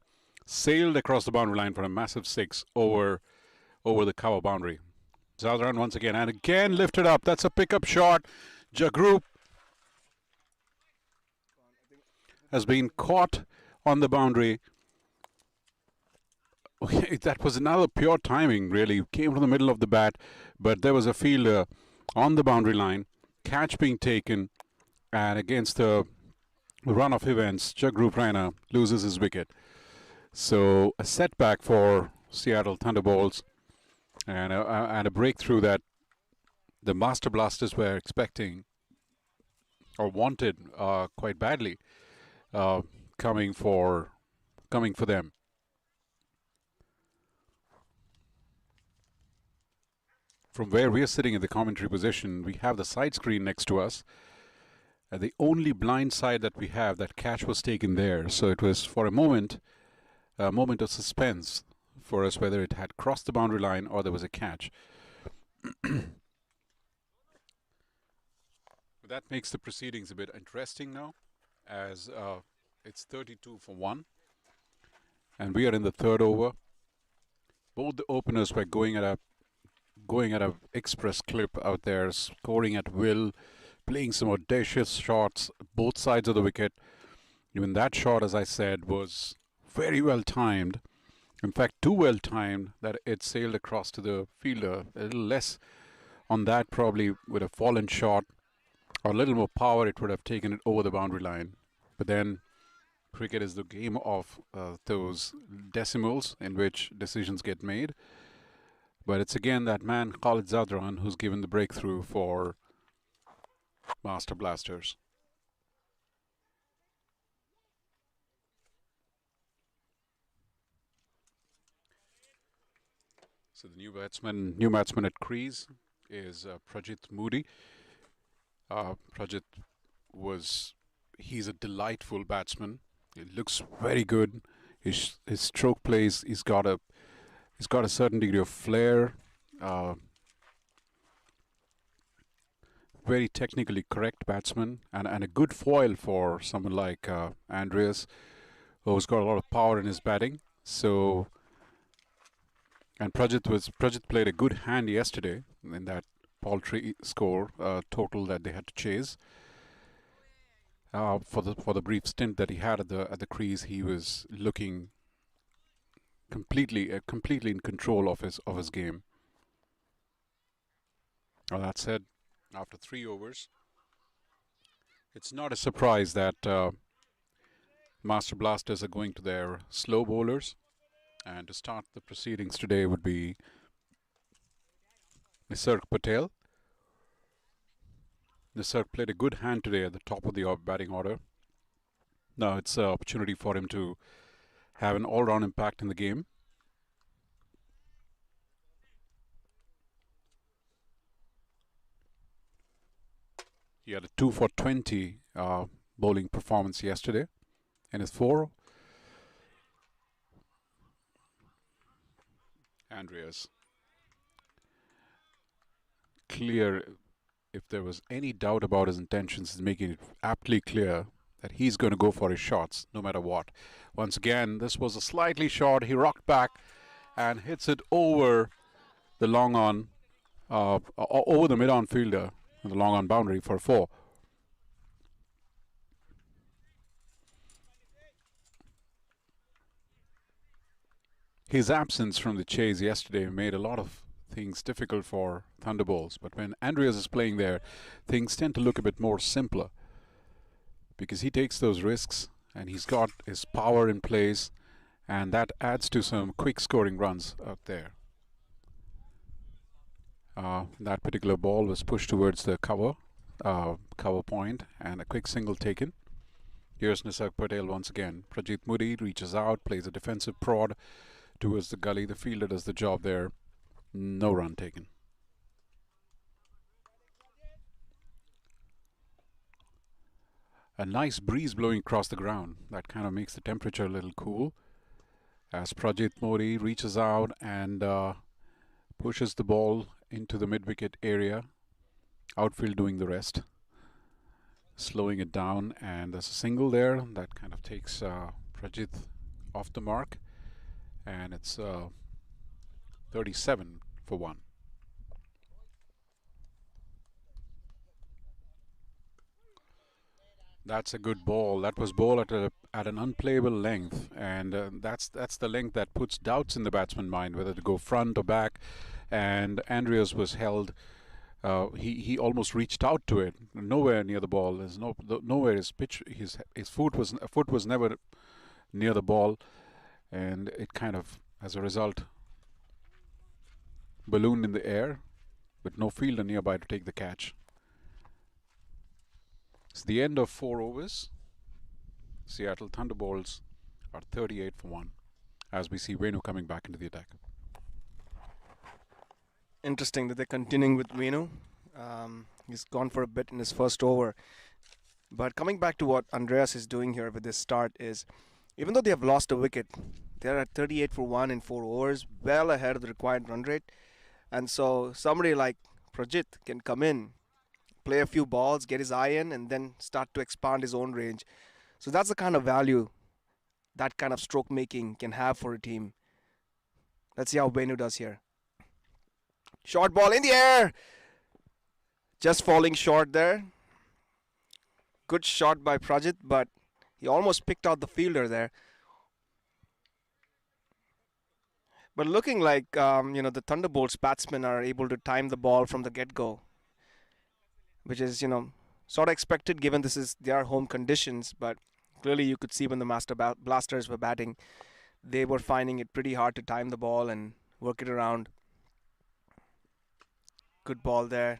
B: Sailed across the boundary line for a massive 6 over the cover boundary. Zadran once again and again lifted up. That's a pickup shot. Jagrup has been caught on the boundary. That was another pure timing, really. Came from the middle of the bat, but there was a fielder on the boundary line. Catch being taken, and against the run of events, Jagrup Raina loses his wicket. So a setback for Seattle Thunderbolts, and a breakthrough that the Master Blasters were expecting or wanted quite badly, coming for them. From where we are sitting in the commentary position, we have the side screen next to us. The only blind side that we have, that catch was taken there. So it was for a moment of suspense for us whether it had crossed the boundary line or there was a catch. That makes the proceedings a bit interesting now, as it's 32 for 1, and we are in the third over. Both the openers were going at a express clip out there, scoring at will, playing some audacious shots, both sides of the wicket. Even that shot, as I said, was very well timed. In fact, too well timed that it sailed across to the fielder. A little less on that probably would have fallen short, or a little more power, it would have taken it over the boundary line. But then cricket is the game of those decimals in which decisions get made. But it's again that man, Khalid Zadran, who's given the breakthrough for Master Blasters. So the new batsman at crease is Prajit Moody. Prajit he's a delightful batsman. He looks very good. His stroke plays. He's got a certain degree of flair. Very technically correct batsman, and a good foil for someone like Andreas, who's got a lot of power in his batting. So, and Prajit played a good hand yesterday in that paltry score total that they had to chase. For the brief stint that he had at the crease, he was looking completely in control of his game. Well, that said, after 3 overs, it's not a surprise that Master Blasters are going to their slow bowlers, and to start the proceedings today would be Nisarg Patel. Nisarg played a good hand today at the top of the batting order. Now it's an opportunity for him to have an all-round impact in the game. He had a 2 for 20 bowling performance yesterday in his 4. Andreas. Clear, if there was any doubt about his intentions, is making it aptly clear that he's going to go for his shots no matter what. Once again, this was a slightly short. He rocked back and hits it over the long on, over the mid-on fielder, the long on boundary for 4. His absence from the chase yesterday made a lot of things difficult for Thunderbolts, but when Andreas is playing there, things tend to look a bit more simpler because he takes those risks and he's got his power in place, and that adds to some quick scoring runs out there. That particular ball was pushed towards the cover point, and a quick single taken. Here's Nisarg Patel once again. Prajit Moody reaches out, plays a defensive prod towards the gully. The fielder does the job there. No run taken. A nice breeze blowing across the ground. That kind of makes the temperature a little cool. As Prajit Moody reaches out and pushes the ball into the mid-wicket area. Outfield doing the rest. Slowing it down, and there's a single there that kind of takes Prajit off the mark, and it's 37 for 1. That's a good ball. That was ball at an unplayable length, and that's the length that puts doubts in the batsman's mind whether to go front or back. And Andreas was held. He almost reached out to it, nowhere near the ball. There's nowhere his pitch. His foot was never near the ball, and it kind of, as a result, ballooned in the air, with no fielder nearby to take the catch. It's the end of 4 overs. Seattle Thunderbolts are 38 for 1, as we see Venu coming back into the attack.
C: Interesting that they're continuing with Venu. He's gone for a bit in his first over. But coming back to what Andreas is doing here with this start is, even though they have lost a wicket, they're at 38 for 1 in 4 overs, well ahead of the required run rate. And so somebody like Prajit can come in, play a few balls, get his eye in, and then start to expand his own range. So that's the kind of value that kind of stroke making can have for a team. Let's see how Venu does here. Short ball in the air. Just falling short there. Good shot by Prajit, but he almost picked out the fielder there. But looking like, the Thunderbolts batsmen are able to time the ball from the get-go, which is, sort of expected given this is their home conditions. But clearly you could see when the Master Blasters were batting, they were finding it pretty hard to time the ball and work it around. Good ball there.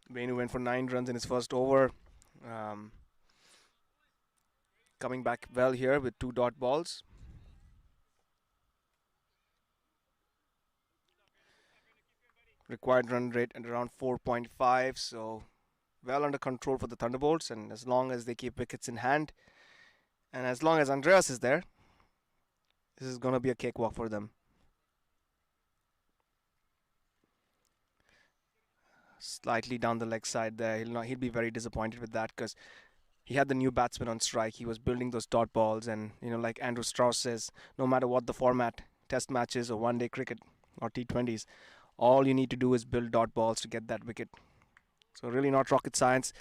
C: Venu went for 9 runs in his first over. Coming back well here with 2 dot balls. Required run rate at around 4.5, so well under control for the Thunderbolts. And as long as they keep wickets in hand, and as long as Andreas is there, this is going to be a cakewalk for them. Slightly down the leg side there. He'll be very disappointed with that because he had the new batsman on strike. He was building those dot balls, and like Andrew Strauss says, no matter what the format, test matches or one-day cricket or T20s, all you need to do is build dot balls to get that wicket. So really not rocket science,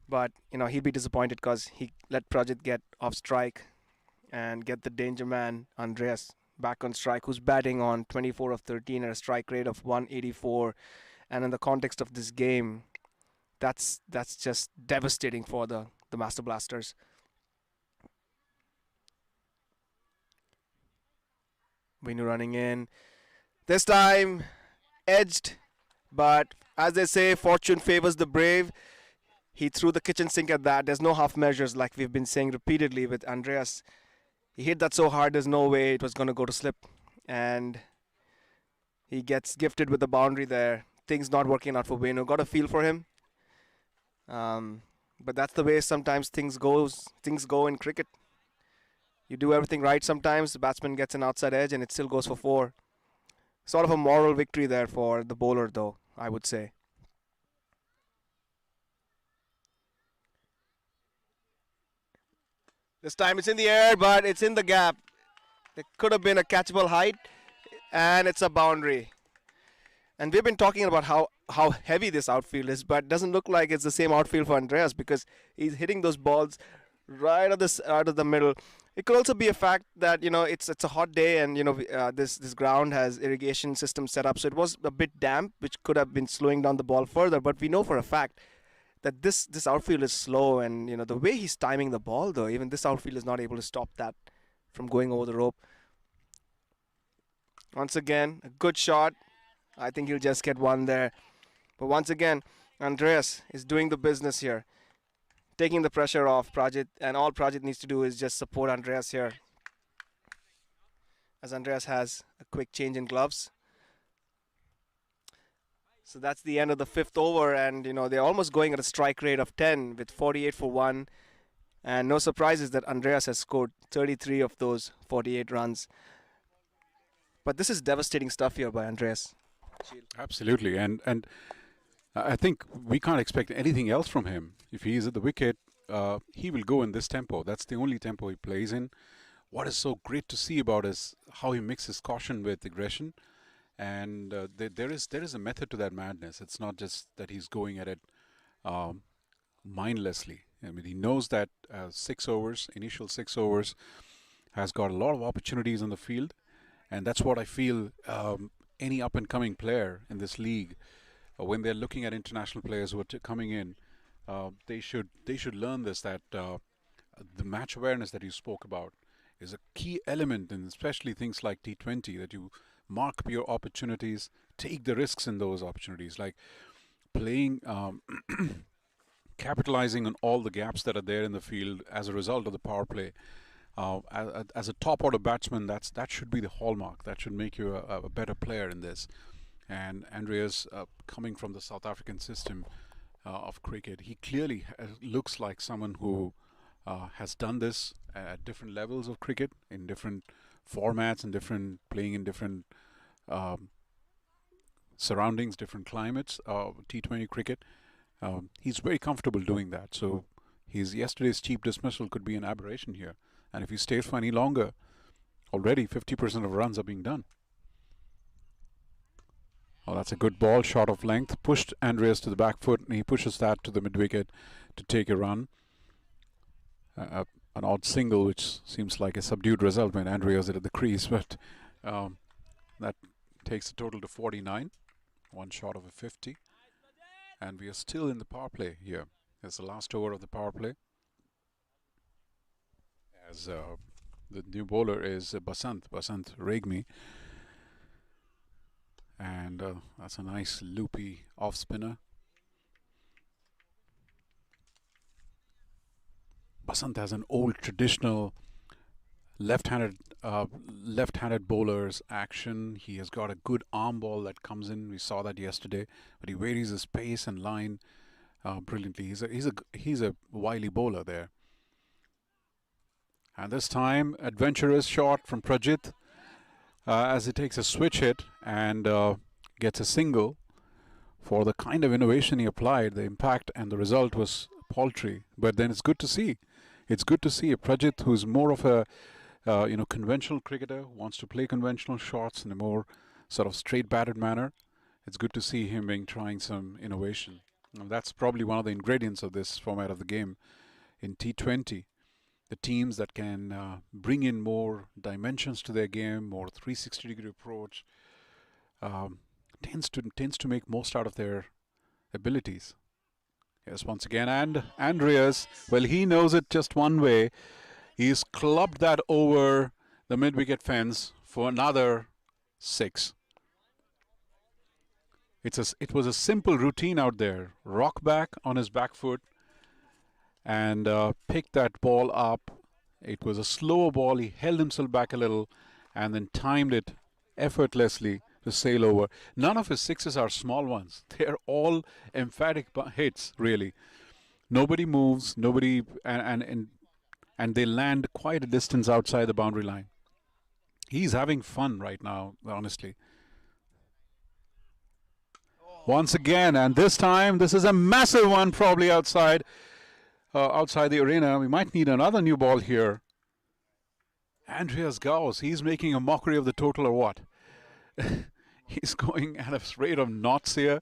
C: but he'll be disappointed because he let Prajit get off strike and get the danger man Andreas back on strike, who's batting on 24 of 13 at a strike rate of 184. And in the context of this game, that's just devastating for the Master Blasters. Venu running in. This time, edged, but as they say, fortune favors the brave. He threw the kitchen sink at that. There's no half measures like we've been saying repeatedly with Andreas. He hit that so hard, there's no way it was going to go to slip. And he gets gifted with the boundary there. Things not working out for Venu. Got a feel for him. But that's the way sometimes things go in cricket. You do everything right sometimes, the batsman gets an outside edge and it still goes for 4. Sort of a moral victory there for the bowler though, I would say. This time it's in the air, but it's in the gap. It could have been a catchable height, and it's a boundary. And we've been talking about how heavy this outfield is, but it doesn't look like it's the same outfield for Andreas because he's hitting those balls right out of the middle. It could also be a fact that it's a hot day, and this ground has irrigation system set up, so it was a bit damp, which could have been slowing down the ball further. But we know for a fact that this outfield is slow, and the way he's timing the ball, though, even this outfield is not able to stop that from going over the rope. Once again, a good shot. I think he'll just get one there. But once again, Andreas is doing the business here, taking the pressure off Prajit, and all Prajit needs to do is just support Andreas here. As Andreas has a quick change in gloves. So that's the end of the 5th over, and they're almost going at a strike rate of 10 with 48 for 1. And no surprises that Andreas has scored 33 of those 48 runs. But this is devastating stuff here by Andreas.
B: Absolutely, and I think we can't expect anything else from him. If he is at the wicket, he will go in this tempo. That's the only tempo he plays in. What is so great to see about is how he mixes caution with aggression, and there is a method to that madness. It's not just that he's going at it mindlessly. I mean, he knows that 6 overs, initial 6 overs, has got a lot of opportunities on the field, and that's what I feel. Any up-and-coming player in this league, when they're looking at international players who are coming in, they should learn this, that the match awareness that you spoke about is a key element in especially things like T20, that you mark your opportunities, take the risks in those opportunities, like playing, capitalizing on all the gaps that are there in the field as a result of the power play. As a top order batsman, that should be the hallmark. That should make you a better player in this. And Andreas, coming from the South African system of cricket, he clearly looks like someone who has done this at different levels of cricket, in different formats, and playing in different surroundings, different climates, T20 cricket. He's very comfortable doing that. So his yesterday's cheap dismissal could be an aberration here. And if he stays for any longer, already 50% of runs are being done. Oh, that's a good ball, short of length. Pushed Andreas to the back foot, and he pushes that to the mid wicket to take a run. An odd single, which seems like a subdued result when Andreas is at the crease, but that takes the total to 49. One short of a 50. And we are still in the power play here. It's the last over of the power play. As the new bowler is Basant Regmi. And that's a nice loopy off spinner. Basant has an old traditional left-handed bowler's action. He has got a good arm ball that comes in. We saw that yesterday, but he varies his pace and line brilliantly. He's a wily bowler there. And this time, adventurous shot from Prajit as he takes a switch hit and gets a single. For the kind of innovation he applied, the impact and the result was paltry. But then it's good to see. It's good to see a Prajit who's more of a conventional cricketer, wants to play conventional shots in a more sort of straight-batted manner. It's good to see him trying some innovation. And that's probably one of the ingredients of this format of the game. In T20, the teams that can bring in more dimensions to their game, more 360-degree approach, tends to make most out of their abilities. Yes, once again, and Andreas, well, he knows it just one way. He's clubbed that over the mid-wicket fence for another 6. It was a simple routine out there. Rock back on his back foot and pick that ball up. It was a slower ball. He held himself back a little and then timed it effortlessly to sail over. None of his sixes are small ones. They're all emphatic hits, really. Nobody moves, and they land quite a distance outside the boundary line. He's having fun right now, honestly. Once again, and this time, this is a massive one, probably outside the arena. We might need another new ball here. Andreas Gauss, he's making a mockery of the total or what? He's going at a rate of knots here.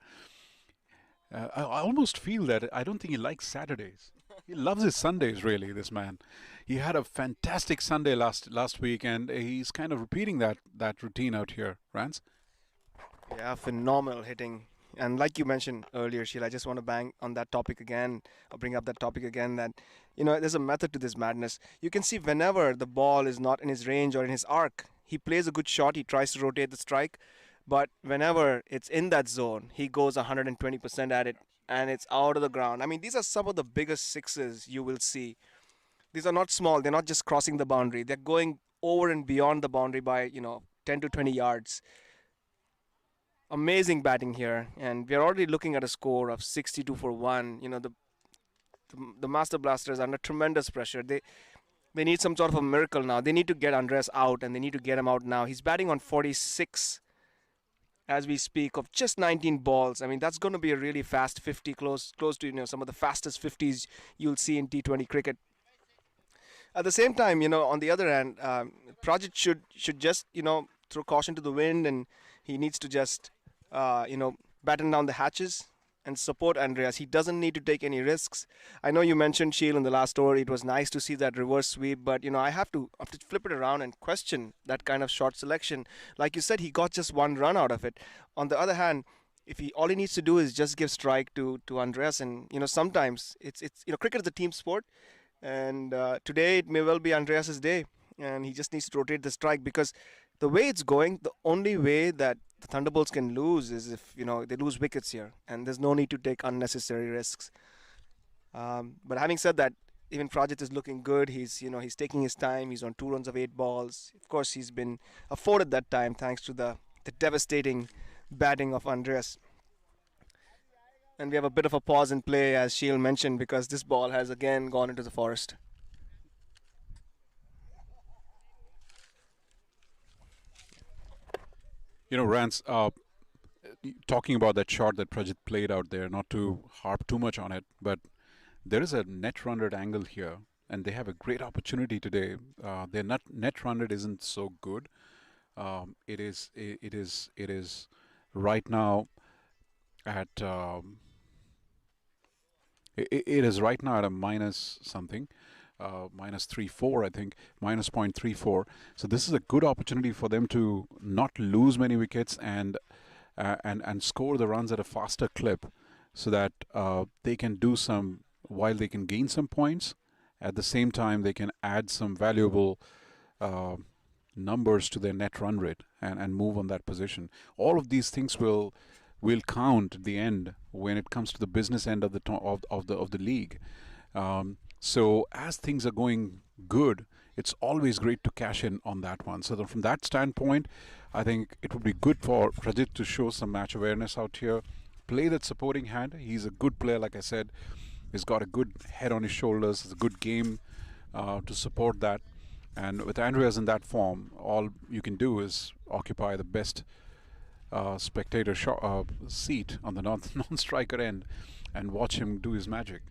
B: I almost feel that I don't think he likes Saturdays. He loves his Sundays, really, this man. He had a fantastic Sunday last week, and he's kind of repeating that routine out here. Rance?
C: Yeah, phenomenal hitting. And like you mentioned earlier, Sheila, I just want to bang on that topic again, or bring up that topic again, that, there's a method to this madness. You can see whenever the ball is not in his range or in his arc, he plays a good shot, he tries to rotate the strike, but whenever it's in that zone, he goes 120% at it, and it's out of the ground. I mean, these are some of the biggest sixes you will see. These are not small. They're not just crossing the boundary. They're going over and beyond the boundary by, 10 to 20 yards. Amazing batting here, and we're already looking at a score of 62 for 1. The Master Blasters are under tremendous pressure. They need some sort of a miracle now. They need to get Andres out, and they need to get him out now. He's batting on 46 as we speak of just 19 balls. I mean, that's going to be a really fast 50, close to some of the fastest 50s you'll see in T20 cricket. At the same time, on the other hand, Project should just throw caution to the wind, and he needs to just batten down the hatches and support Andreas. He doesn't need to take any risks. I know you mentioned, Sheel, in the last over, it was nice to see that reverse sweep, but I have to flip it around and question that kind of shot selection. Like you said, he got just one run out of it. On the other hand, all he needs to do is just give strike to Andreas, and sometimes it's cricket is a team sport, and today it may well be Andreas's day, and he just needs to rotate the strike, because the way it's going, the only way that the Thunderbolts can lose is if they lose wickets here, and there's no need to take unnecessary risks. But having said that, even Project is looking good. He's taking his time. He's on 2 runs of 8 balls. Of course, he's been afforded that time thanks to the devastating batting of Andreas. And we have a bit of a pause in play, as Sheel mentioned, because this ball has again gone into the forest.
B: Rance, talking about that shot that Prajit played out there, not to harp too much on it, but there is a net run rate angle here, and they have a great opportunity today. Their net run rate isn't so good. It is right now at it is right now at a minus something, minus 3.4, I think, minus 0.34. So this is a good opportunity for them to not lose many wickets and score the runs at a faster clip, so that they can do some, while they can gain some points, at the same time they can add some valuable numbers to their net run rate and move on that position. All of these things will count at the end when it comes to the business end of the league. So as things are going good, it's always great to cash in on that one. So from that standpoint, I think it would be good for Prajit to show some match awareness out here, play that supporting hand. He's a good player, like I said. He's got a good head on his shoulders. It's a good game to support that. And with Andreas in that form, all you can do is occupy the best spectator seat on the non-striker end and watch him do his magic.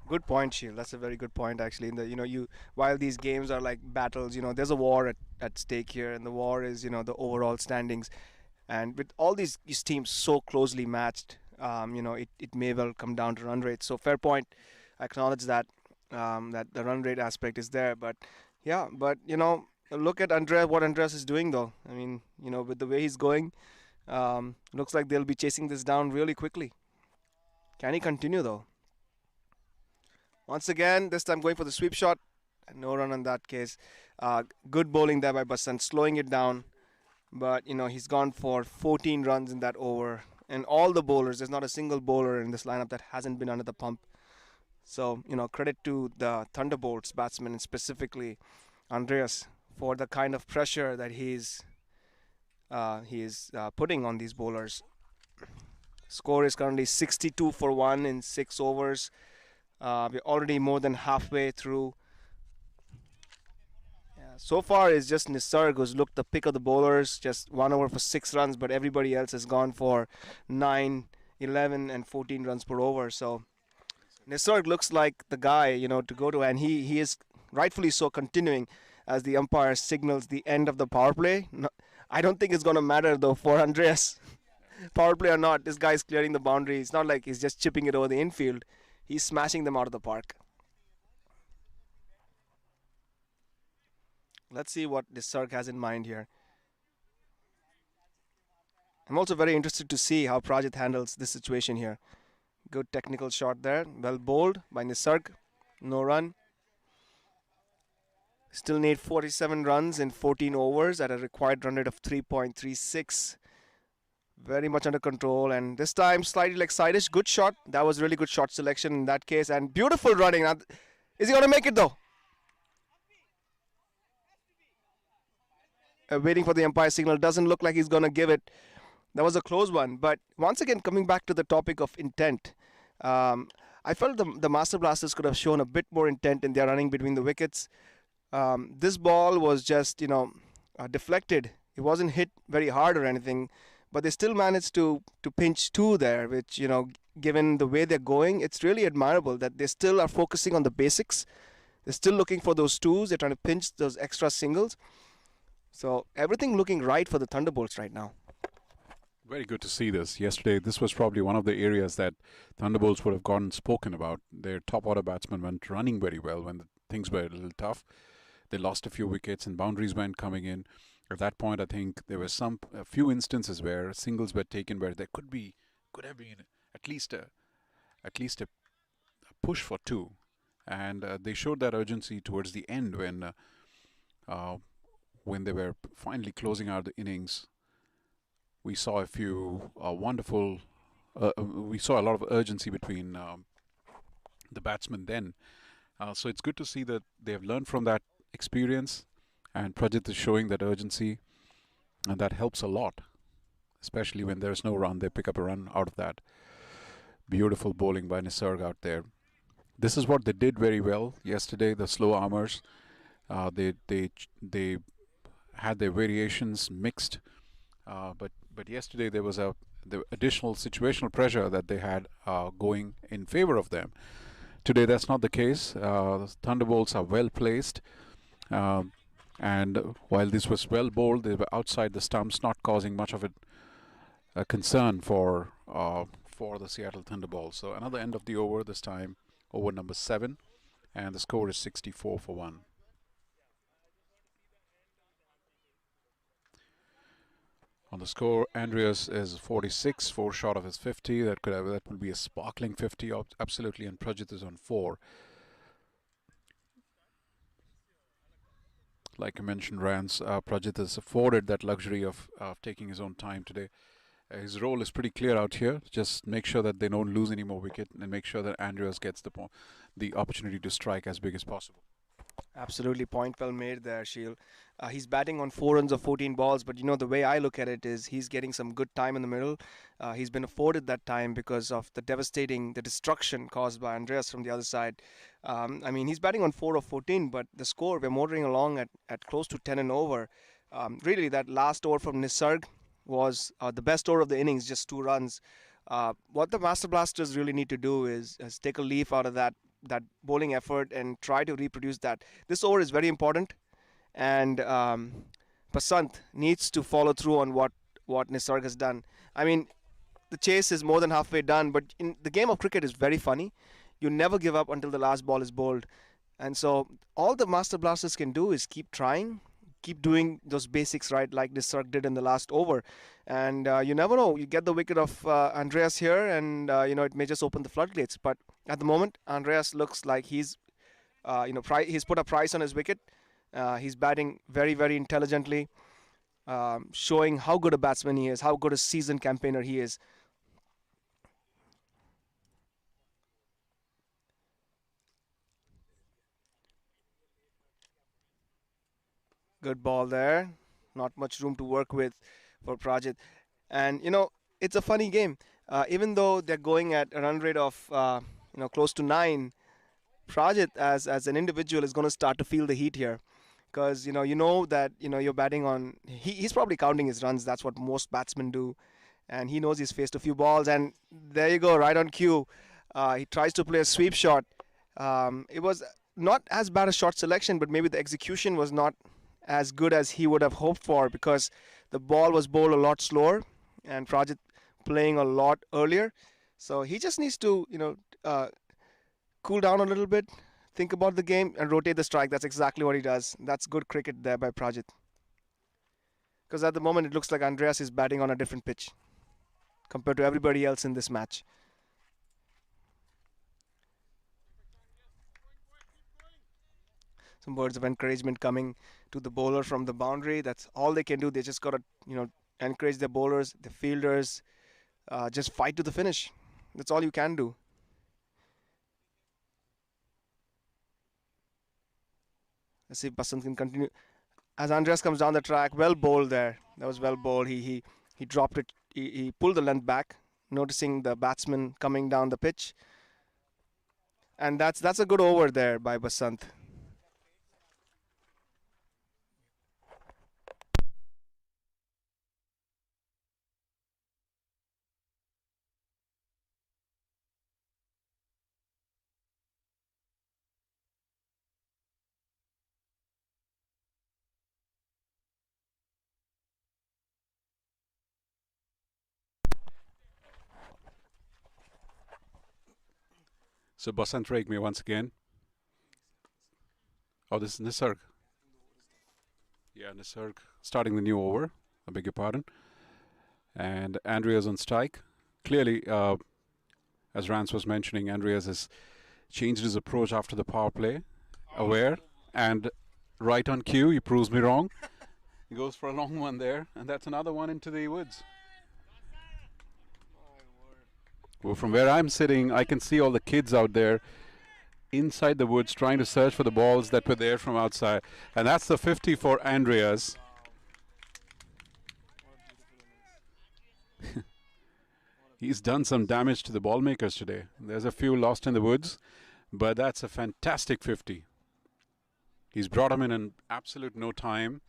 C: Good point, Sheil. That's a very good point, actually. In the while these games are like battles, there's a war at stake here, and the war is the overall standings. And with all these teams so closely matched, it may well come down to run rate. So fair point. I acknowledge that that the run rate aspect is there, but look at Andreas. What Andreas is doing, though. I mean, with the way he's going, looks like they'll be chasing this down really quickly. Can he continue, though? Once again, this time going for the sweep shot. No run in that case. Good bowling there by Basant, slowing it down. But, he's gone for 14 runs in that over. And all the bowlers, there's not a single bowler in this lineup that hasn't been under the pump. So, credit to the Thunderbolts batsmen, and specifically Andreas, for the kind of pressure that he's putting on these bowlers. Score is currently 62 for 1 in 6 overs. We're already more than halfway through. So far, it's just Nisarg who's looked the pick of the bowlers. Just 1 over for 6 runs, but everybody else has gone for 9, 11, and 14 runs per over. So Nisarg looks like the guy, to go to, and he is rightfully so continuing as the umpire signals the end of the power play. No, I don't think it's going to matter, though, for Andreas. Power play or not, this guy's clearing the boundary. It's not like he's just chipping it over the infield. He's smashing them out of the park. Let's see what Nisarg has in mind here. I'm also very interested to see how Prajit handles this situation here. Good technical shot there. Well bowled by Nisarg. No run. Still need 47 runs in 14 overs at a required run rate of 3.36. Very much under control, and this time slightly like side-ish. Good shot. That was really good shot selection in that case, and beautiful running. Now, is he going to make it, though? Waiting for the umpire signal. Doesn't look like he's going to give it. That was a close one. But once again, coming back to the topic of intent, I felt the Master Blasters could have shown a bit more intent in their running between the wickets. This ball was just, deflected. It wasn't hit very hard or anything. But they still managed to pinch 2 there, which, given the way they're going, it's really admirable that they still are focusing on the basics. They're still looking for those 2s. They're trying to pinch those extra singles. So everything looking right for the Thunderbolts right now.
B: Very good to see this. Yesterday, this was probably one of the areas that Thunderbolts would have gotten spoken about. Their top order batsmen went running very well when things were a little tough. They lost a few wickets and boundaries weren't coming in. At that point, I think there were a few instances where singles were taken where there could have been at least a push for 2, and they showed that urgency towards the end when they were finally closing out the innings. We saw a few wonderful. We saw a lot of urgency between the batsmen then. So it's good to see that they have learned from that experience. And Prajit is showing that urgency, and that helps a lot, especially when there's no run. They pick up a run out of that. Beautiful bowling by Nisarg out there. This is what they did very well yesterday, the slow armers. They had their variations mixed, but But yesterday there was the additional situational pressure that they had going in favor of them. Today that's not the case. The Thunderbolts are well placed, and while this was well bowled, they were outside the stumps, not causing much of a concern for the Seattle Thunderbolts. So another end of the over, this time over number 7, and the score is 64 for 1. On the score, Andreas is 46, 4 short of his 50. That will be a sparkling 50, absolutely, and Prajit is on 4. Like I mentioned, Rance, Prajit is afforded that luxury of taking his own time today. His role is pretty clear out here. Just make sure that they don't lose any more wicket, and make sure that Andreas gets the opportunity to strike as big as possible.
C: Absolutely, point well made there, Sheil. He's batting on 4 runs of 14 balls, but the way I look at it is he's getting some good time in the middle. He's been afforded that time because of the destruction caused by Andreas from the other side. He's batting on 4 of 14, but the score, we're motoring along at close to 10 and over. Really, that last over from Nisarg was the best over of the innings, just 2 runs. What the Master Blasters really need to do is take a leaf out of that bowling effort and try to reproduce that. This over is very important, and Basant needs to follow through on what Nisarg has done. The chase is more than halfway done, but in the game of cricket is very funny. You never give up until the last ball is bowled, and so all the Master Blasters can do is keep trying, keep doing those basics right, like Nisarg did in the last over. And you never know, you get the wicket of Andreas here, and it may just open the floodgates. But at the moment, Andreas looks like he's put a price on his wicket. He's batting very, very intelligently, showing how good a batsman he is, how good a seasoned campaigner he is. Good ball there. Not much room to work with for Prajit. And, it's a funny game. Even though they're going at a run rate of, close to 9, Prajit as an individual is going to start to feel the heat here. Because, that, you're batting on... He's probably counting his runs. That's what most batsmen do. And he knows he's faced a few balls. And there you go, right on cue. He tries to play a sweep shot. It was not as bad a shot selection, but maybe the execution was not as good as he would have hoped for, because the ball was bowled a lot slower and Prajit playing a lot earlier. So he just needs to, cool down a little bit, think about the game and rotate the strike. That's exactly what he does. That's good cricket there by Prajit. Because at the moment it looks like Andreas is batting on a different pitch compared to everybody else in this match. Some words of encouragement coming to the bowler from the boundary. That's all they can do. They just got to, encourage their bowlers, the fielders, just fight to the finish. That's all you can do. Let's see if Basant can continue. As Andreas comes down the track, well bowled there. That was well bowled. He dropped it. He pulled the length back, noticing the batsman coming down the pitch. And that's a good over there by Basant.
B: So Basant rake me once again. Oh, this is Nisarg. Yeah, Nisarg starting the new over. I beg your pardon. And Andreas on strike. Clearly, as Rance was mentioning, Andreas has changed his approach after the power play. Aware. And right on cue, he proves me wrong. He goes for a long one there. And that's another one into the woods. Well, from where I'm sitting, I can see all the kids out there inside the woods trying to search for the balls that were there from outside. And that's the 50 for Andreas. He's done some damage to the ball makers today. There's a few lost in the woods, but that's a fantastic 50. He's brought them in absolute no time.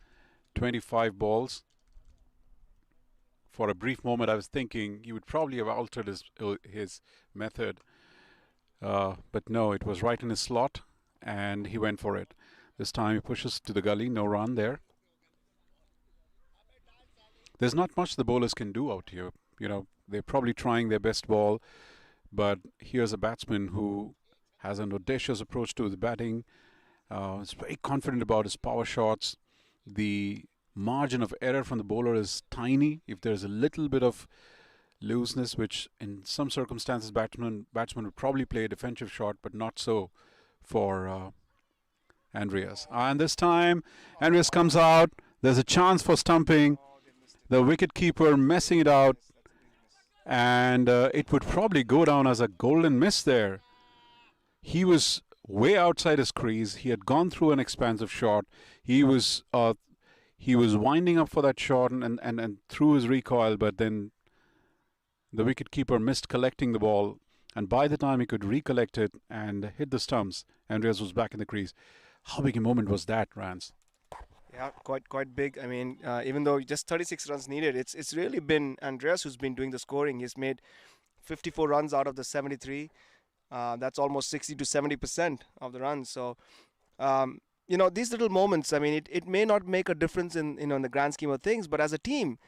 B: 25 balls For a brief moment, I was thinking he would probably have altered his method. But no, it was right in his slot, and he went for it. This time he pushes to the gully, no run there. There's not much the bowlers can do out here. You know, they're probably trying their best ball, but here's a batsman who has an audacious approach to the batting. Is very confident about his power shots. The margin of error from the bowler is tiny. If there's a little bit of looseness, which in some circumstances batsman would probably play a defensive shot, but not so for Andreas. And this time, Andreas comes out. There's a chance for stumping. The wicket-keeper messing it out. And it would probably go down as a golden miss there. He was way outside his crease. He had gone through an expansive shot. He was winding up for that shot and threw his recoil, but then the wicket-keeper missed collecting the ball. And by the time he could recollect it and hit the stumps, Andreas was back in the crease. How big a moment was that, Rance?
C: Yeah, quite big. I mean, even though just 36 runs needed, it's really been Andreas who's been doing the scoring. He's made 54 runs out of the 73. That's almost 60 to 70% of the runs. So, these little moments, I mean, it may not make a difference in the grand scheme of things, but as a team,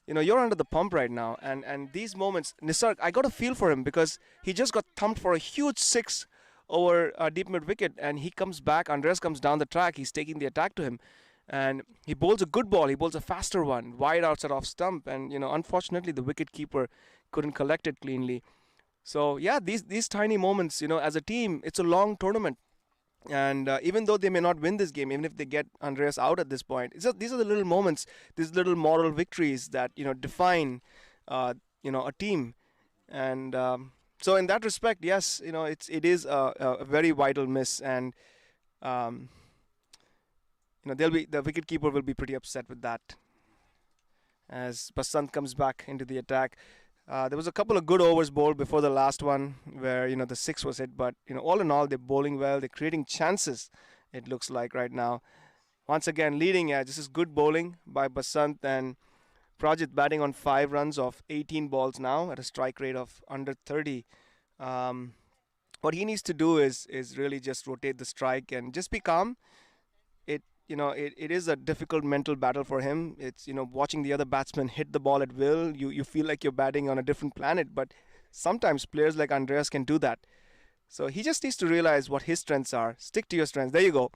C: you're under the pump right now. And these moments, Nisarg, I got a feel for him because he just got thumped for a huge 6 over a deep mid wicket, and he comes back. Andreas comes down the track. He's taking the attack to him. And he bowls a good ball. He bowls a faster one, wide outside off stump. And, unfortunately, the wicket-keeper couldn't collect it cleanly. So, yeah, these tiny moments, as a team, it's a long tournament. And even though they may not win this game, even if they get Andreas out at this point, these are the little moments, these little moral victories that, define, a team. And so in that respect, yes, it is a very vital miss. And, the wicketkeeper will be pretty upset with that as Basant comes back into the attack. There was a couple of good overs bowled before the last one where, the 6 was hit. But, all in all, they're bowling well. They're creating chances, it looks like right now. Once again, leading edge. This is good bowling by Basant, and Prajit batting on 5 runs of 18 balls now at a strike rate of under 30. What he needs to do is really just rotate the strike and just be calm. It is a difficult mental battle for him. It's, watching the other batsmen hit the ball at will. You feel like you're batting on a different planet, but sometimes players like Andreas can do that. So he just needs to realize what his strengths are. Stick to your strengths. There you go.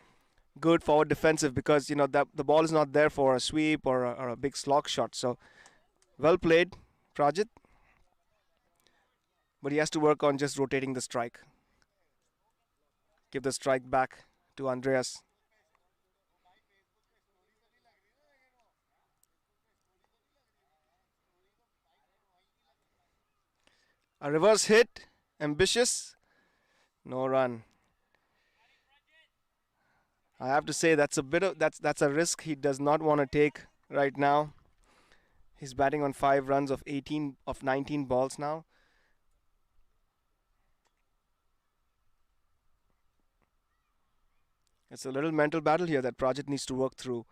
C: Good forward defensive because, that the ball is not there for a sweep or a big slog shot. So well played, Prajit. But he has to work on just rotating the strike. Give the strike back to Andreas. A reverse hit, ambitious, no run. I have to say that's a risk he does not want to take right now. He's batting on 5 runs of 19 balls now. It's a little mental battle here that Prajit needs to work through.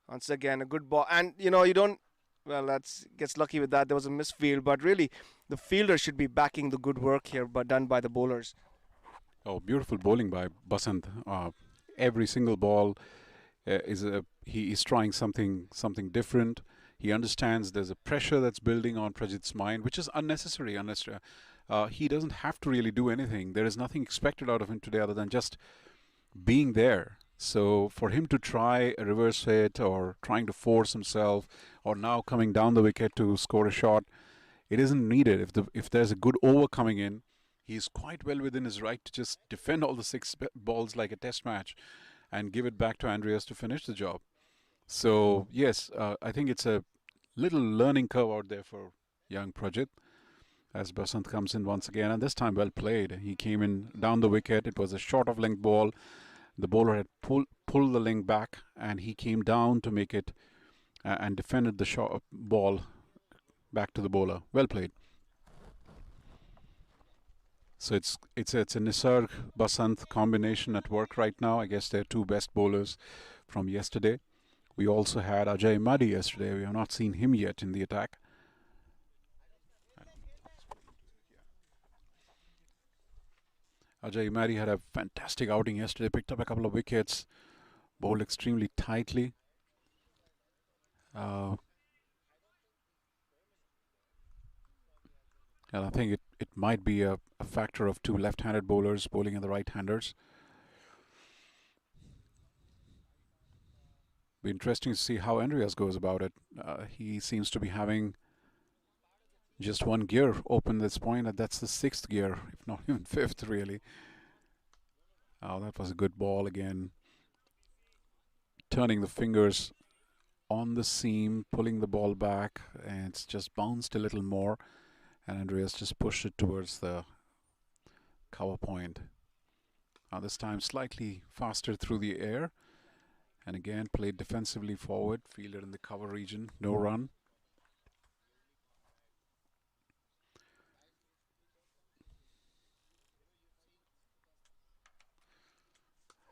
C: Once again, a good ball, and you don't. Well, gets lucky with that. There was a misfield, but really, the fielder should be backing the good work here, but done by the bowlers.
B: Oh, beautiful bowling by Basant. Every single ball he is trying something different. He understands there's a pressure that's building on Prajit's mind, which is unnecessary. He doesn't have to really do anything. There is nothing expected out of him today other than just being there. So for him to try a reverse hit or trying to force himself or now coming down the wicket to score a shot, it isn't needed. If there's a good over coming in, he's quite well within his right to just defend all the 6 balls like a test match and give it back to Andreas to finish the job. So yes, I think it's a little learning curve out there for young Prajit as Basant comes in once again, and this time well played. He came in down the wicket. It was a short of length ball. The bowler had pulled the length back, and he came down to make it and defended the ball back to the bowler. Well played. So it's a Nisarg Basant combination at work right now. I guess they're 2 best bowlers from yesterday. We also had Ajay Madi yesterday. We have not seen him yet in the attack. Ajay Madi had a fantastic outing yesterday, picked up a couple of wickets, bowled extremely tightly. And I think it might be a factor of two left-handed bowlers bowling in the right-handers. Be interesting to see how Andreas goes about it. He seems to be having just one gear open at this point, and that's the 6th gear, if not even 5th, really. Oh, that was a good ball again. Turning the fingers on the seam, pulling the ball back, and it's just bounced a little more, and Andreas just pushed it towards the cover point. This time slightly faster through the air, and again played defensively forward, fielded in the cover region, no run.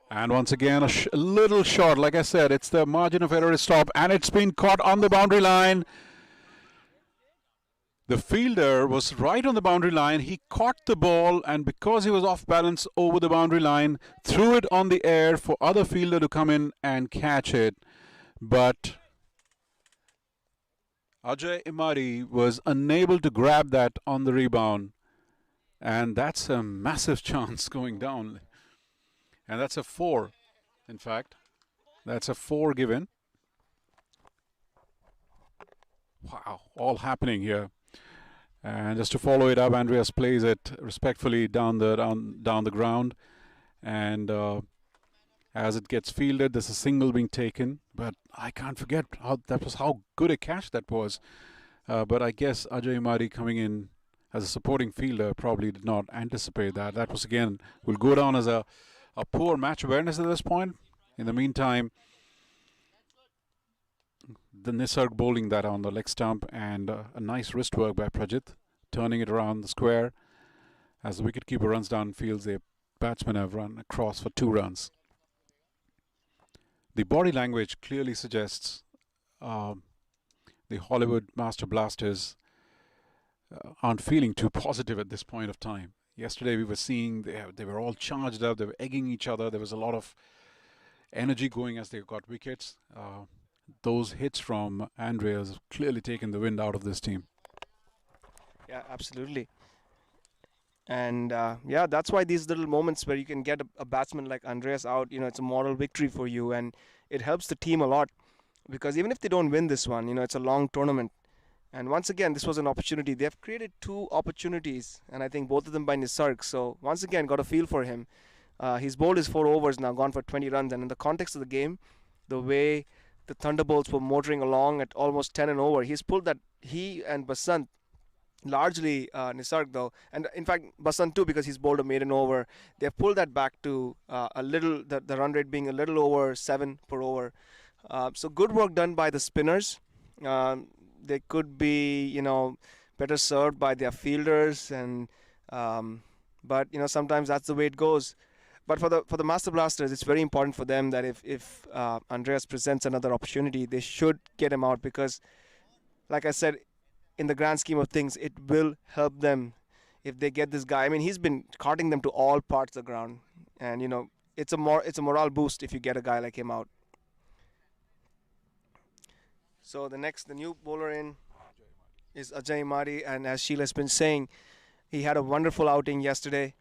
B: And once again, a little short. Like I said, it's the margin of error is stop, and it's been caught on the boundary line. The fielder was right on the boundary line. He caught the ball, and because he was off balance over the boundary line, threw it on the air for other fielder to come in and catch it. But Ajay Imari was unable to grab that on the rebound. And that's a massive chance going down. And that's a 4, in fact. That's a 4 given. Wow, all happening here. And just to follow it up, Andreas plays it respectfully down the ground. And as it gets fielded, there's a single being taken. But I can't forget how good a catch that was. But I guess Ajay Madi coming in as a supporting fielder probably did not anticipate that. That was, again, will go down as a poor match awareness at this point. In the meantime, the Nisarg bowling that on the leg stump, and a nice wrist work by Prajit, turning it around the square. As the wicketkeeper runs down fields, the batsmen have run across for 2 runs. The body language clearly suggests the Hollywood Master Blasters aren't feeling too positive at this point of time. Yesterday we were seeing they were all charged up, they were egging each other, there was a lot of energy going as they got wickets. Those hits from Andreas have clearly taken the wind out of this team.
C: Yeah, absolutely. And yeah, that's why these little moments where you can get a batsman like Andreas out, it's a moral victory for you, and it helps the team a lot, because even if they don't win this one, it's a long tournament. And once again, this was an opportunity. They have created 2 opportunities, and I think both of them by Nisarg. So once again, got a feel for him. He's bowled his 4 overs now, gone for 20 runs, and in the context of the game, the way the Thunderbolts were motoring along at almost 10 and over, he's pulled that. He and Basant, largely Nisarg though, and in fact Basant too, because he's bowled a maiden over, they've pulled that back to a little, the run rate being a little over 7 per over. So good work done by the spinners. They could be, better served by their fielders, and but sometimes that's the way it goes. But for the Master Blasters, it's very important for them that if Andreas presents another opportunity, they should get him out, because, like I said, in the grand scheme of things, it will help them if they get this guy. I mean, he's been carting them to all parts of the ground, and it's a morale boost if you get a guy like him out. So the new bowler in is Ajay Madi, and as Sheila's been saying, he had a wonderful outing yesterday.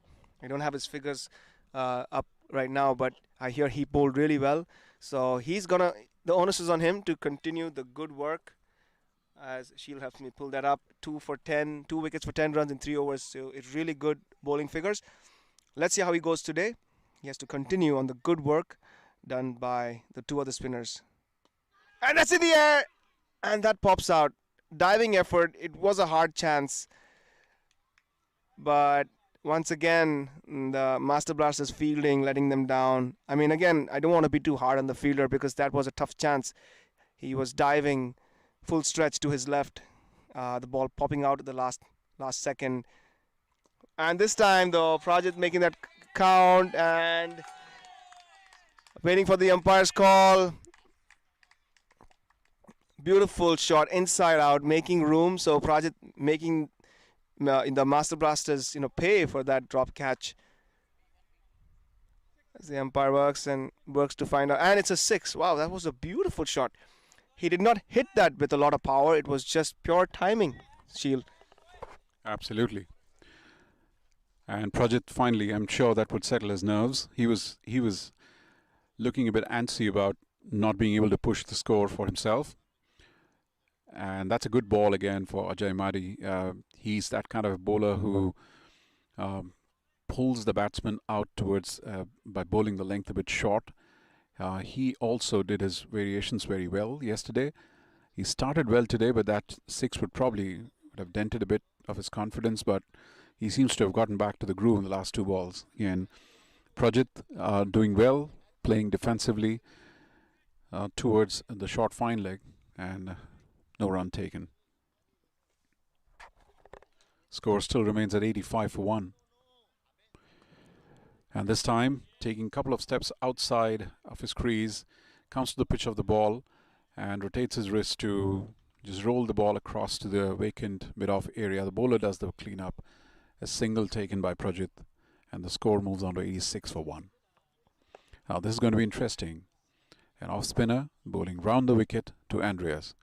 C: I don't have his figures up right now, but I hear he bowled really well. So the onus is on him to continue the good work. As Sheila helps me pull that up, 2 wickets for 10 runs in 3 overs. So it's really good bowling figures. Let's see how he goes today. He has to continue on the good work done by the 2 other spinners. And that's in the air, and that pops out. Diving effort. It was a hard chance, but once again, the Master Blasters fielding, letting them down. I mean, again, I don't want to be too hard on the fielder, because that was a tough chance. He was diving full stretch to his left. The ball popping out at the last second. And this time, though, Prajit making that count and waiting for the umpire's call. Beautiful shot inside out, making room. So Prajit making in the Master Blasters, pay for that drop catch. As the umpire works to find out, and it's a 6. Wow, that was a beautiful shot. He did not hit that with a lot of power. It was just pure timing, Shield.
B: Absolutely. And Prajit finally, I'm sure that would settle his nerves. He was looking a bit antsy about not being able to push the score for himself. And that's a good ball again for Ajay Madi. He's that kind of bowler who pulls the batsman out towards by bowling the length a bit short. He also did his variations very well yesterday. He started well today, but that 6 would have dented a bit of his confidence, but he seems to have gotten back to the groove in the last 2 balls. Again, Prajit doing well, playing defensively towards the short fine leg, and no run taken. Score still remains at 85 for 1. And this time, taking a couple of steps outside of his crease, comes to the pitch of the ball and rotates his wrist to just roll the ball across to the vacant mid-off area. The bowler does the cleanup. A single taken by Prajit, and the score moves on to 86 for 1. Now this is going to be interesting. An off-spinner bowling round the wicket to Andreas.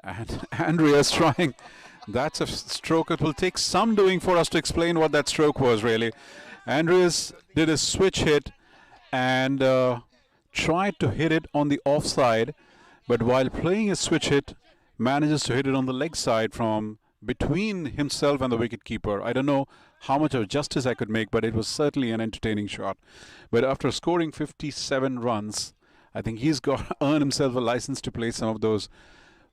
B: And Andreas trying... That's a stroke. It will take some doing for us to explain what that stroke was, really. Andreas did a switch hit and tried to hit it on the offside, but while playing a switch hit, manages to hit it on the leg side from between himself and the wicket-keeper. I don't know how much of justice I could make, but it was certainly an entertaining shot. But after scoring 57 runs, I think he's got earned himself a license to play some of those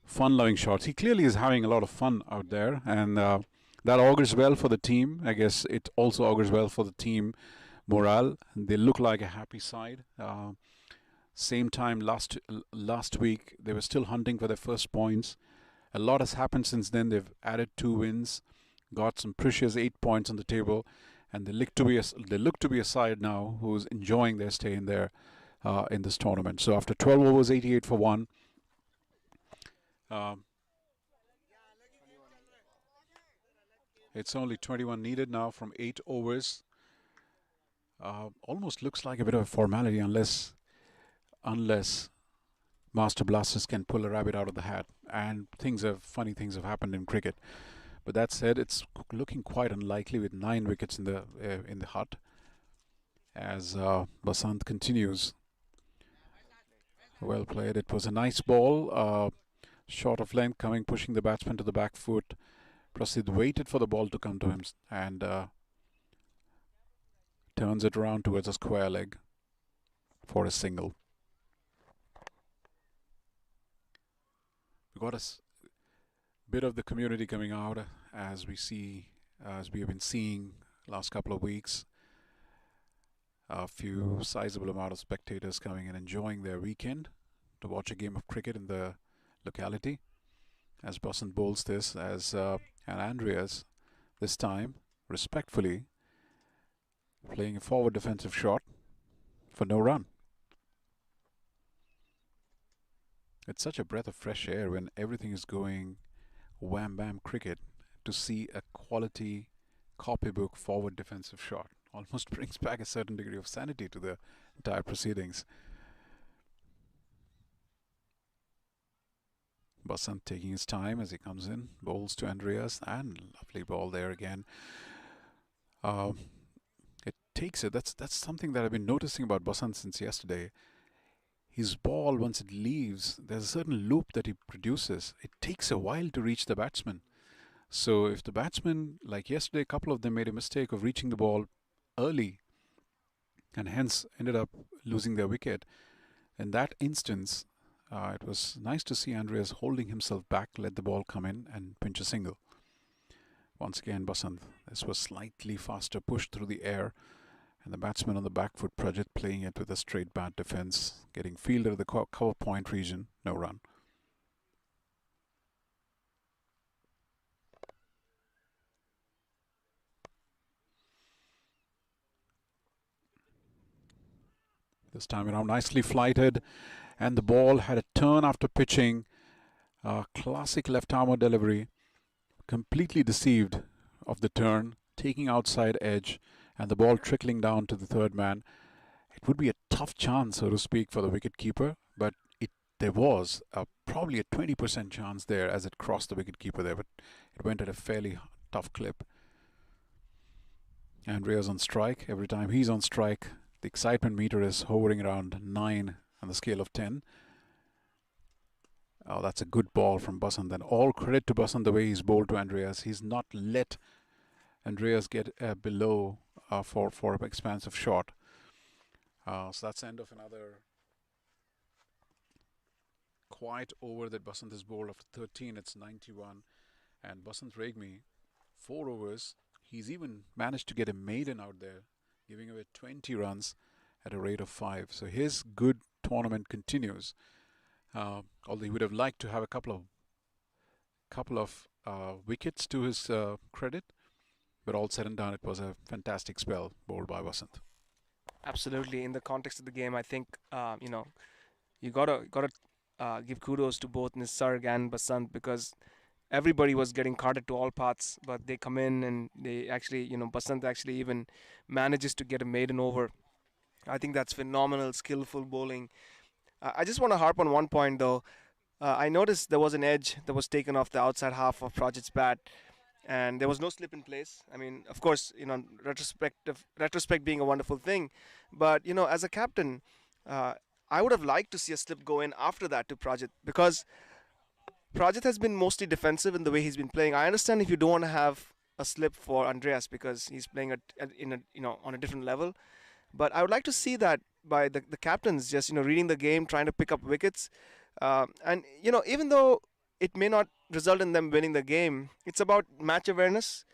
B: fun-loving shots. He clearly is having a lot of fun out there, and that augurs well for the team. I guess it also augurs well for the team morale. They look like a happy side. Same time last week, they were still hunting for their first points. A lot has happened since then. They've added 2 wins, got some precious 8 points on the table, and they look to be a side now who's enjoying their stay in there in this tournament. So after 12 overs, 88 for 1. It's only 21 needed now from 8 overs. Almost looks like a bit of a formality unless Master Blasters can pull a rabbit out of the hat. And funny things have happened in cricket. But that said, it's looking quite unlikely with 9 wickets in the hut as Basant continues. Well played. It was a nice ball. Short of length, pushing the batsman to the back foot. Prasidh waited for the ball to come to him and turns it around towards a square leg for a single. We got a bit of the community coming out as we have been seeing last couple of weeks. A few sizable amount of spectators coming and enjoying their weekend to watch a game of cricket in the locality. As Basant bowls this, and Andreas this time respectfully playing a forward defensive shot for no run. It's such a breath of fresh air when everything is going wham bam cricket to see a quality copybook forward defensive shot. Almost brings back a certain degree of sanity to the entire proceedings. Basant taking his time as he comes in, bowls to Andreas, and lovely ball there again. It takes it. That's something that I've been noticing about Basant since yesterday. His ball, once it leaves, there's a certain loop that he produces. It takes a while to reach the batsman. So if the batsman, like yesterday, a couple of them made a mistake of reaching the ball early and hence ended up losing their wicket. In that instance, it was nice to see Andreas holding himself back, let the ball come in and pinch a single. Once again, Basant, this was slightly faster push through the air, and the batsman on the back foot, Prajit, playing it with a straight bat defense, getting fielded at the cover point region, no run. This time around nicely flighted, And the ball had a turn after pitching. Classic left armour delivery. Completely deceived of the turn, taking outside edge, and the ball trickling down to the third man. It would be a tough chance, so to speak, for the wicketkeeper, but there was probably a 20% chance there as it crossed the wicketkeeper there, but it went at a fairly tough clip. Andreas on strike. Every time he's on strike, the excitement meter is hovering around 9 on the scale of 10. Oh, that's a good ball from Basant. And all credit to Basant the way he's bowled to Andreas. He's not let Andreas get below for an expansive shot. So that's the end of another quiet over that Basant has bowled. After 13, it's 91. And Basant Regmi, 4 overs. He's even managed to get a maiden out there, giving away 20 runs at a rate of 5. So his good tournament continues. Although he would have liked to have a couple of wickets to his credit, but all said and done, it was a fantastic spell bowled by Vasant.
C: Absolutely. In the context of the game, I think you gotta give kudos to both Nisarg and Basant, because everybody was getting carted to all paths, but they come in and they actually, Basant actually even manages to get a maiden over. I think that's phenomenal, skillful bowling. I just want to harp on one point though. I noticed there was an edge that was taken off the outside half of Project's bat, and there was no slip in place. I mean, of course, retrospect being a wonderful thing, but as a captain, I would have liked to see a slip go in after that to Project, because Project has been mostly defensive in the way he's been playing. I understand if you don't want to have a slip for Andreas because he's playing on a different level, but I would like to see that by the captains just reading the game, trying to pick up wickets, and even though it may not result in them winning the game, it's about match awareness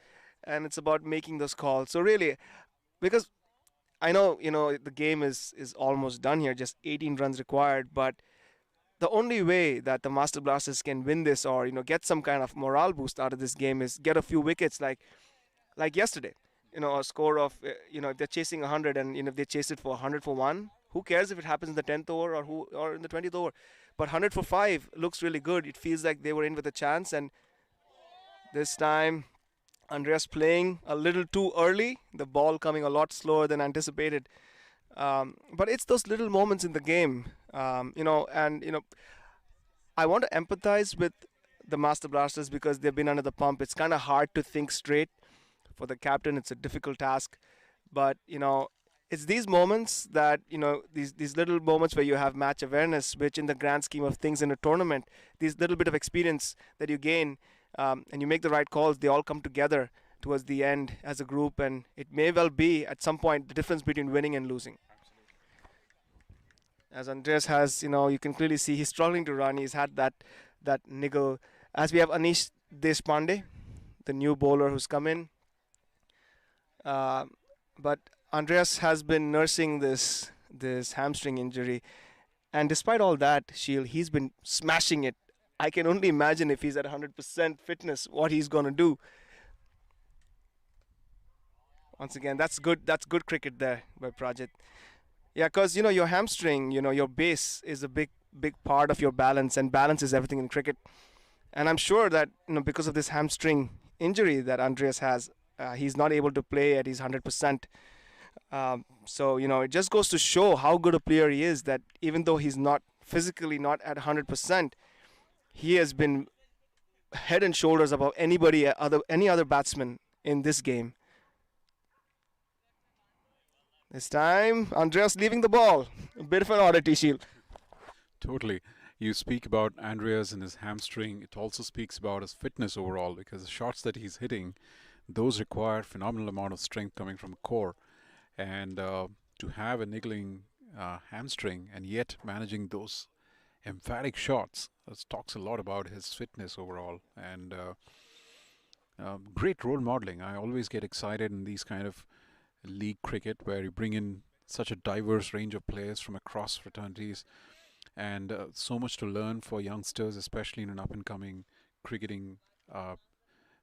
C: and it's about making those calls. So really, because I know the game is almost done here, just 18 runs required, but the only way that the Master Blasters can win this or get some kind of morale boost out of this game is get a few wickets like yesterday. A score of if they're chasing 100 and if they chase it for 100 for 1, who cares if it happens in the 10th over or in the 20th over. But 100 for 5 looks really good. It feels like they were in with a chance, and this time Andreas playing a little too early, the ball coming a lot slower than anticipated. But it's those little moments in the game, I want to empathize with the Master Blasters because they've been under the pump. It's kind of hard to think straight. For the captain, it's a difficult task, but it's these moments that these little moments where you have match awareness, which in the grand scheme of things in a tournament, these little bit of experience that you gain, and you make the right calls, they all come together towards the end as a group, and it may well be at some point the difference between winning and losing. As Andreas has, you can clearly see he's struggling to run. He's had that niggle. As we have Anish Deshpande, the new bowler who's come in. But Andreas has been nursing this hamstring injury, and despite all that, Sheel, he's been smashing it. I can only imagine if he's at 100% fitness, what he's gonna do. Once again, that's good cricket there by Prajit. Yeah, because your hamstring, your base is a big part of your balance, and balance is everything in cricket. And I'm sure that because of this hamstring injury that Andreas has, he's not able to play at his 100%. So it just goes to show how good a player he is, that even though he's not physically not at 100%, he has been head and shoulders above any other batsman in this game. This time, Andreas leaving the ball. A bit of an oddity, Sheel.
B: Totally. You speak about Andreas and his hamstring. It also speaks about his fitness overall, because the shots that he's hitting, those require phenomenal amount of strength coming from core. And to have a niggling hamstring and yet managing those emphatic shots, that talks a lot about his fitness overall. And great role modeling. I always get excited in these kind of league cricket where you bring in such a diverse range of players from across fraternities, and so much to learn for youngsters, especially in an up-and-coming cricketing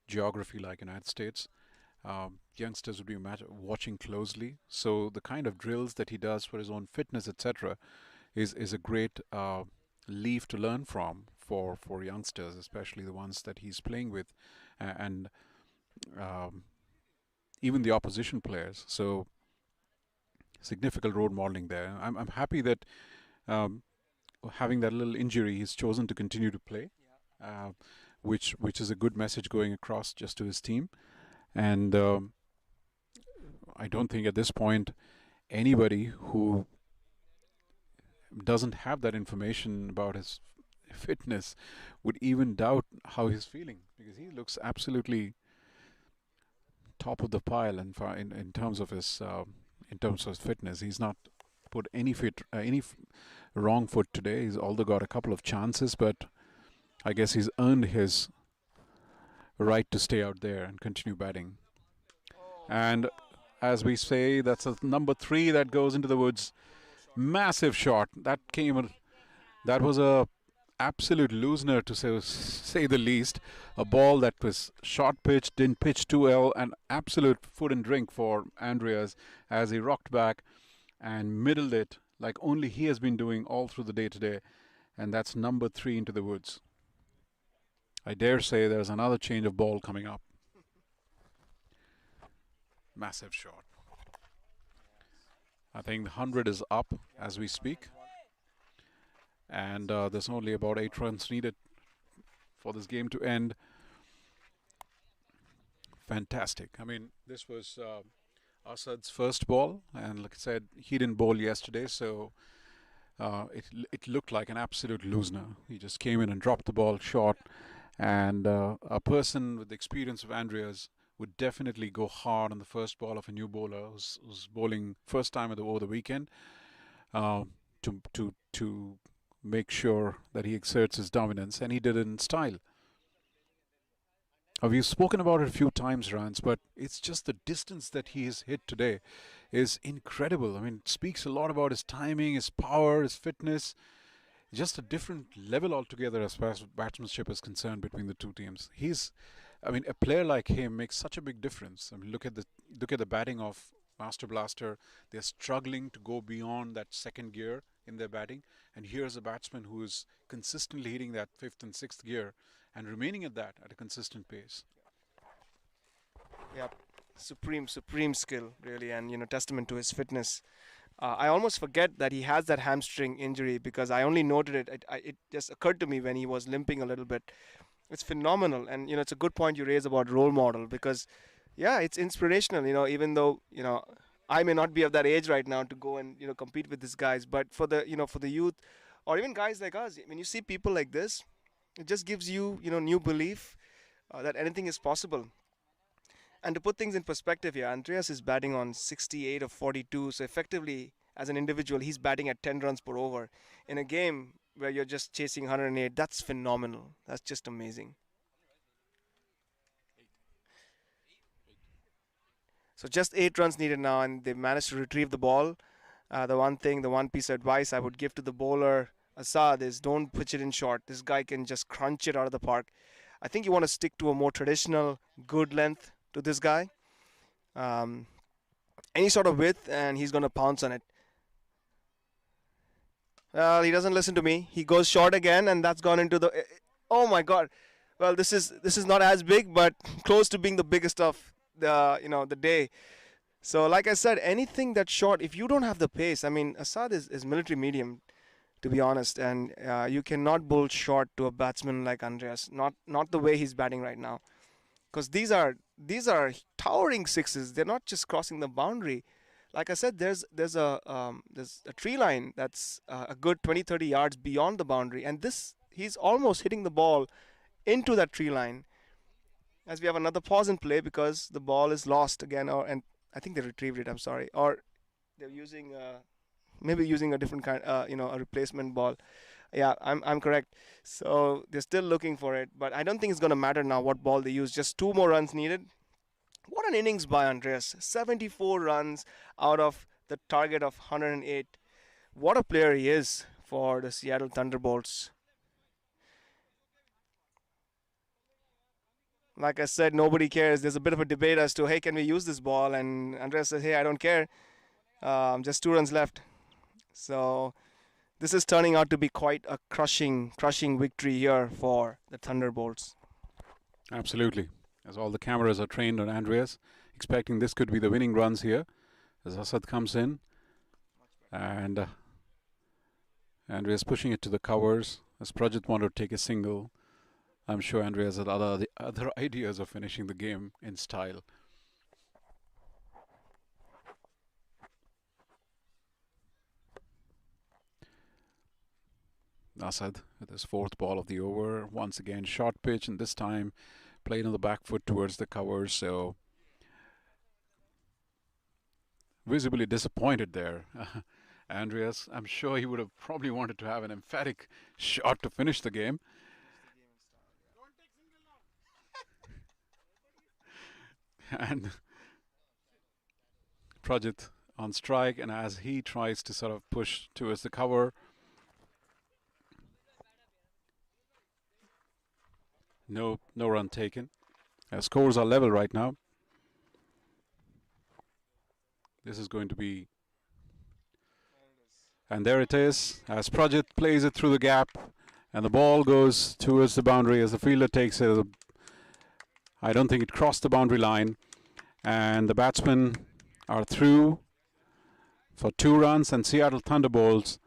B: geography like United States. Youngsters would be watching closely. So the kind of drills that he does for his own fitness, etc., is a great leaf to learn from for youngsters, especially the ones that he's playing with, and um, even the opposition players. So significant role modeling there. I'm happy that um, having that little injury, he's chosen to continue to play, uh, which is a good message going across just to his team. And I don't think at this point anybody who doesn't have that information about his fitness would even doubt how he's feeling, because he looks absolutely top of the pile in terms of his fitness. He's not put any wrong foot today. He's although got a couple of chances, but I guess he's earned his right to stay out there and continue batting. And as we say, that's a number 3 that goes into the woods. Massive shot that came. That was a absolute loosener, to say the least. A ball that was short pitch, didn't pitch too well, an absolute food and drink for Andreas as he rocked back and middled it like only he has been doing all through the day today. And that's number 3 into the woods. I dare say there's another change of ball coming up. Massive shot. I think the 100 is up as we speak. And there's only about 8 runs needed for this game to end. Fantastic. I mean, this was Asad's first ball, and like I said, he didn't bowl yesterday, so it looked like an absolute loosener. He just came in and dropped the ball short, and a person with the experience of Andreas would definitely go hard on the first ball of a new bowler who's bowling first time over the weekend, to make sure that he exerts his dominance, and he did it in style. We've spoken about it a few times, Rance, but it's just the distance that he has hit today is incredible. I mean, it speaks a lot about his timing, his power, his fitness. Just a different level altogether as far as batsmanship is concerned between the two teams. A player like him makes such a big difference. I mean, look at the batting of Master Blaster. They're struggling to go beyond that second gear in their batting, and here's a batsman who is consistently hitting that 5th and 6th gear and remaining at that at a consistent pace.
C: Yep, supreme skill, really, and testament to his fitness. I almost forget that he has that hamstring injury because I only noted it. It just occurred to me when he was limping a little bit. It's phenomenal, and it's a good point you raise about role model because, yeah, it's inspirational. Even though I may not be of that age right now to go and compete with these guys, but for the youth, or even guys like us, when you see people like this, it just gives you new belief that anything is possible. And to put things in perspective here, Andreas is batting on 68 of 42, so effectively as an individual, he's batting at 10 runs per over in a game where you're just chasing 108. That's phenomenal. That's just amazing. So just 8 runs needed now, and they've managed to retrieve the ball. The one piece of advice I would give to the bowler, Asad, is don't pitch it in short. This guy can just crunch it out of the park. I think you want to stick to a more traditional, good length to this guy. Any sort of width, and he's going to pounce on it. Well, he doesn't listen to me. He goes short again, and that's gone into the... Oh, my God. Well, this is not as big, but close to being the biggest of the day. So like I said, anything that's short, if you don't have the pace, I mean, Asad is military medium, to be honest, and you cannot bowl short to a batsman like Andreas, not the way he's batting right now, because these are towering sixes. They're not just crossing the boundary. Like I said, there's a tree line that's a good 20-30 yards beyond the boundary, and he's almost hitting the ball into that tree line. As we have another pause in play because the ball is lost again, and I think they retrieved it. I'm sorry, or they're using maybe using a different kind, a replacement ball. Yeah, I'm correct. So they're still looking for it, but I don't think it's going to matter now what ball they use. Just 2 more runs needed. What an innings by Andreas! 74 runs out of the target of 108. What a player he is for the Seattle Thunderbolts. Like I said, nobody cares. There's a bit of a debate as to, hey, can we use this ball? And Andreas says, hey, I don't care. Just 2 runs left. So This is turning out to be quite a crushing victory here for the Thunderbolts.
B: Absolutely. As all the cameras are trained on Andreas, expecting this could be the winning runs here. As Asad comes in, and Andreas pushing it to the covers. As Prajit wanted to take a single, I'm sure Andreas had other ideas of finishing the game in style. Asad with his fourth ball of the over. Once again, short pitch, and this time played on the back foot towards the covers. So visibly disappointed there. Andreas, I'm sure he would have probably wanted to have an emphatic shot to finish the game. And Prajit on strike, and as he tries to sort of push towards the cover, no run taken. Scores are level right now. This is going to be, and there it is, as Prajit plays it through the gap, and the ball goes towards the boundary as the fielder takes it. I don't think it crossed the boundary line, and the batsmen are through for 2 runs, and Seattle Thunderbolts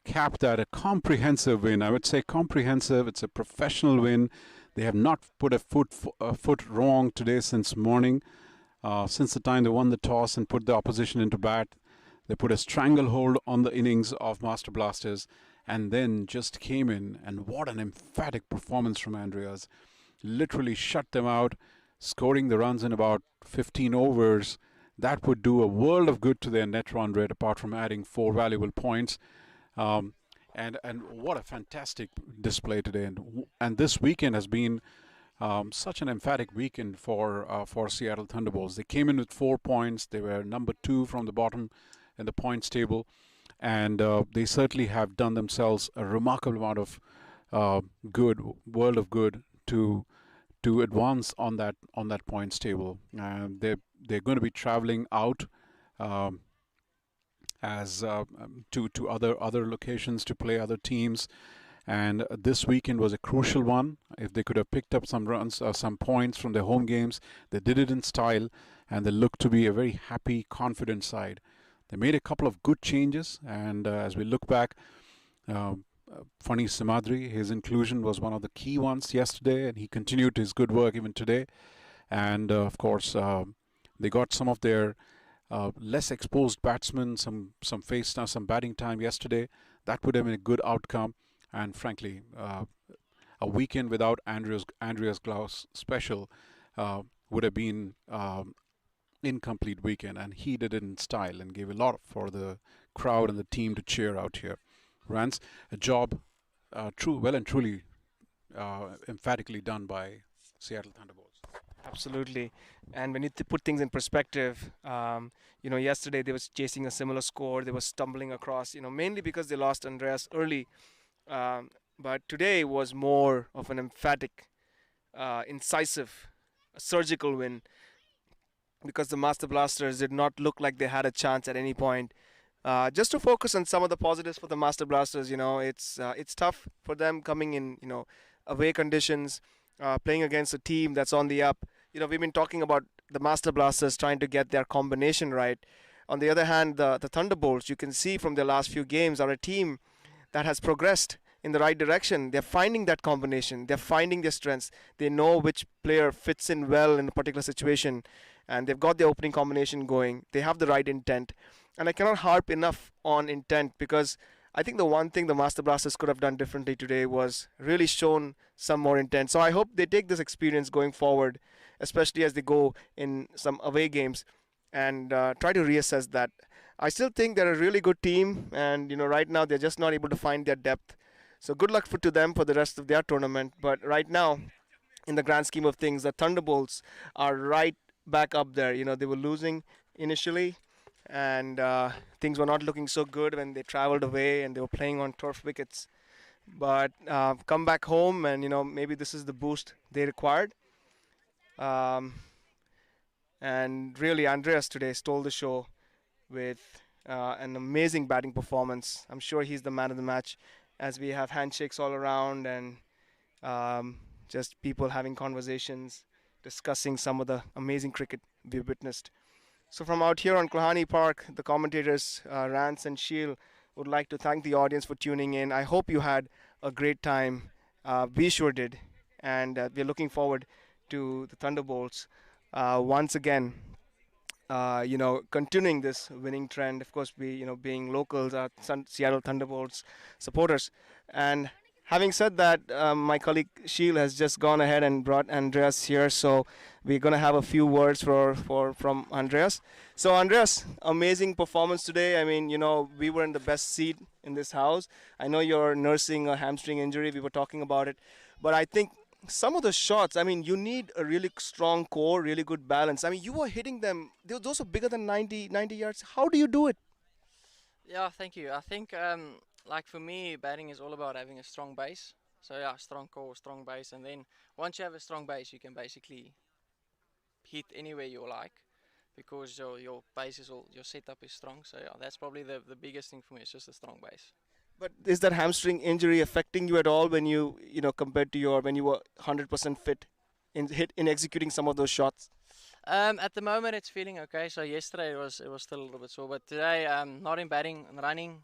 B: capped at a comprehensive win. I would say comprehensive. It's a professional win. They have not put a foot wrong today since morning. Since the time they won the toss and put the opposition into bat, they put a stranglehold on the innings of Master Blasters, and then just came in, and what an emphatic performance from Andreas. Literally shut them out, scoring the runs in about 15 overs. That would do a world of good to their net run rate, apart from adding 4 valuable points. And what a fantastic display today. And this weekend has been such an emphatic weekend for Seattle Thunderbolts. They came in with 4 points. They were number 2 from the bottom in the points table, and they certainly have done themselves a remarkable amount of good, world of good to advance on that points table. They're going to be traveling out as to other locations to play other teams. And this weekend was a crucial one. If they could have picked up some runs or some points from their home games, they did it in style, and they look to be a very happy, confident side. They made a couple of good changes, and as we look back, Fani Simadri, his inclusion was one of the key ones yesterday, and he continued his good work even today. And of course, they got some of their less exposed batsmen, some batting time yesterday. That would have been a good outcome. And frankly, a weekend without Andreas Glaus special would have been incomplete weekend, and he did it in style and gave a lot for the crowd and the team to cheer out here. Rance, a job well and truly emphatically done by Seattle Thunderbolts.
C: Absolutely. And when you put things in perspective, yesterday they was chasing a similar score. They were stumbling across, mainly because they lost Andreas early. But today was more of an emphatic, incisive, surgical win, because the Master Blasters did not look like they had a chance at any point. Just to focus on some of the positives for the Master Blasters, it's tough for them coming in, away conditions, playing against a team that's on the up. We've been talking about the Master Blasters trying to get their combination right. On the other hand, the Thunderbolts, you can see from their last few games, are a team that has progressed in the right direction. They're finding that combination. They're finding their strengths. They know which player fits in well in a particular situation, and they've got the opening combination going. They have the right intent. And I cannot harp enough on intent, because I think the one thing the Master Blasters could have done differently today was really shown some more intent. So I hope they take this experience going forward, especially as they go in some away games, and try to reassess that. I still think they're a really good team, and right now they're just not able to find their depth. So good luck to them for the rest of their tournament. But right now, in the grand scheme of things, the Thunderbolts are right back up there. They were losing initially, and things were not looking so good when they traveled away and they were playing on turf wickets. But come back home, and maybe this is the boost they required. And really, Andreas today stole the show with An amazing batting performance. I'm sure he's the man of the match, as we have handshakes all around and um, just people having conversations, discussing some of the amazing cricket we've witnessed. So from out here on Klahani Park, the commentators Rance and Sheel would like to thank the audience for tuning in. I hope you had a great time. We sure did, and we're looking forward to the Thunderbolts once again. Continuing this winning trend. Of course, we, being locals, are Seattle Thunderbolts supporters. And having said that, my colleague Sheel has just gone ahead and brought Andreas here, so we're gonna have a few words from Andreas. So, Andreas, amazing performance today. I mean, we were in the best seat in this house. I know you're nursing a hamstring injury. We were talking about it, but I think some of the shots, I mean, you need a really strong core, really good balance. I mean, you were hitting them, those are bigger than 90 yards. How do you do it?
D: Yeah, thank you. I think, like for me, batting is all about having a strong base. So yeah, strong core, strong base, and then once you have a strong base, you can basically hit anywhere you like, because your base is all, your setup is strong. So yeah, that's probably the biggest thing for me. It's just a strong base.
C: But is that hamstring injury affecting you at all when compared to when you were 100% fit in executing some of those shots?
D: At the moment, it's feeling okay. So yesterday it was still a little bit sore, but today not in batting and running.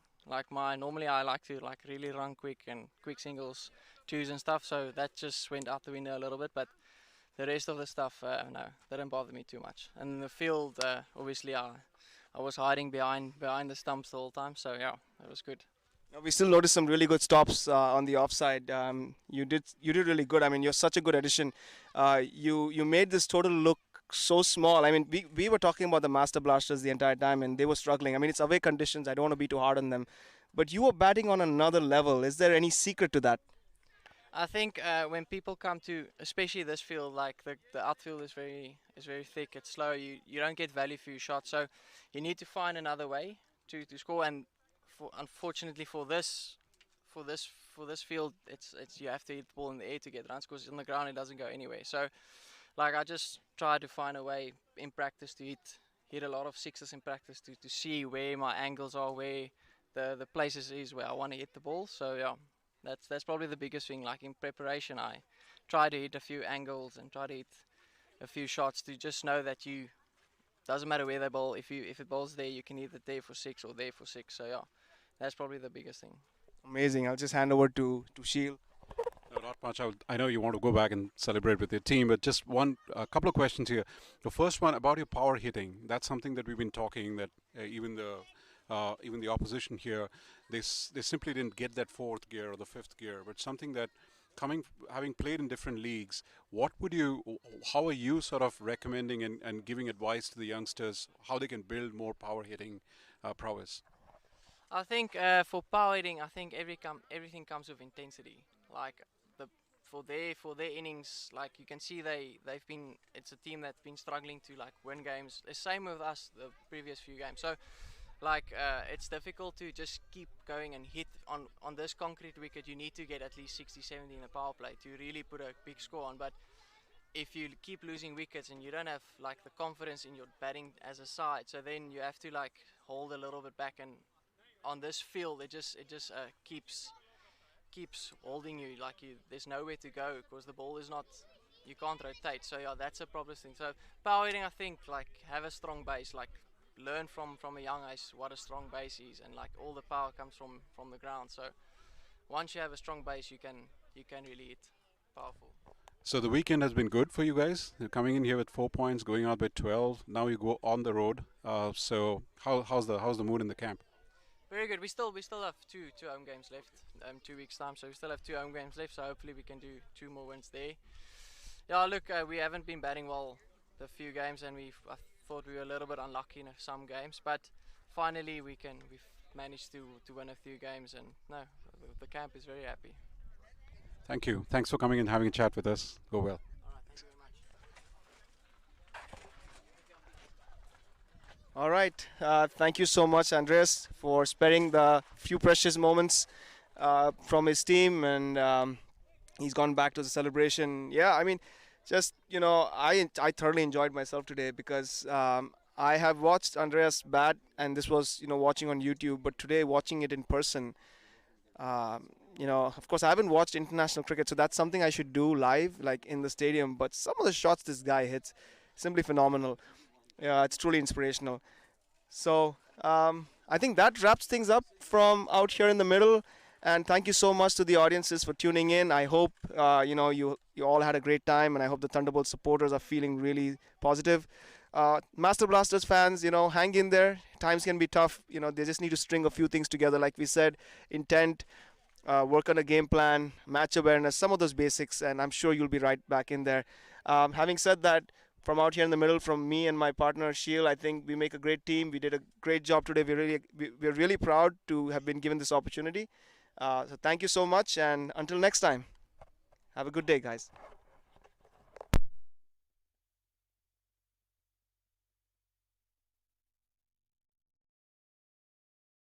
D: Normally I like to really run quick and quick singles, twos and stuff. So that just went out the window a little bit. But the rest of the stuff, no, didn't bother me too much. And in the field, obviously I was hiding behind the stumps the whole time. So yeah, it was good.
C: Now, we still noticed some really good stops on the offside. You did really good. I mean, you're such a good addition. You made this total look so small. I mean, we were talking about the Master Blasters the entire time, and they were struggling. I mean, it's away conditions. I don't want to be too hard on them, but you were batting on another level. Is there any secret to that?
D: I think when people come to, especially this field, like the outfield is very thick. It's slow. You don't get value for your shot, so you need to find another way to score. And unfortunately for this field, it's you have to hit the ball in the air to get runs, because on the ground it doesn't go anywhere. So I just try to find a way in practice to hit a lot of sixes in practice to see where my angles are, where the places is where I want to hit the ball. So yeah, that's probably the biggest thing. Like in preparation, I try to hit a few angles and try to hit a few shots to just know that you doesn't matter where they bowl. If it bowls there, you can hit it there for six or there for six. So yeah, that's probably the biggest thing.
C: Amazing. I'll just hand over to Sheel.
B: No, not much. I know you want to go back and celebrate with your team, but just a couple of questions here. The first one about your power hitting. That's something that we've been talking, that even the opposition here, they simply didn't get that fourth gear or the fifth gear. But something that having played in different leagues, how are you sort of recommending and giving advice to the youngsters how they can build more power hitting prowess?
D: I think for power hitting, I think everything comes with intensity. Like for their innings, like you can see it's a team that's been struggling to win games. The same with us the previous few games. So it's difficult to just keep going and hit on this concrete wicket. You need to get at least 60, 70 in the power play to really put a big score on. But if you keep losing wickets and you don't have the confidence in your batting as a side, so then you have to hold a little bit back. And on this field, it just keeps holding you, there's nowhere to go because the ball is not, you can't rotate. So yeah, that's a problem thing. So power hitting, I think, have a strong base, learn from a young age what a strong base is, and all the power comes from the ground. So once you have a strong base, you can really hit powerful.
B: So the weekend has been good for you guys. You're coming in here with 4 points, going out with 12. Now you go on the road. So how's the mood in the camp?
D: Very good. We still have two home games left. 2 weeks time, so we still have 2 home games left. So hopefully we can do 2 more wins there. Yeah, look, we haven't been batting well the few games, and I thought we were a little bit unlucky in some games. But finally we've managed to win a few games, and no, the camp is very happy.
B: Thank you. Thanks for coming and having a chat with us. Go well.
D: All right, thank you very much.
C: All right. Thank you so much, Andreas, for sparing the few precious moments from his team, and he's gone back to the celebration. Yeah, I mean, just I thoroughly enjoyed myself today because I have watched Andreas bat, and this was, watching on YouTube, but today watching it in person, of course, I haven't watched international cricket, so that's something I should do live, like in the stadium. But some of the shots this guy hits, simply phenomenal. Yeah, it's truly inspirational. So I think that wraps things up from out here in the middle. And thank you so much to the audiences for tuning in. I hope you all had a great time, and I hope the Thunderbolts supporters are feeling really positive. Master Blasters fans, hang in there. Times can be tough. They just need to string a few things together, like we said, intent, work on a game plan, match awareness, some of those basics, and I'm sure you'll be right back in there. Having said that, from out here in the middle, from me and my partner Sheil, I think we make a great team. We did a great job today. We're really proud to have been given this opportunity. So thank you so much, and until next time, have a good day, guys.